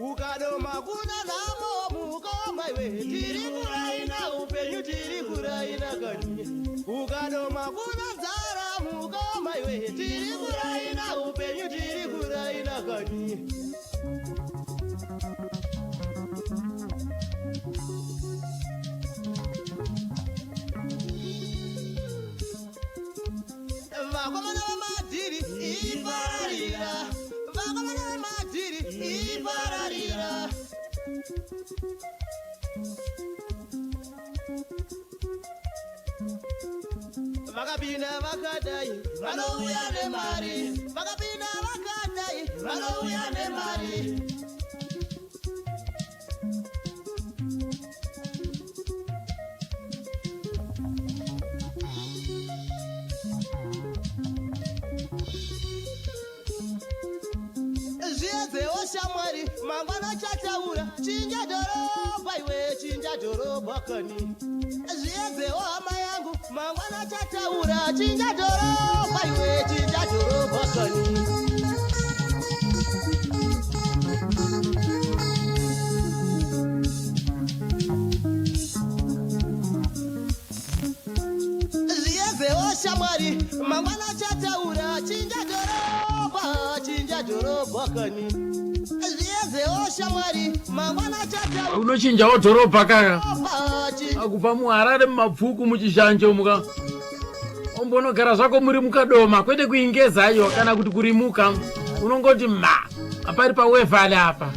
ukadoma kuna namo mukoma iwe tiri kuraina upenyu tiri kuraina kani ukadoma kuna nzara mukoma iwe tiri kuraina upenyu tiri kuraina kani vakomana vamadhiri ifararira vakomana vamadhiri ifararira vakapinda vakadai vanouya nemari vakapinda vakadai vanouya nemari zviedzewo shamwari mangwana chataura chinja dhorobha iwe chinja dhorobha kani zviedzewo hama yangu mangwana chataura chinja dhorobha iwe chinja dhorobha kani zviedzewo shamwari mangwana chataura chinja dhorobha kani zviedzewo shamwari mangwana chataura unochinjawo dhorobha kaka akubva muharare mumabvuku muchizhanje muka ombonogara zvako muri mukadoma kwete kuingezayo kana kuti kurimuka unongoti apari pawevhali apa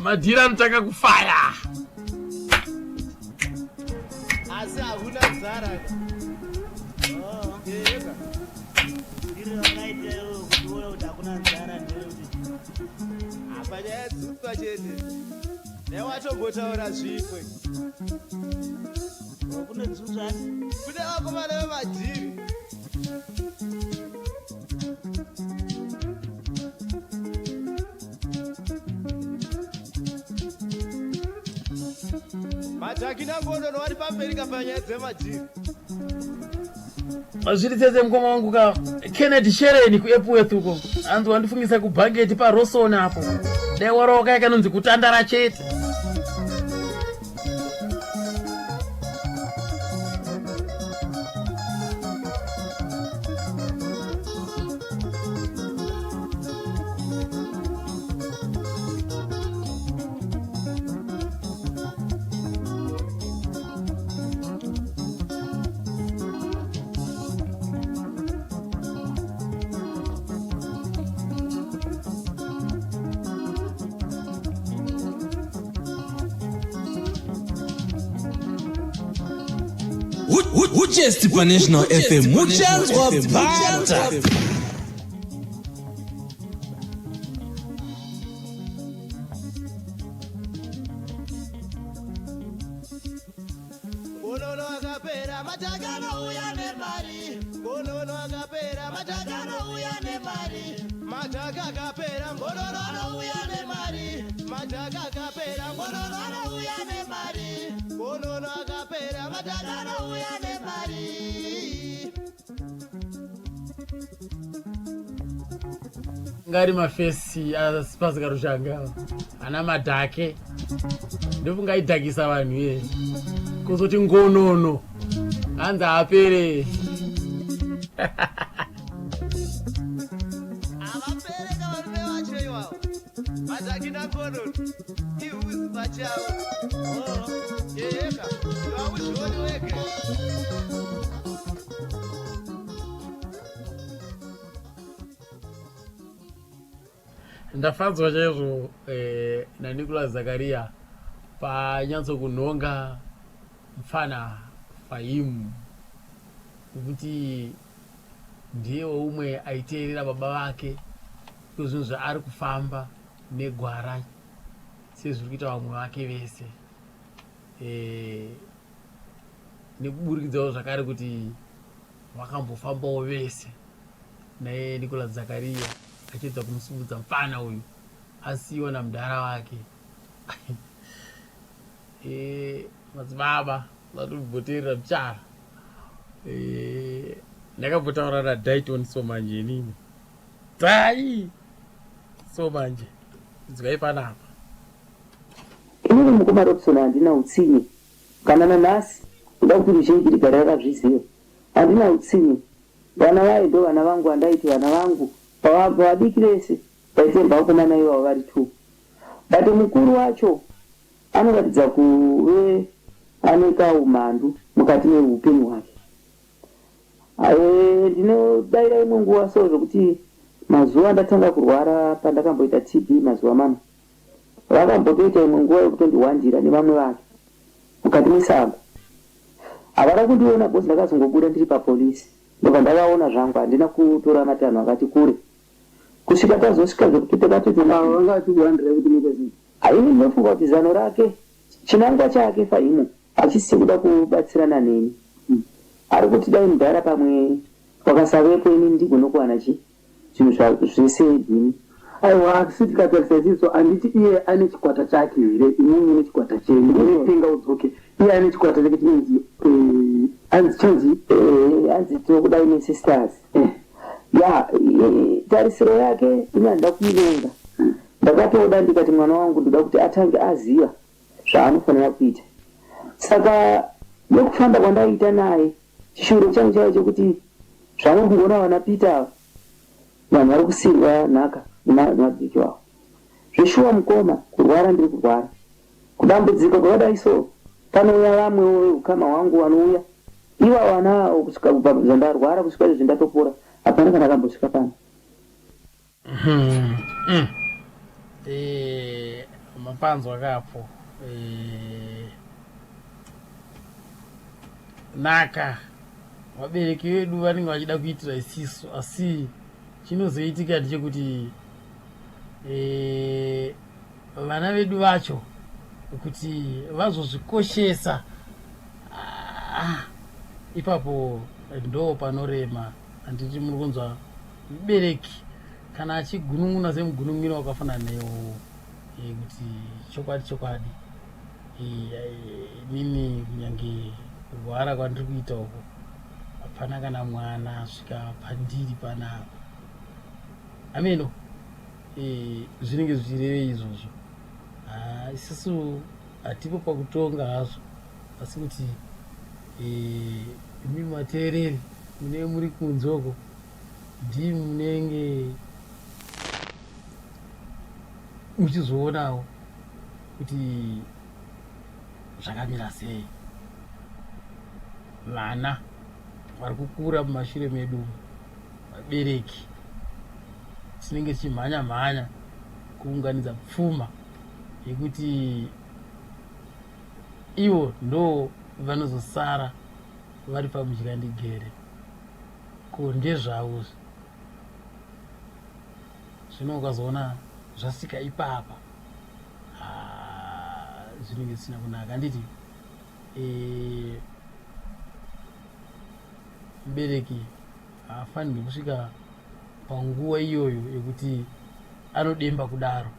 madhiri anotanga kufaya asi hakuna nzara panyaya dzupwa chete newatombotauira zvipwe kune vakomana vemadhiri madhaki nangono nowari pamberi kapanyaya dzemadhiri zviri tsetse mukoma wangu ka Kennedy Shereni kuEpworth uko anzi wandifungisa kubhageti paRosson apo dai warawo kai kanonzi kutandara chete Ujesti paNational FM muchanzwa bhata. Gonono akapera matakano uya nemari. Gonono akapera matakano uya nemari. Mataka akapera gonono uya nemari. Mataka akapera gonono uya nemari. Gonono akapera matakano uya nemari. ngari mafesi asipasika rushanga ana madhake ndofungaidhakisa vanhu iye kuzoti ngonono hanzi apere avapereka varume vacho ivavo madhakina gonono ihuzi pachavo yeyeka vauzvioni wega. ndafanzwa chaizvo naNicholas Zakaria panyatsokunhonga mufana Fahimu kuti ndiyewo umwe aiteerera baba vake kuzvinhu zvaari kufamba negwara sezviri kuita vamwe vake vese, nekuburikidzawo zvakare kuti vakambofambawo vese naye Nicholas Zakaria achiedza kumusumudza mufana uyu asiyiwa namudhara wake. madzibaba vatomboteerera muchara. Ndakambotaura naDayton Somanje inini dai Somanje dzgai panapa. Inini mukoma Robson handina utsinye kana nanhasi ndoda kuti ruzhinji rigare rakazviziva. Handina utsinye, vana vaye ndo vana vangu, handaiti vana vangu vadiki vese vaitemba vakomana ivavo vari 2. But mukuru wacho anoratidza kuve ane kaumhandu mukati meupenyu hwake. Ndinodaira imwe nguva so zvokuti mazuva ndatanga kurwara pandakamboita TB mazuva mana, vakambotoita imwe nguva yekutondiwandira nevamwe vake mukati mesango. Havada kundiona bosi, ndakazongobuda ndiri papolisi ndobva ndavaona zvangu, handina kutora matanho akati kure kusvika tazosvika zvokuti takatotongatiwandira kuti mukezii. Ini ndinofunga kuti zano rake chinangwa chake Fahimu hachisisi kuda kubatsirana neni. Ari kuti dai mudhara pamwe wakasavepo ini ndigonokuwana zvinhu zvese dhini. Aiwa, asi tikatarisa isiso handiti iye ane chikwata chake here, imweni ine chikwata chenu pinga udzoke. Iye ane chikwata chake chinonzi hanzi tokudai neSisters. Ya tarisiro yake ina ndida kuivenga. Ndakatoda ndikati mwana wangu ndoda kuti atange aziva zvaanofanira kuita. Saka nekufamba kwandaita naye chishuro changu chaivo chekuti zvamukungoona vana Peter vanhu vari kusirwa nhaka nemadziki wavo. Zveshuwa mukoma, kurwara ndiri kurwara, kudambudzika kwakadai so panouya vamwewo veukama hwangu vanouya iva vana kusvika kubva zvandarwara kusvika izvo zvindatopora hapana kana kambosvika pano. Mapanzwa kapo naka vabereki vedu vanenge vachida kuitira isiso, asi chinozoitika ndechekuti vana vedu vacho kuti vazozvikoshesa ipapo ndo panorema. Handiti muri kunzwa mubereki kana achigunun'una semugunun'una wakafanana newo kuti chokwadi nini kunyange kurwara kwandiri kuita uko hapana kana mwana asvika pandiri panapa. Ameno zvinenge zvichireve izvozvo. Isusu hatipo pakutonga hazvo, asi kuti imi mateereri mune muri kunzoko ndii munenge muchizoonawo kuti zvakamira sei. Vana vari kukura mumashure medu, vabereki tinenge tichimhanya kuunganidza pfuma yekuti ivo ndo vanozosara vari pamudya ndigere ko ndezvavo zvino ukazoona zvasika ipapa zvinenge zvisina kunaka. Handiti mubereki haafanirwi kusvika panguva iyoyo yekuti anodemba kudaro.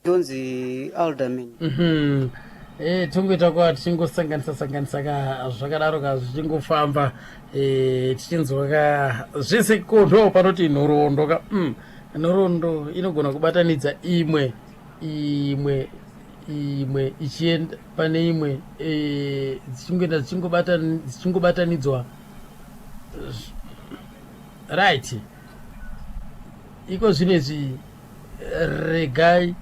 Donzi alderman. Tongoita kuva tichingosanganisa ka zvakadaro ka zvichingofamba tichinzwa ka zvese kondo panoti nhoroondo ka nhoroondo inogona kubatanidza imwe ichienda pane imwe dzichingoenda dzichingobatanidzwa right. Iko zvinezvi regai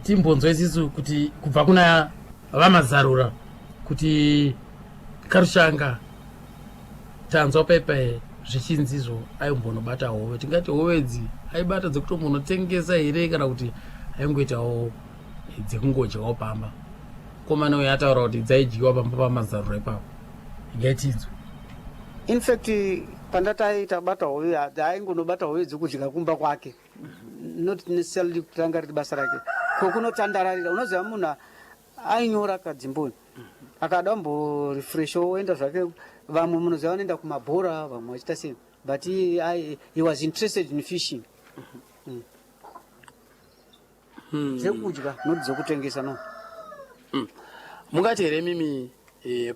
timbonzwa isisu kuti kubva kuna vamazarura kuti Karushanga tanzwa pepa zvichinzizvo aimbonobata hove. Tingati hovedzi aibata dzekuti munotengesa here kana kuti aingoitawo dzekungodyawo pamba. Komana uyo ataura kuti dzaidyiwa pamba pamazarura ipapo ingaitidzwe. In fact pandataita bata hove aingonobata hove dzekudya kumba kwake, not necessarily kutanga riri basa rake kokunotandararira. Unoziva munhu ainyora kadzimboni akada kumborefresha oenda zvake. Vamwe munoziva vanoenda kumabhora, vamwe vachiita sei, but he was interested in fishing. Dzekudya not dzekutengesa no. Mungati here mimi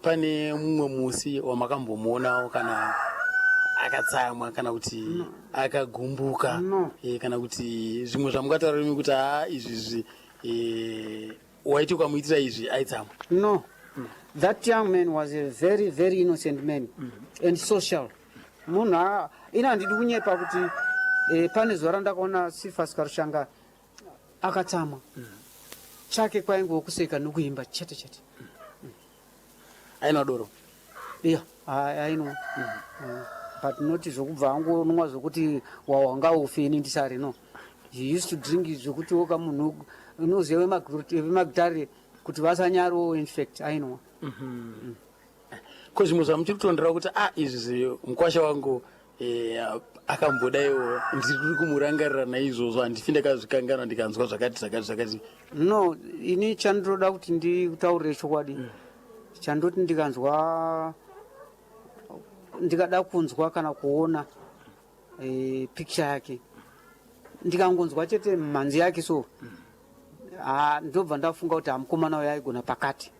pane mumwe musi wamakambomuonawo kana akatsamwa kana kuti akagumbuka kana kuti zvimwe zvamungataura imi kuti izvi waiti ukamuitira izvi aitsamwa? No. That young man was a very, very innocent man and social. Munhu ina handidi kunyepa kuti pane zuva randakaona Cephas Karushanga akatsamwa. Chake kwainge wokuseka nokuimba chete chete. Aino doro? Yeah, aino. But not zvokubva angonwa zvokuti wawanga ufeni ndisari no. He used to drink zvokuti woka munhu unoziva vemagitare kuti vasanyaro in fact aino. Ko zvimwe zvamuchiri kutondera kuti izvi mukwasha wangu akambodaiwo ndiri kumurangarira naizvozvo handifi ndakazvikangana ndikanzwa zvakati. No, ini chandoda kuti nditaurire chokwadi. Chandoti ndikanzwa ndikada kunzwa kana kuona picture yake, ndikangonzwa chete mhanzi yake so ndobva ndafunga kuti amukomana uyo aigona pakati,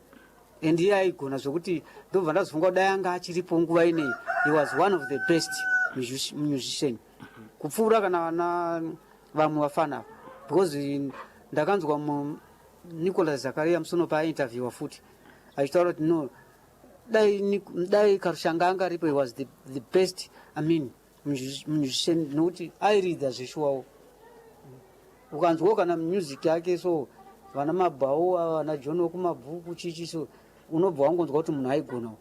and iye aigona zvokuti ndobva ndazofunga kuti dai anga achiripo nguva ineyi. He was one of the best musician kupfuura kana vana vamwe vafana, because ndakanzwa Nicholas Zakaria musono paainterviewa futi achitaura kuti no, dai Karushanga anga aripo, he was the best musician, nokuti airidza zveshuwawo. Ukanzwawo kana music yake so vana Mabhawo vana John wokumabhuku chichi, so unobva wangonzwa kuti munhu aigonawo.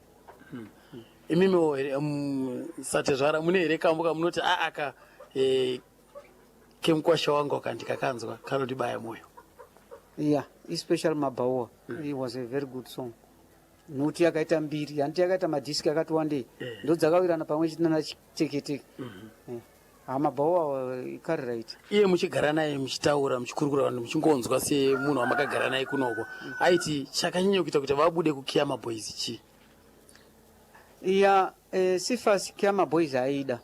Imimi Satezvara mune here kambuka munoti aka kemukwasha wangu akandikakanzwa kanotibaya moyo? Yeah, especially Mabhawo. It was a very good song. Nokuti yakaita mbiri, hanti yakaita madhiski akati wandei, ndo dzakawirana pamwe chete nachiteke-teke. Mabhawo ikariraiti. Iye muchigara naye muchitaura muchikurukura vanhu muchingonzwa semunhu wamakagara naye kunoko, aiti chakanyanya kuita kuti vabude kuKiyama Boys chi? Yeah, Sifas Kiyama Boys aida.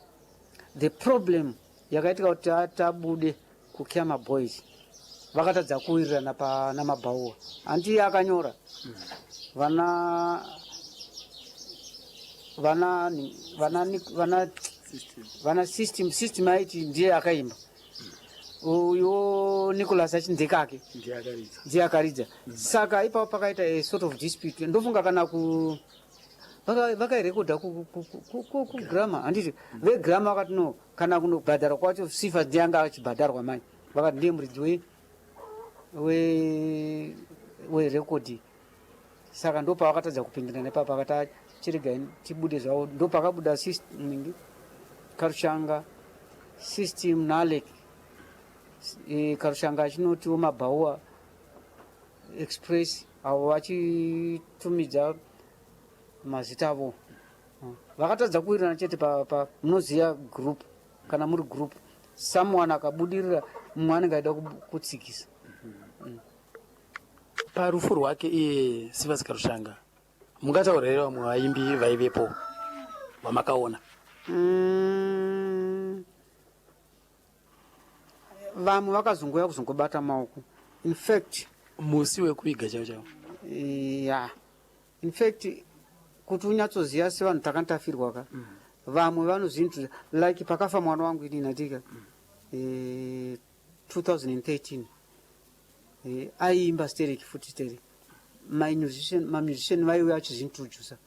The problem yakaitika kuti atabude kuKiyama Boys, vakatadza kuwirirana pana Mabhawo. Hanti akanyora vana system aiti ndiye akaimba, uyo Nicholas achindekake ndiye akaridza. Saka ipapo pakaita a sort of dispute. Ndofunga kana vakairekodha kugrama, handiti vegrama vakati no, kana kunobhadhara kwacho Sifa ndiye anga achibhadharwa manje, vakati ndiye muridzi werekodhi. Saka ndo pavakatadza kupindirana ipapo, vakati chiregai tibude zvavo. Ndo pakabuda system Karushanga, system naAlec. Karushanga achinotiwo Mabhawo Express avo vachitumidza mazita avo. Vakatadza kuwirirana chete munoziya group, kana muri group someone akabudirira mumwe anenge aida kutsikisa. Parufu rwake iye Sifas Karushanga mungataurira vamwe vaimbi vaivepo vamakaona? Vamwe vakazongoya kuzongobata maoko. In fact musi wekuiga chavo chavo. Yeah, in fact kuti unyatsoziva sevanhu takanditafirwa ka, vamwe vanozintu like pakafa mwana wangu ini natika 2013 aiimba Stereki futi Stereki. Mamusician vaiuya achizintrodusa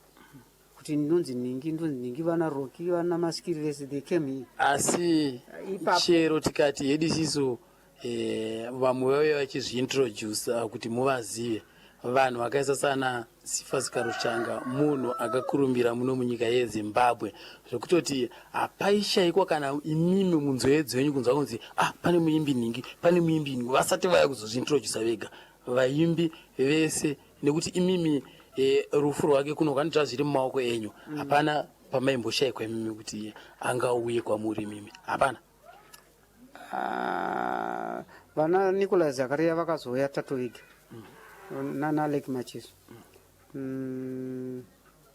kuti ndonzi ningi vana Rocky vana Maskiri vese they came here. Asi chero tikati hedisiso vamwe vauya vachizviintrodusa kuti muvazive, vanhu vakaisa sana Sifas Karushanga munhu akakurumbira muno munyika yeZimbabwe, zvekutoti hapaishayikwa kana imimi munzeve dzenyu kunzwa kunzi pane muimbi ningi, pane muimbi ningi, vasati vaya kuzozviintrodusa vega vaimbi vese, nekuti imimi rufu rwake kuno kanitsva zviri mumaoko enyu. Hapana pamaimboshayikwa imimi kuti angauye kwamuri mimi, hapana? Vana Nicholas Zakaria vakazoya tatoiga naAlec Macheso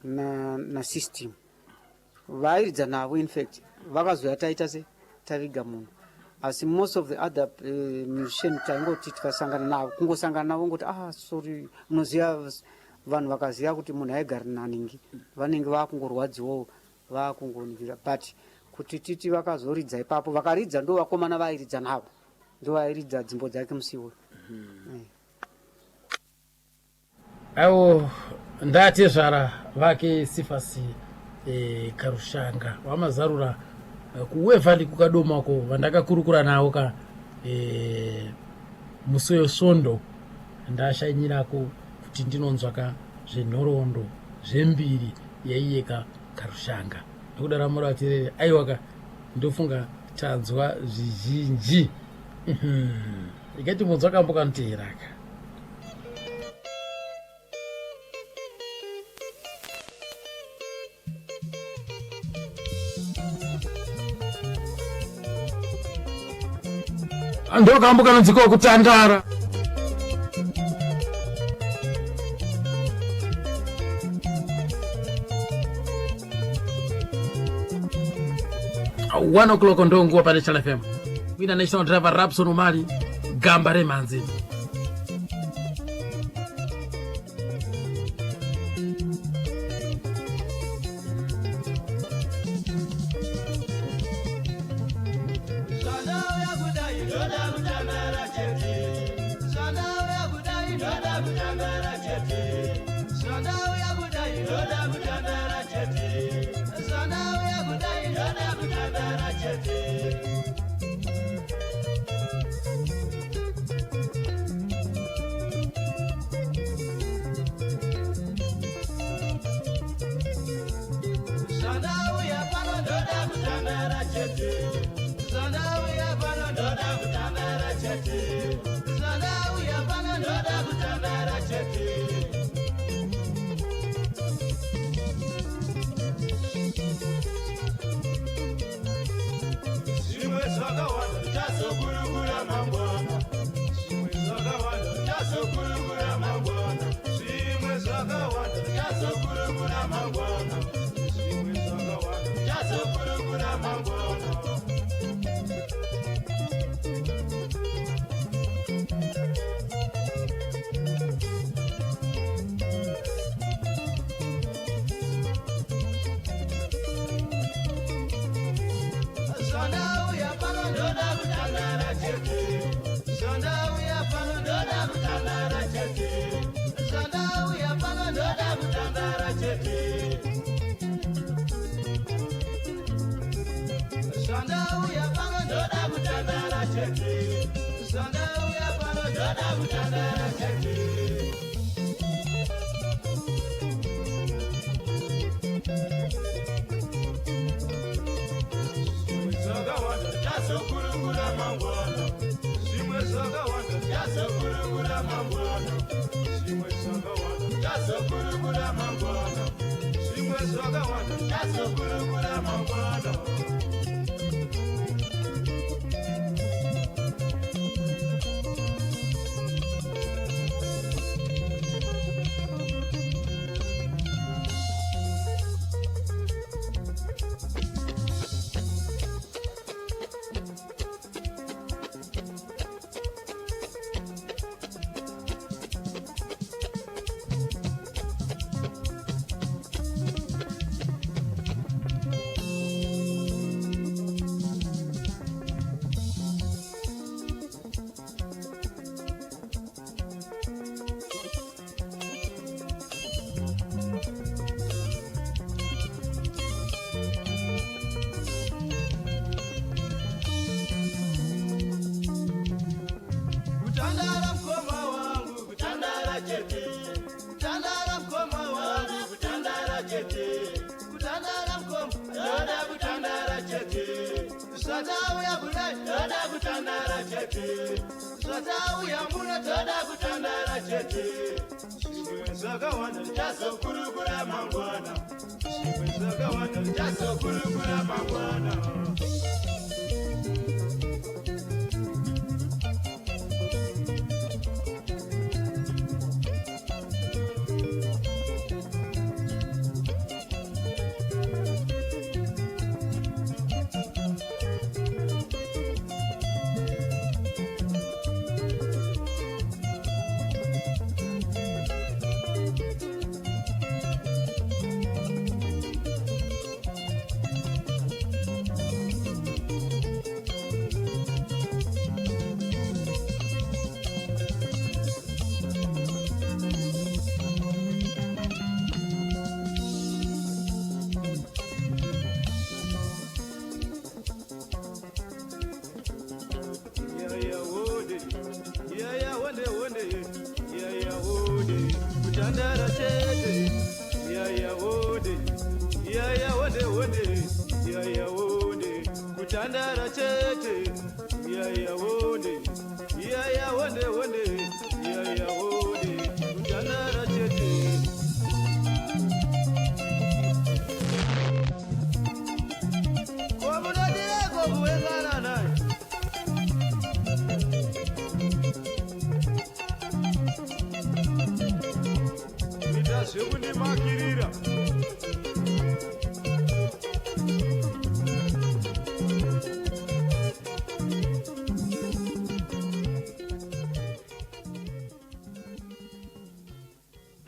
na system vairidza navo. In fact vakazoya taita se taviga munhu, asi most of the other musician taingoti tikasangana navo kungosangana navo ngoti sorry, munoziva vanhu vakaziva kuti munhu aigara naningi vanenge vakungorwadziwawo vakungonikira, but kuti titi vakazoridza ipapo, vakaridza ndo vakomana vairidza navo, ndo vairidza dzimbo dzake musiwo. Aiwo ndatezvara vake Sifas Karushanga vamazarura kuwevhali kukadomako vandakakurukura nawo ka musoyo svondo ndashanyirako kuti ndinonzwa ka zvenhoroondo zvembiri yaiyeka Karushanga. Ndokudara muri vateereri, aiwaka ndofunga tanzwa zvizhinji. Ikati munzwa kamboka noteeraka. Ndokamboka nonziko kutandara. 1 o'clock ndonguwa pa National FM. Mina national driver Rapson Umali Gambare Manzi.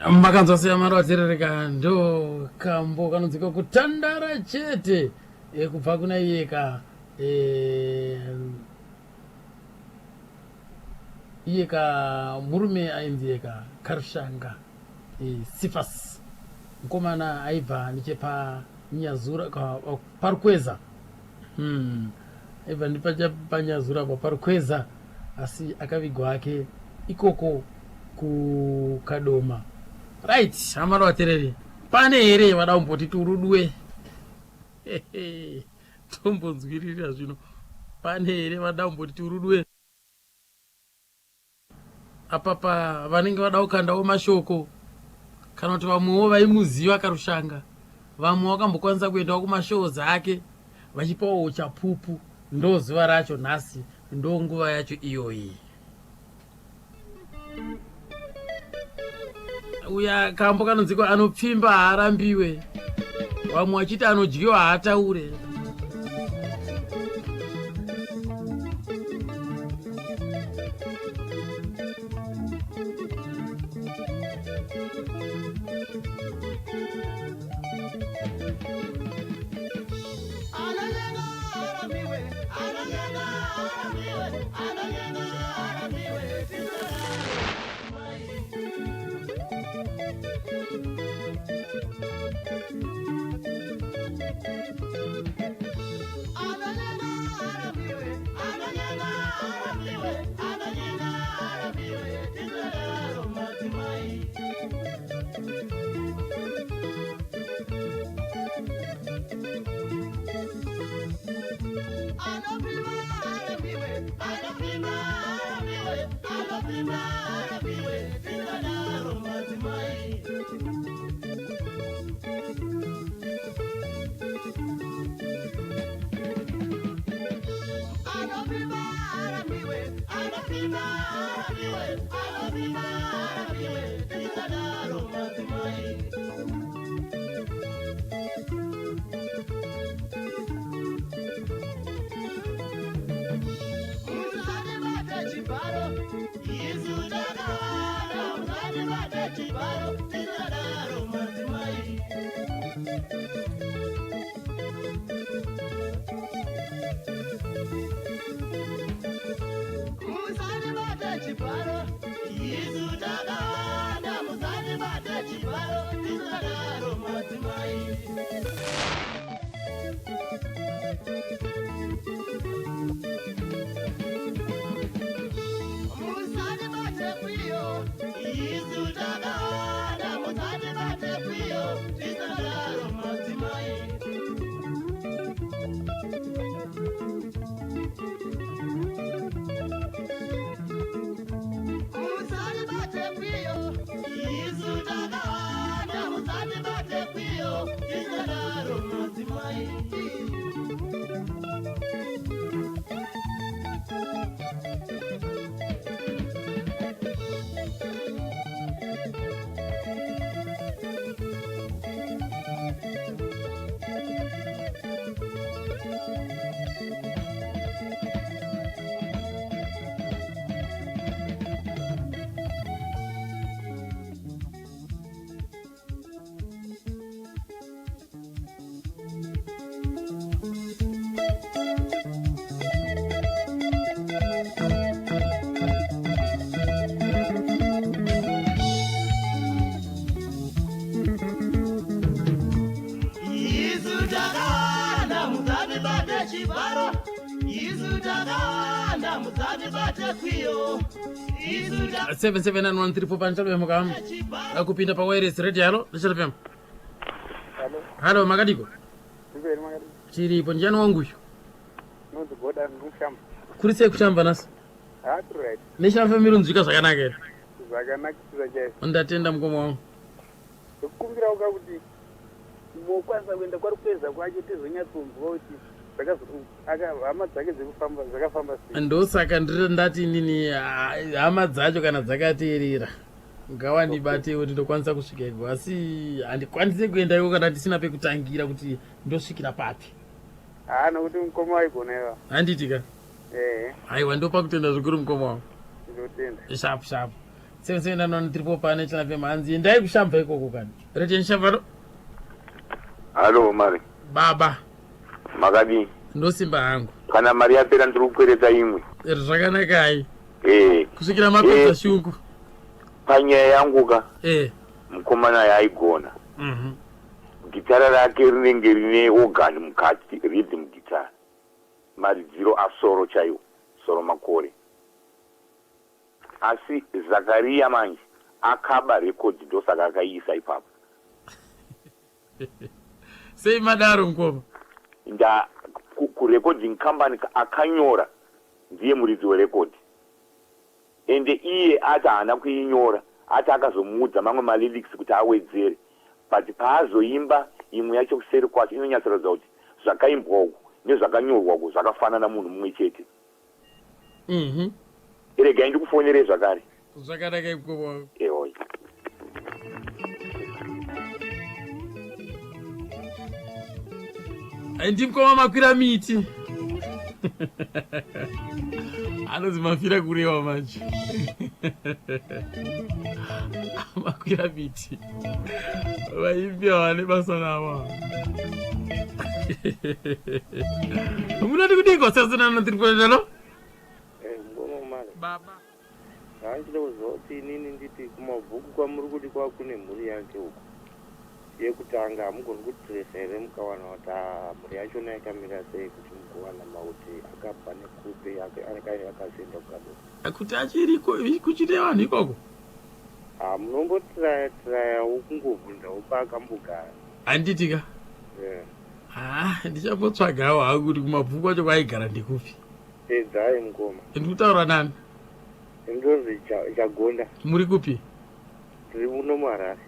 makanzwa seyamari waterereka ndo kambo kanonzika kutandara chete kubva kuna iyeka iyeka murume ainzi yeka Karushanga Sifas mukomana aibva nechepa Nyazura Parukweza aibva ndepanyazura parukweza asi akavigwa ake ikoko kukadoma. Right, amaro watereri pane here wada umboti turudwe tombonzwirira zvino pane here wada umboti turudwe apapa vanenge vada kukandawo mashoko kana kuti vamwewo vaimuziva Karushanga vamwe vakambokwanisa kuendawo kumashow dzake vachipawo chapupu. Ndo zuva racho nhasi, ndo nguva yacho iyoyi. Uya kambo kanonzika anopfimba haarambiwe, vamwe vachiti anodyiwa haataure. Seven 79134 panchalo mukam akupinda pa wireless radio. Halo ndichala pema. Halo makadiko chiripo njani wangu uyu kurise kushamba nasi nechamba mirunzvika zvakanaka here ndatenda mukoma wangu kukumbira uka kuti mokwanisa kuenda Kwarukweza kwacho tizonyatsonzwa kuti hama dzake dzekufamba dzakafamba sei. Ndosaka ndati nini hama dzacho kana dzakateerera ngawandibatewo ndinokwanisa kusvikaiko, asi handikwanise kuendaiko kana ndisina pekutangira kuti ndosvikira papi. Nokuti mukoma waigona handitika aiwa ndopa kutenda zvikuru mukoma wangu. Ndotenda shapu shapu 779 pane chinape manzi ndai kushamba ikoko kani rete nshambaro. Halo mari baba makadi ndosimba hangu kana mari yapera ndiri kukwereta imwe zvakanakai kusvikira mapedza shungu panyaya yangu ka mukomana yaigona gitara rake rinenge rine ogani mukati rhythm guitar maridziro asoro chaiwo soro makore asi Zakaria manje akaba records ndosaka akaisa ipapo sei madaro ngoma nda ku recording company akanyora ndiye muridzi werecord ende iye ati haana kuinyora ati akazomuudza mamwe malyrics kuti awedzere but paazoimba imwe yacho kuseri kwacho inonyatsoratidza kuti zvakaimbwa uku nezvakanyorwa uku zvakafanana munhu mumwe chete. Regai ndikufonere zvakare zvakanaka ikoko. Ehoyi ndimukoma makwira miti anonzi mafira kureva manje makwira miti vaimbi havane basa nava munoti kudiko 793 baba handida kuziva kuti inini nditi kumabhuku kwamuri kuti kwakune mhuri yake uko yekutanga hamugoni kutiresa here mukawana kuti mhuri yachona yakamira sei kuti mugowana mauti akabva nekupe akazoenda kukado kuti achiriko kuchite vanhu ikoko munombotiraya kungobvunza upa akambogara handitika ndichambotsvagawo hangu kuti kumabhuku acho kwaigara ndikupi. Edzai mukoma ndikutaura nani ndozi chagonda muri kupi tiri muno muHarare.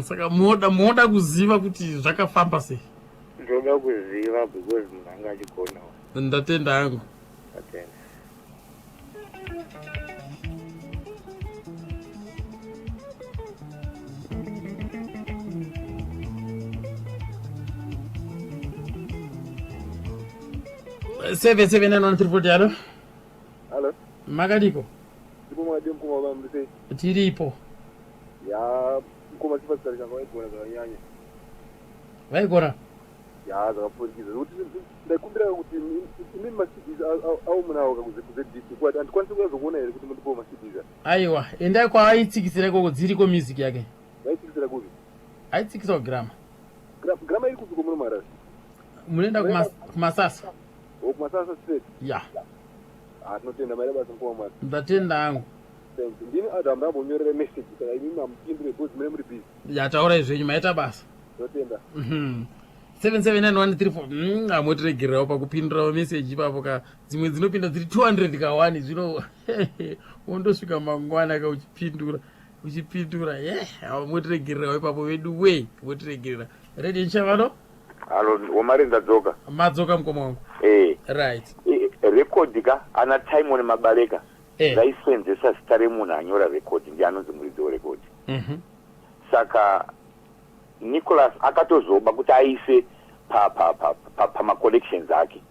Saka moda kuziva kuti zvakafamba sei. Ndoda kuziva because munhu anga achigona. Ndatenda hangu. Ndatenda. Seven and on triple jaro. Hello. Magadiko. Ndipo mkoma baba mlise. Tiripo. Ya mkoma sifa tsari kanga waigona za nyanya. Waigona. Ya zakapurikiza. Kuti ndakumbira kuti imi masidiza au munawo kakuzedisi kwati andikwanisa kuzokuona here kuti mundipo masidiza. Aiwa, endai kwa aitsikisira koko dziriko music yake. Aitsikisira kupi? Aitsikisira grama. Grama iri kupi komuno muHarare. Munenda kumasasa. Okumasasa straight. Ya. Tinotenda mari basa mkoma mari. Ndatenda hangu. Ndini Adam ndambonyorera message kana imi mamupindure because mune muri busy. Yataura izvenyu maita basa. Ndotenda. 779 amotiregererawo pakupindurawo message ipapo ka dzimwe dzinopinda dziri 200 kawani zvino wondosvika mangwana ka uchipindura amotiregererawo ipapo vedu we motiregerera ready nchavano. Halo, wamari ndadzoka. Madzoka mkoma wangu. Right. Record ka ana time on mabaleka. Zaisenzesa zita remunhu anyora record ndi anonzi muridzi werecord. Saka Nicholas akatozoba kuti aise pa collections ake.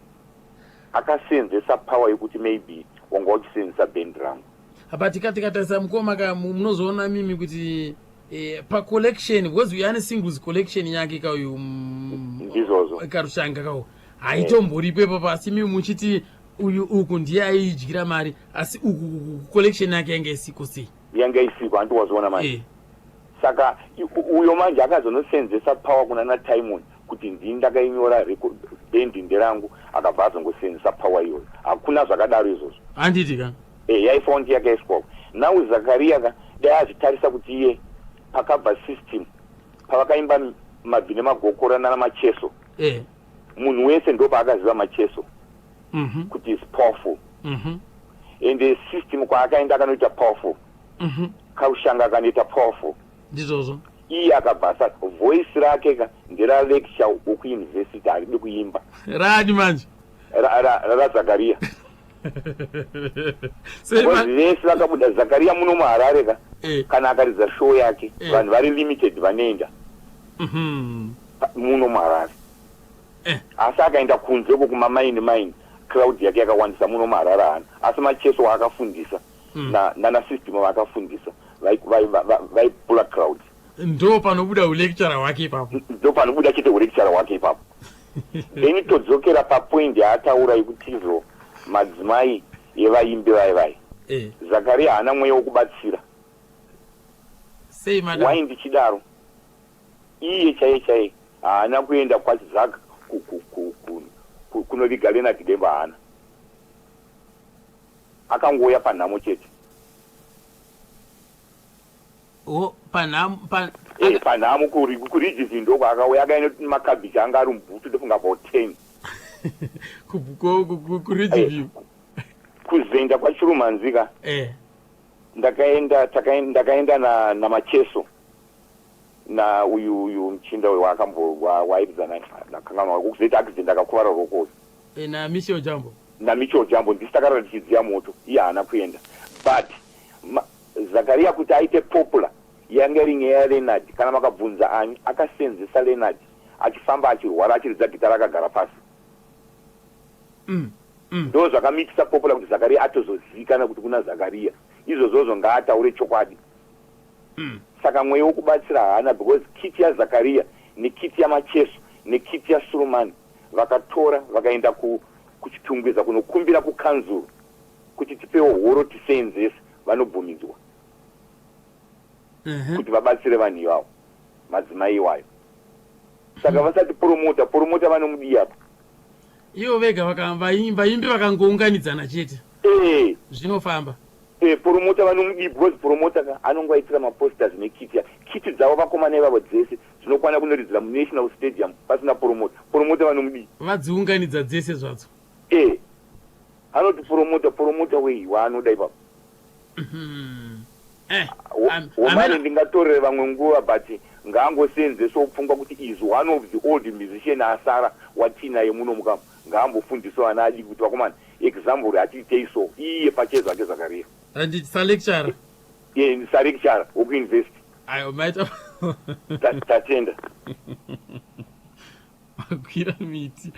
Akasenzesa power yekuti maybe wanga uchisenzesa band drum. Tikataisa mukoma ka munozoona mimi kuti pa collection because uyane singles collection yake ka uyu ndizozo karushanga kawo haitomboripo papa asi mimi muchiti uyu uku ndiye aidyira mari asi uku collection yake yanga isiko sei yanga isiko antu wazoona manje saka uyo manje akazonosenzesa power kuna na Timon kuti ndakainyora record band nderangu akabva azongosenzesa power iyoyo hakuna zvakadaro izvozvo handiti ka yaifondi yake escop now Zakaria ka daiazvitarisa kuti iye pakabva system pavakaimba mabhine magokora namacheso munhu wese ndo paakaziva macheso kuti is powerful and the system kwaakaenda akanoita powerful Karushanga akanoita powerful ndizvozvo iye akabva voice rake ka ndera lecture ukuuniversity aridi kuimba radi manje Zakaria vese vakabuda Zakaria muno muHarare ka kana akaridza show yake vanhu vari limited vanoenda muno muHarare asi akaenda kunze uko kumamaini crowd yake yakawandisa muno muHarare hana asi macheso waakafundisa nana system vaakafundisa vaipula crowd. Ndo panobuda ulecturer wake ipapo. Ndo panobuda chete ulecturer wake ipapo. Then todzokera papoint yaataura yekutizo madzimai yevaimbi vai. Zakaria haana mweya wokubatsira. Sei madam. Waindi chidaro. Iye chaiye haana kuenda kwaZaka kunoviga Leonard Demba haana. Akangoya panhamo chete. Panhamo kuRegis ndoko akauya akaenda makabhichi anga ari mubhutu ndofunga about 10. kuRegis kuzenda kwaChirumanzika. Ndakaenda namacheso na uyu mchinda waibva nakanganwa kuzoita accident akakuvara rokoyo. Na Michel Jambo. Na Michel Jambo ndisitakara ndichidziya moto iye haana kuenda. But Zakaria kuti aite popular yanga ringe yaLeonard kana makabvunza ani akasenzesa Leonard achifamba achirwara achiridza gitara akagara pasi. Ndo zvakamitisa popular kuti Zakaria atozozikana kuti kuna Zakaria izvozvozvo ngaataure chokwadi. Saka mweya wokubatsira haana because kiti yaZakaria nekiti yamacheso nekiti yaSurumani vakatora vakaenda kuchitungwiza kunokumbira kukanzuru kuti tipewo horo tiseenzese vanobvumidzwa kuti vabatsire vanhu ivavo madzimai iwayo. Saka vasati poromota vanomudi apa ivo vega vaimbi vakangounganidzana chete zvinofamba. Poromota vanomudi because poromota anongoaitira maposters nekiti dzavo vakomana ivavo dzese dzinokwana kunoridzira munational stadium pasina poromota vanomudi vadziunganidza dzese zvadzo. Anoti poromota wei waanoda ipapo. Wamari ndingatorere vamwe nguva but ngaangosenzeswa kupfunga kuti is one of the old musician asara watinaye muno mukama ngaambofundiswa vana adiki kuti vakomana example atiitei so iye pachezo ake Zakaria. Anditi salecturer. Salecturer wokuuniversity. Ayo maita. Tatenda. Makwira miti.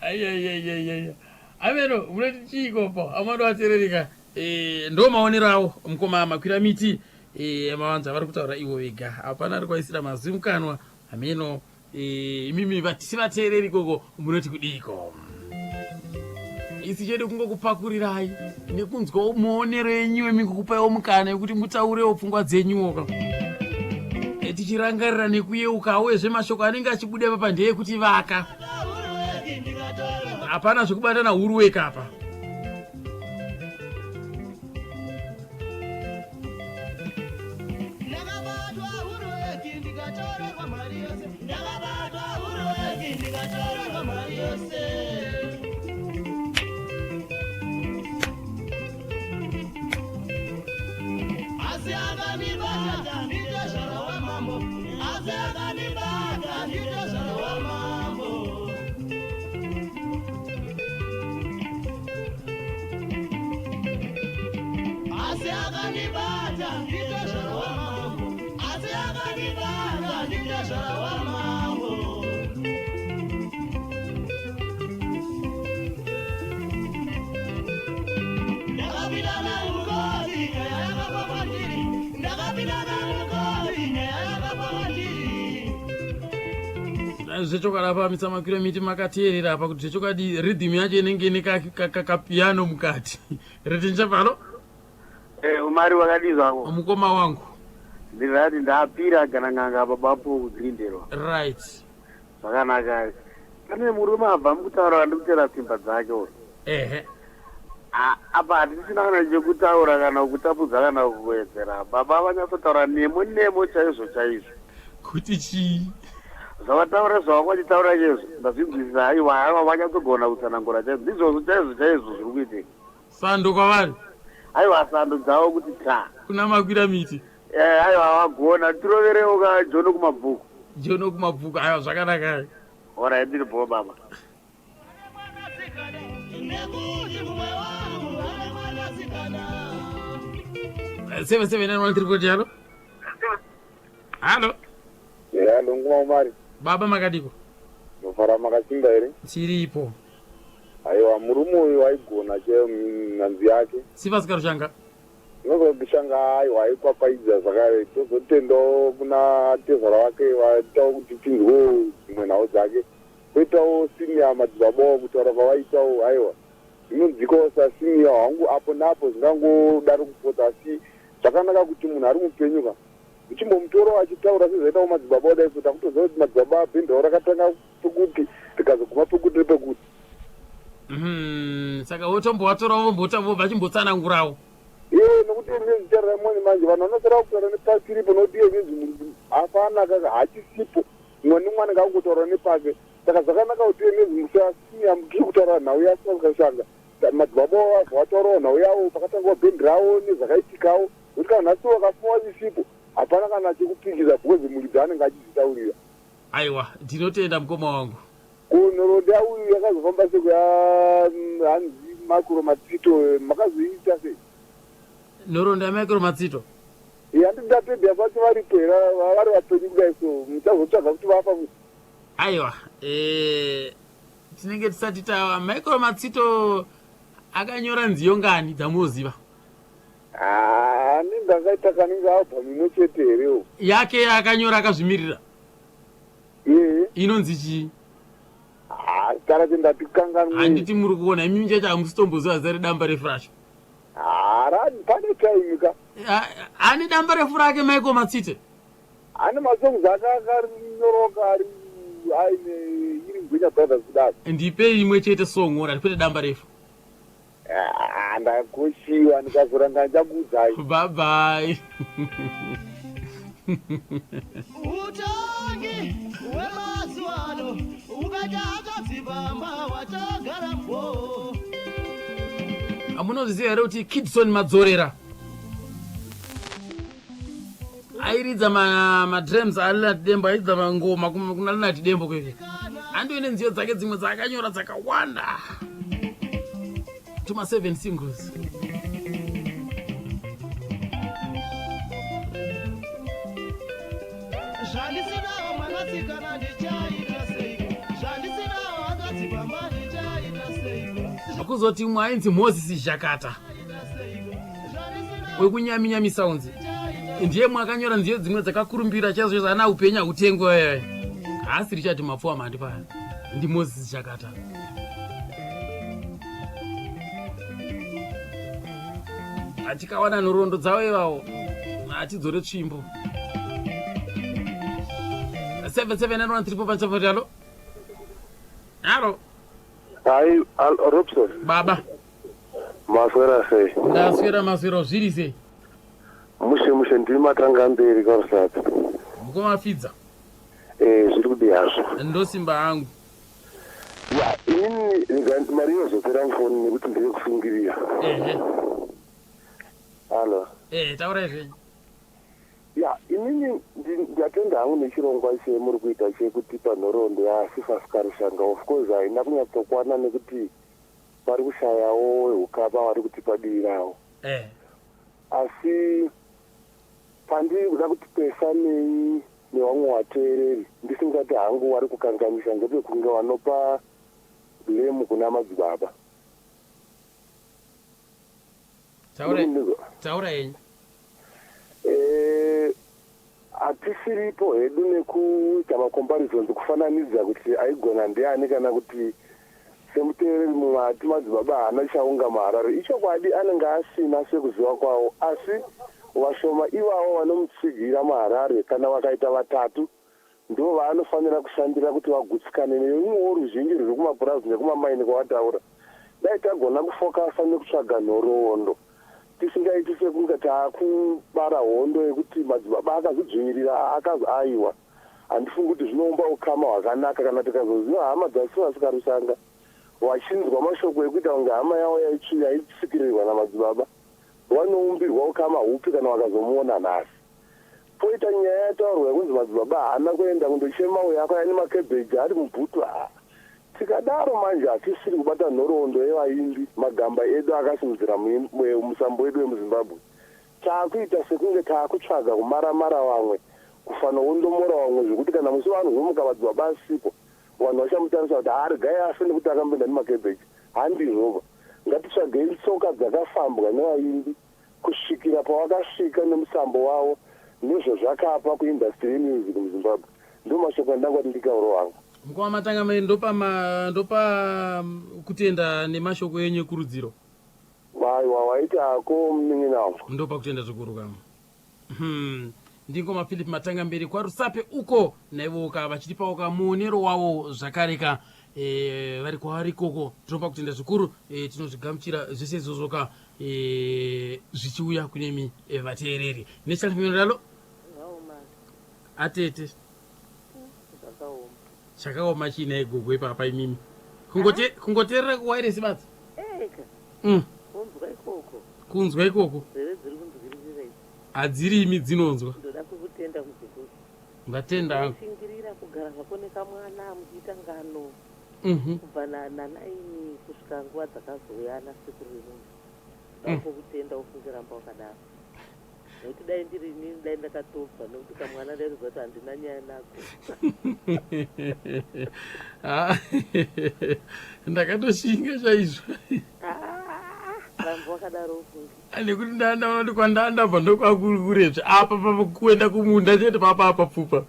Ayayayayaya. Ameno munoti chikopo amado atererika ndo maonero awo mukoma makwira miti mavanza vari kutaura ivo vega hapana ari kwaisira mazimukanwa ameno imimi vatisi vateereri koko munoti kudiko isi chede kungokupakurirai nekunzwawo muonero enyu emikukupaiwo mukana yekuti mutaurewo pfungwa dzenyuwo tichirangarira nekuyeukawo ezvemashoko anenge achibuda papa ndeyekuti vaka hapana zvekubatana huru weka apa. zvechokarapamisa makwira miti makateerera apa kuti zvechokadi rhythm yacho inenge ine kapiano mukati retinja pano umari wakadizvako mukoma wangu ndirati ndapira kana nganga apa bapo kudzirinderwa right zvakanaka pane murume abva mukutaura ndikutera simba dzake apa hatisina kana chekutaura kana kutapudza kana kuwedzera baba vanyatsotaura nemo chaizvo kuti chii zvavataura zvavakwachitaura chezvo ndazvinzwisisa aiwa aiwa vanyatsogona kutsanangura chaizvo ndizvozvo chaizvo zviri kuitika sando kwavari aiwa sando dzavo kuti kuna makwira miti aiwa vagona tiroverewo kajono kumabhuku aiwa zvakanaka ora ndiri bo baba Seven 913 halo halo ndonguma umari baba makadiko ndofara makasimba here chiripo aiwa murume uyu aigona nhanzi yake Sivasika Rushanga. Rushanga aiwa aikwapaidza zvakare tozotendawo kuna tezvara wake vaitawo kuti tinzwewo dzimwe nhau dzake koitawo senior madzibaba kutaura kwavaitawo aiwa zvinonzikawo sasenior hwangu apo napo zvingangodaro kupota asi zvakanaka kuti munhu ari mupenyuka uchimbomutorawo achitaura sezvaitawo madzibaba kudai kuti akutoziva kuti madzibaba bhendawo rakatanga pekuti rikazoguma pekuti repekuti Saka wotombowatora vachimbotsanangurawo. Nokuti zita ramweni manje vanhu vanosara kutaura nepasiripo nokuti iyezvezvi hapana kaka hachisipo mumwe nemwana ngakungotaura nepake saka zvakanaka kuti iyezvezvi musasiya mutiri kutaura nhau yasikashanga madzibaba wavo vataurawo nhau yavo pakatangawo bhendi ravo nezvakaitikawo kuti kana nhasi vakafa vachisipo hapana kana chekupikisa bhozi muli dzaanenge achizvitaurira. Aiwa, ndinotenda mukoma wangu. Nhoroondo uyu yakazofamba hanzi Makuro Matsito makazoiita sei? Nhoroondo yaMakuro Matsito? Handidapedha vasati varipo here vari vapenyu kudai so muchazotsvaga kuti vafa kuti. Aiwa, tinenge tisati tawa Makuro Matsito akanyora nziyo ngani dzamunoziva? Anenge akaita kanenge albhamu imwe chete herewo. Yake akanyora akazvimirira? Inonzi chii? Kana tindati kanganwe. Handiti muri kuona imi chacho hamusitomboziva zita redamba refu racho. Pane time ka. Ane damba refu rake Makuro Matsito? Ane masongs akanyoroka ari aine iri Ngwenya Brothers kudai. Ndipe imwe chete song ora kwete damba refu. Ndakoshiwa ndikazoranga ndakuudzai. Bye bye. Utangi wemazuano ukataka dzibamba watagara mbo. Amunozviziva here kuti Kidson Madzorera airidza madrums alinati dembo, airidza mangoma kuna linati dembo kweke. Andoine nziyo dzake dzimwe dzakanyora dzakawanda. Tuma 7 singles. Zvandisinawo mwanasikana ndichaita seiko, zvandisinawo akadzibamba ndichaita seiko. Akuzoti mumwe ainzi Moses Jakata wekunyaminyami sounds ndiye mwakanyora nziyo dzimwe dzakakurumbira chaizvo zvaana upenya utengo haasi richati mapfuwa mandi paya ndi Moses Jakata. Atikawana nhoroondo dzavo ivavo hatidzore tsvimbo. 77 alo. Alo. Hai, Robson. Baba. Maswera sei? Ndaswera maswera zviri sei? Mushe ndiri matanga mberi karusati. Mukomafidza? Zviri kudi hazvo. Ndosimba hangu. Ya, inini mari inozopera ngifoni nekuti ndiri kusungirira. Halo. Taura zvenyu. Ya, inini ndatenda hangu nechirongwa chemuri kuita chekuti panhoroondo yaSivasika Rushanga of course haina kunyatsokwana nekuti vari kushayawo wehukapa vari kutipa dii ravo. Asi pandiri kuda kuti pesanei nevamwe vateereri ndisingati hangu vari kukanganisa ngepekunge vanopa blame kuna madzibaba. Taura yenyu. Hatisiripo hedu nekuita macomparisons kufananidza kuti aigona ndiani kana kuti semuteereri mumwe ati madzibaba haana chaunga maharare. Ichokwadi anenge asina sekuziva kwavo, asi vashoma ivavo vanomutsigira maharare kana vakaita vatatu ndo vaanofanira kushandira kuti vagutsikane neimwewo ruzhinji rwuri kumapurazi nekumamaini kwavataura. Dai tagona kufokasa nekutsvaga nhoroondo tisingaiti sekunge taakubara hondo yekuti madzibaba akazodzvinyirira akazi aiwa. Handifungi kuti zvinoumba ukama hwakanaka kana tikazoziva hama dzaSivasika Rushanga vachinzwa mashoko ekuita kunge hama yavo yaitisikirirwa namadzibaba vanoumbirwa ukama hupi kana vakazomuona nhasi. Poita nyaya yataurwa yekunzi madzibaba haana kuenda kundochema uyo akaya nemakebheji ari mubhutu. Tikadaro manje hatisiri kubata nhoroondo yevaimbi magamba edu akasimudzira musambo wedu wemuZimbabwe. Taakuita sekunge taakutsvaga kumaramara vamwe kufanondomora vamwe zvekuti kana musi vanhu vomuka madzibaba asipo vanhu vachamutarisa kuti ari gai afe nekuti akamboenda nemakebheji handizvo ngatitsvagei tsoka dzakafambwa nevaimbi kusvikira pawakasvika nemusambo wavo ndizvo zvakapa kuindastry yemusic muzimbabwe. ndo mashoko andangoti ndikauro wangu. Mkoa matanga mai ndopa kutenda nemashoko yenyu ekurudziro. Waiwa waitako mnin'inavo. Ndopa kutenda zvikuru kama. Ndingoma Philip Matanga mberi kwa Rusape uko naivoka vachitipawo kamuonero wavo zvakareka vari kwavari koko. Tinopa kutenda zvikuru tinozvigamuchira zvese izvozvoka zvichiuya kunemi vateereri. Nechanofinodalo atete chakaoma china igogo ipapa imimi kungoteerera kuwairesi basi kunzwa ikoko hadzirimi dzinonzwa. Ndatenda hangu shingirira kugara zvako nekamwana muchiita ngano kubva nanaini kusvika nguva dzakazoyana sekuru remunhu ndakokutenda ufungiramba wakadaro nokuti dai ndiri inini dai ndakatobva nokuti kamwana ndairizwa kuti handina nyaya nako. Ndakatoshinga chaizvo rambo wakadaro ufungi nekuti ndaona kuti kwandandabva ndokwakurezve apa kuenda kumunda chete papa pfupa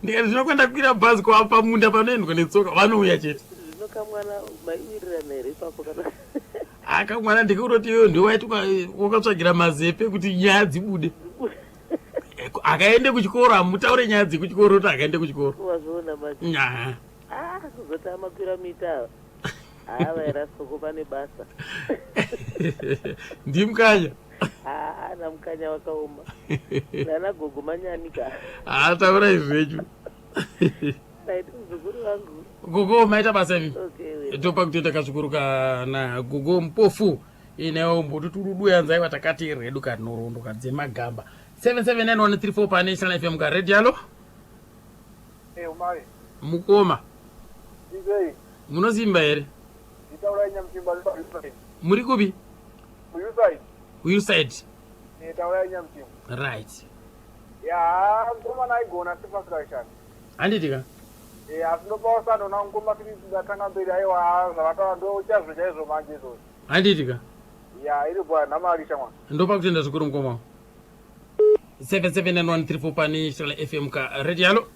ndikati zvinokwenda kukwira bhazi kwapa munda panoendwa netsoka vanouya chete. Zvino kamwana maiwirirana here ipapo kana akamwana ndikutoti iwe ndowaiti wakatsvagira mazepe kuti nyaya dzibude akaende kuchikoro amutaure nyaya dzekuchikoro kuti akaende kuchikoro wazviona maji kuzotama kwira mita vairasoko pane basa ndimukanya namukanya wakaoma nana gogo manyanika taura izvechu naiti muzukuru wangu gogo maita basa imi topa kutenda kazvikuruka na gogo mpofu inewo mbotuturudu yanzaiwa takati redu kanorondo kadzemagamba 779134 pa National FM ka radio. Halo umari mukoma izei munozimba here itaura nyamchimba muri kubi uyuside itaura nyamchimba right ya ngoma naigona sipasirashani handitika asindopawo sando nangoma tiri ndatanga mberi aiwa zvavataura ndo chazvo chaizvo manje izvozvo handitika ya iri bwana namarisha mwana ndopa kutenda zvikuru mukoma 779134 pa National FM ka radio.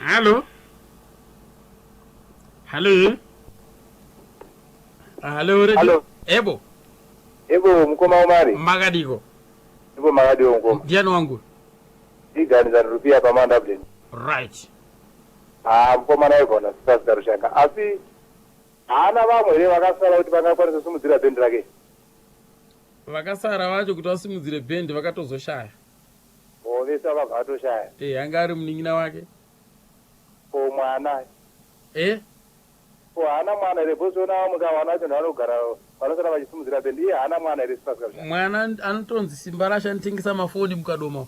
Halo halo halo radio ebo mukoma umari makadiko mukoma ndiani wangu iganisa rupia pamanda blend right mukoma naigona sipasikarushanga asi haana vamwe here vakasara kuti vangakwanisa kusimudzira bhendi rake vakasara vacho kuti vasimudzire bhendi vakatozoshaya vese vakabva vatoshaya anga ari munin'ina wake mwana haana mwana here bosiona mukawana vacho vanogara vanosara vachisimudzira bhendi iye haana mwana here sipasikarushanga mwana anotonzi simba rasha anotengesa mafoni mukadoma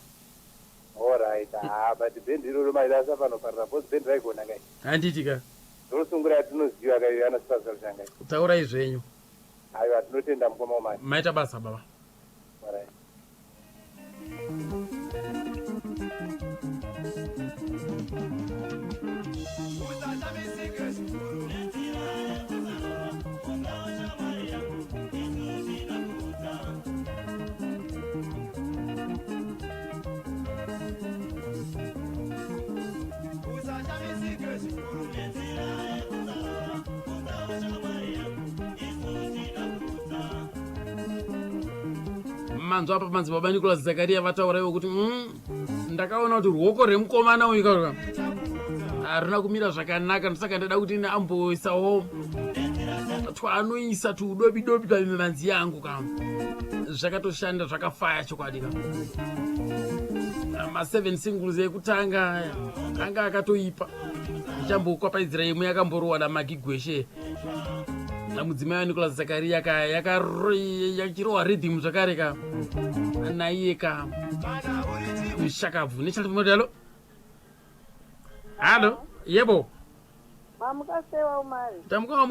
alright but bhendi iroro mairasa panoparira bosi bhendi raigona ngai handitika ndosungura yatinoziva kai anasipasikarushanga taura izvenyu aiwa tinotenda mukoma umari maita basa baba alright manzwa apa madzibaba Nicholas Zakaria vatauraiwo kuti ndakaona kuti ruoko rwemukomana uyu harina kumira zvakanaka ndosaka ndada kuti amboisawo twanoisa tudobi dobi pamimanzi yangu kama zvakatoshanda zvakafaya chokwadi kama ma7 singles ekutanga anga akatoipa ndichambokwapaizira imwe yakamborowa namagigweshe namudzimai waNicholas Zakaria yachirowa rhythm zvakare ka naiye ka mushakabvu nechandimuti. Halo yebo mamukasewa umari tamukawa